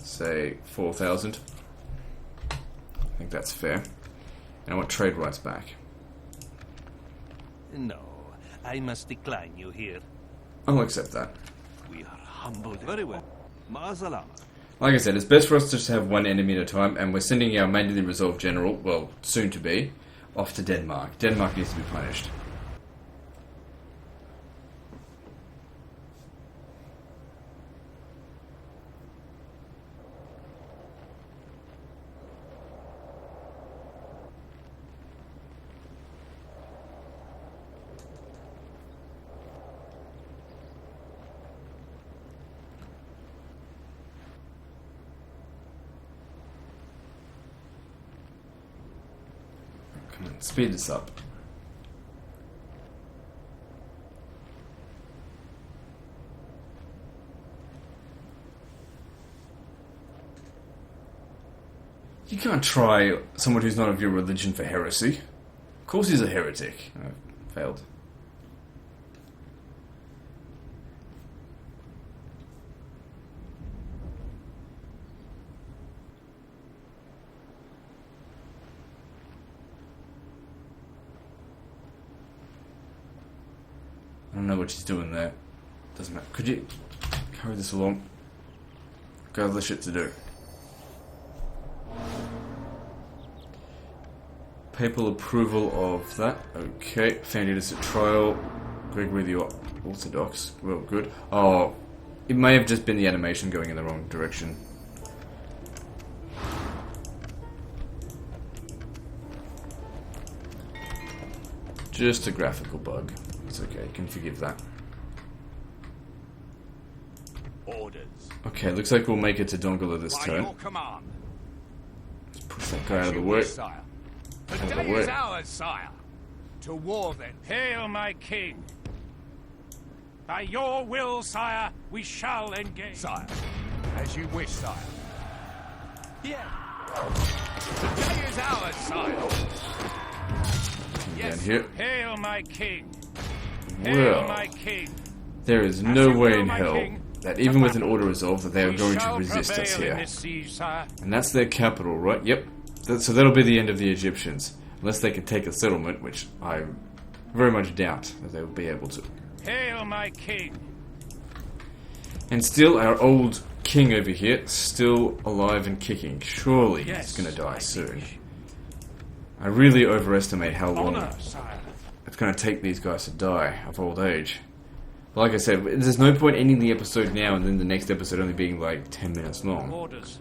Say 4,000. I think that's fair. And I want trade rights back. No, I must decline you here. I'll accept that. We are humbled. Very well. Ma'asalama. Like I said, it's best for us to just have one enemy at a time, and we're sending our manually resolved general, well, soon to be, off to Denmark. Denmark needs to be punished. Come on, speed this up. You can't try someone who's not of your religion for heresy. Of course he's a heretic. Failed. I don't know what she's doing there. Doesn't matter. Could you carry this along? Got other shit to do. Papal approval of that. Okay. Found it as a trial. Gregory the Orthodox. Well, good. Oh, it may have just been the animation going in the wrong direction. Just a graphical bug. It's okay, you can forgive that. Orders. Okay, looks like we'll make it to Dongola this By turn. your command. Let's push that guy out of the way. Sire. The Out of the day way. is ours, sire. To war then. Hail, my king! By your will, sire, we shall engage. Sire. As you wish, sire. Yeah. The day is ours, sire. Down here. Hail, my king! Hail, Well, my king! there is no you way will, in my hell king. that even with an order resolve that they are We going to shall resist us prevail in here. this siege, sire. And that's their capital, right? Yep. So that'll be the end of the Egyptians. Unless they can take a settlement, which I very much doubt that they will be able to. Hail, my king! And still, our old king over here, still alive and kicking. Surely Yes, he's going to die my soon. liege. I really overestimate how long Honor, sire. it's going to take these guys to die of old age. Like I said, there's no point ending the episode now and then the next episode only being like 10 minutes long. Orders.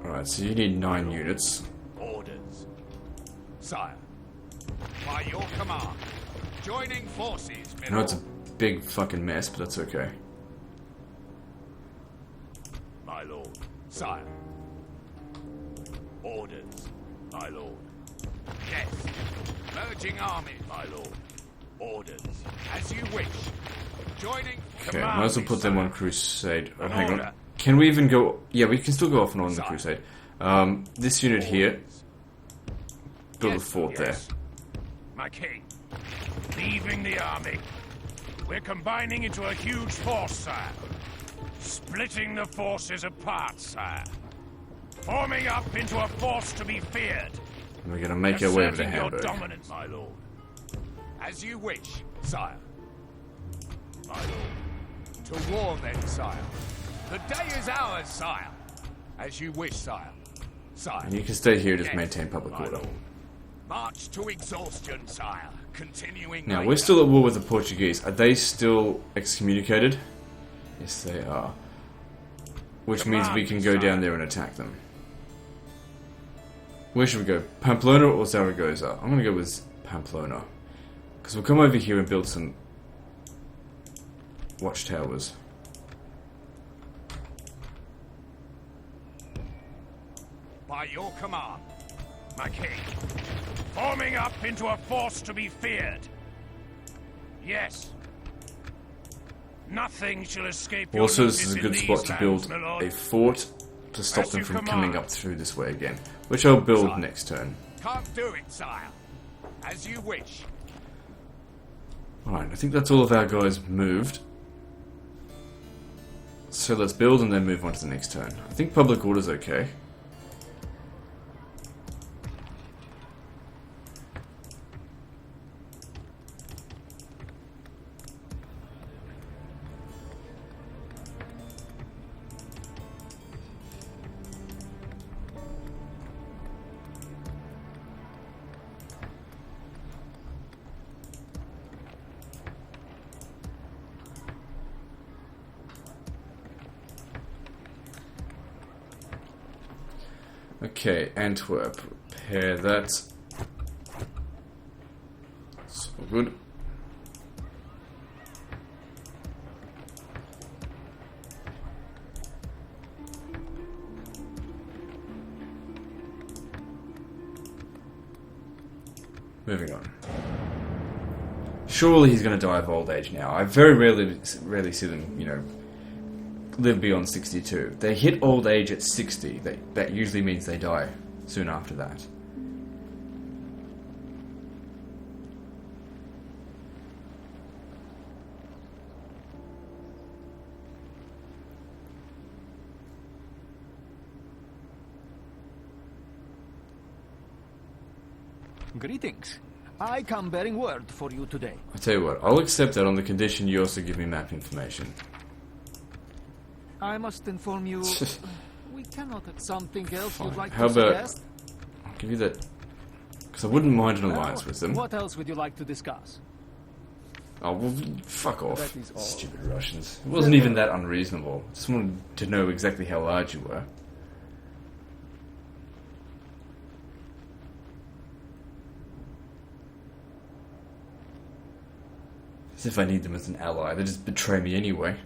Alright, so you need 9 units. Orders. Sire. By your command. Joining forces, I know it's a Middle. big fucking mess, but that's okay. My lord. Sire. Orders. My lord. Yes. Merging army, my lord. Orders. As you wish. Joining. Okay, might as well put them on Crusade. Oh, hang on. order. Can we even go... Yeah, we can still go off and on the Sire. Crusade. This unit here, build a Yes, fort Yes. My king. Leaving the army. We're combining into a huge force, sire. Splitting the forces apart, sire. Forming up into a force to be feared. and we're going to make our way over to Asserting your Hamburg. dominance. My lord. As you wish, sire. My lord. To war then, sire. The day is ours, sire. As you wish, sire. Sire. And you can stay here, just Yes, maintain public my order. lord. March to exhaustion, sire. Continuing Now, later. we're still at war with the Portuguese. Are they still excommunicated? Yes, they are. Which means we can go down there and attack them. Where should we go? Pamplona or Zaragoza? I'm going to go with Pamplona. Because we'll come over here and build some watchtowers. By your command. My king. Forming up into a force to be feared. Yes. Nothing shall escape your Also, this notice is a in good these spot to lands, build my lord. a fort to stop As them you from command. coming up through this way again. Which I'll build Sire. next turn. Can't do it, sire. As you wish. Alright, I think that's all of our guys moved. So let's build and then move on to the next turn. I think public order's okay. Okay, Antwerp. Repair that. So good. Moving on. Surely he's going to die of old age now. I very rarely see them, you know, live beyond 62. They hit old age at 60. That usually means they die soon after that. Greetings. I come bearing word for you today. I tell you what, I'll accept that on the condition you also give me map information. I must inform you, we cannot have something else Fine. you'd like How to about- suggest. I'll give you that, because I wouldn't mind an alliance with them. What else would you like to discuss? Oh, well, fuck off. That is all. Stupid Russians. It wasn't even that unreasonable. Just wanted to know exactly how large you were. As if I need them as an ally. They just betray me anyway.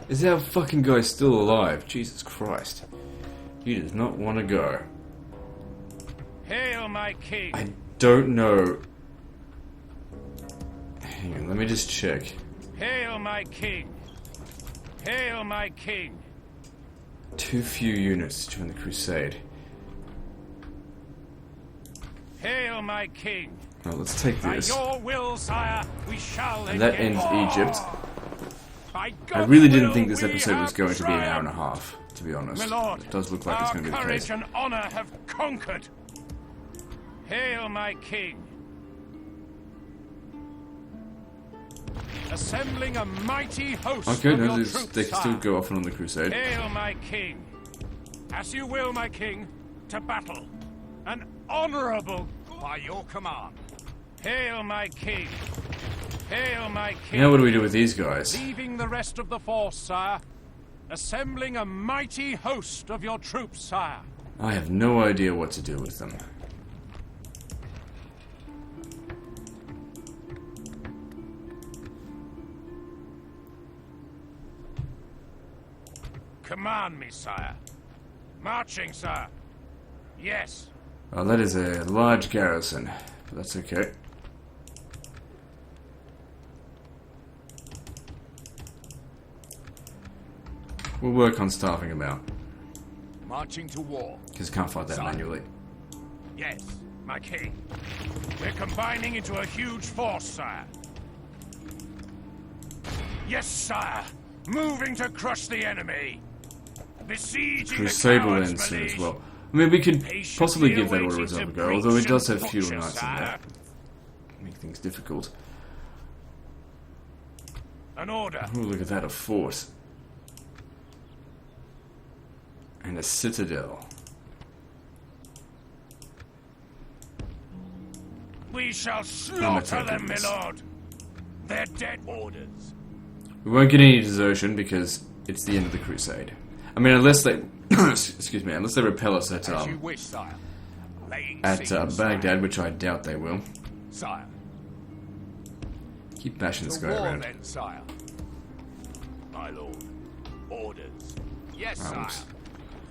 Is our fucking guy still alive? Jesus Christ. He does not want to go. Hail, my king! I don't know. Hang on, let me just check. Hail, my king! Hail, my king! Too few units to join the Crusade. Hail, my king! Well, let's take By this. your will, sire, we shall And that engage. ends Egypt. By I God's really didn't will, think this we episode was have going to be an hour and a triumphed. half, to be honest. My lord, It does look like it's our going to be the courage case. and honor have conquered. Hail, my king! Assembling a mighty host Okay, of no, your they troops, can still sire. go off and on the Crusade. Hail, my king! As you will, my king, to battle. An honorable... By your command. Hail, my king! Hail, my king! Now what do we do with these guys? Leaving the rest of the force, sire. Assembling a mighty host of your troops, sire. I have no idea what to do with them. Command me, sire. Marching, sir. Yes. Well, that is a large garrison, but that's okay. We'll work on starving them out, Marching to war. because can't fight that Sorry. manually. Yes, my king. We're combining into a huge force, sire. Yes, sire. Moving to crush the enemy. Besieging Crusade the will cowards, end soon as Milanese. well. I mean, we could Patiently possibly give that order awaiting reserve a to go, although it breach does and have fewer butcher, knights in sire. there. Make things difficult. An order. Oh, look at that, a fort. And a citadel. We shall slaughter taking them, my this. lord. They're dead. Orders. We won't get any desertion because it's the end of the Crusade. I mean, unless they... excuse me, unless they repel us at, As you wish, sire. Laying at siege, Baghdad, sire. which I doubt they will. Sire. Keep bashing this To guy war, around. then, sire. My lord. Orders. Yes, Rounds. sire.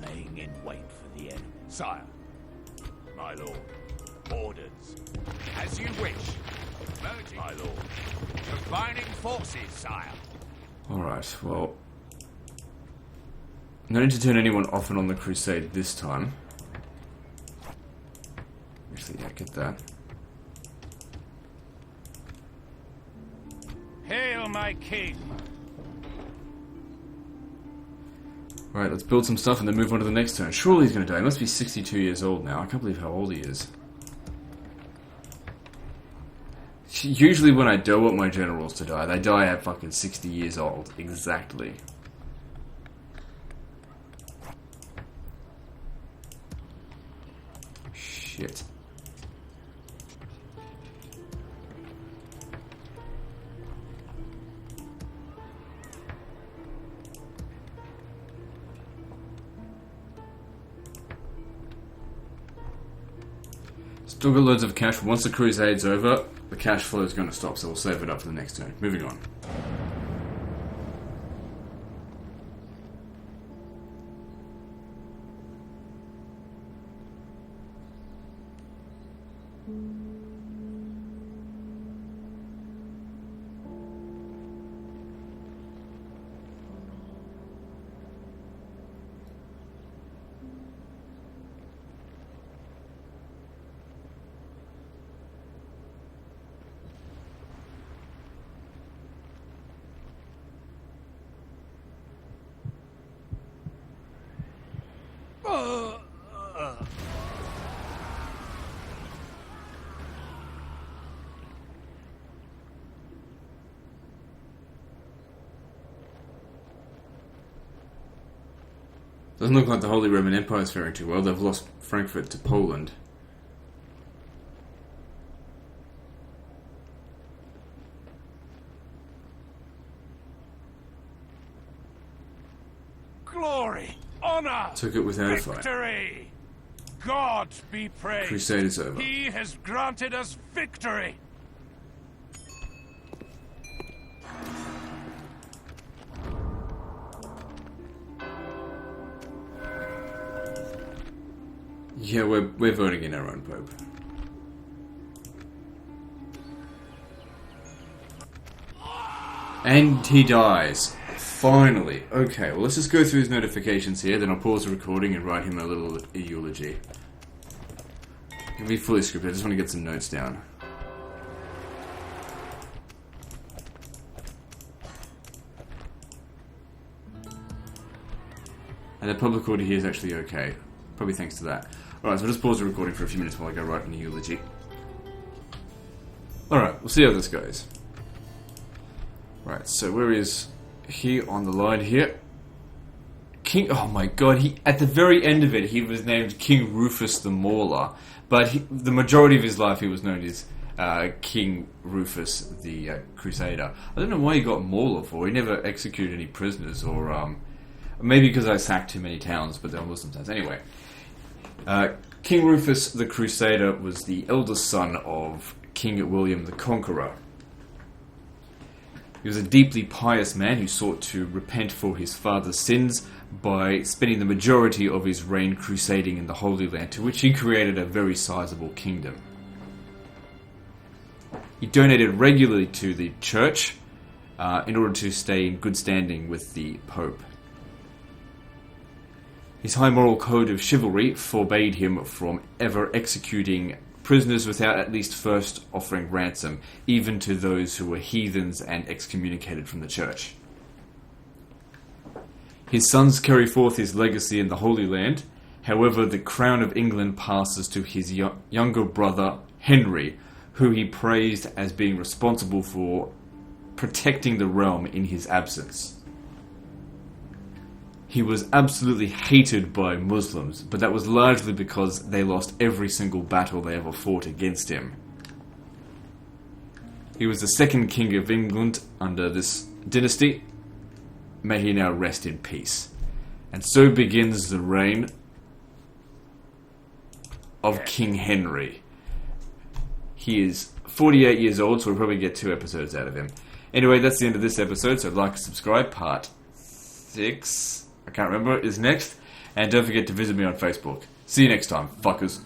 Laying in wait for the enemy. Sire. My lord. Orders. As you wish. Merging. My lord. Combining forces, sire. Alright, well... No need to turn anyone off and on the Crusade this time. Actually, yeah, get that. Hail, my king! Right, let's build some stuff and then move on to the next turn. Surely he's gonna die. He must be 62 years old now. I can't believe how old he is. Usually when I don't want my generals to die, they die at fucking 60 years old. Exactly. Shit. Still got loads of cash. Once the Crusade's over, the cash flow is going to stop, so we'll save it up for the next turn. Moving on. Doesn't look like the Holy Roman Empire is faring too well. They've lost Frankfurt to Poland. Glory! Honor! Took it without a fight. Victory! God be praised! Crusade is over. He has granted us victory! Yeah, we're voting in our own Pope. And he dies. Finally. Okay, well let's just go through his notifications here, then I'll pause the recording and write him a little eulogy. It can be fully scripted, I just want to get some notes down. And the public order here is actually okay. Probably thanks to that. Alright, so I'll just pause the recording for a few minutes while I go write an eulogy. Alright, we'll see how this goes. Right, so where is he on the line here? King, oh my god, he at the very end of it, he was named King Rufus the Mauler, but the majority of his life he was known as King Rufus the Crusader. I don't know why he got Mauler for. He never executed any prisoners, or maybe because I sacked too many towns, but they were Muslim towns. Anyway, King Rufus the Crusader was the eldest son of King William the Conqueror. He was a deeply pious man who sought to repent for his father's sins by spending the majority of his reign crusading in the Holy Land, to which he created a very sizable kingdom. He donated regularly to the church in order to stay in good standing with the Pope. His high moral code of chivalry forbade him from ever executing prisoners without at least first offering ransom, even to those who were heathens and excommunicated from the church. His sons carry forth his legacy in the Holy Land. However, the crown of England passes to his younger brother, Henry, who he praised as being responsible for protecting the realm in his absence. He was absolutely hated by Muslims, but that was largely because they lost every single battle they ever fought against him. He was the second king of England under this dynasty. May he now rest in peace. And so begins the reign of King Henry. He is 48 years old, so we'll probably get 2 episodes out of him. Anyway, that's the end of this episode, so like and subscribe. Part 6, I can't remember, is next. And don't forget to visit me on Facebook. See you next time, fuckers.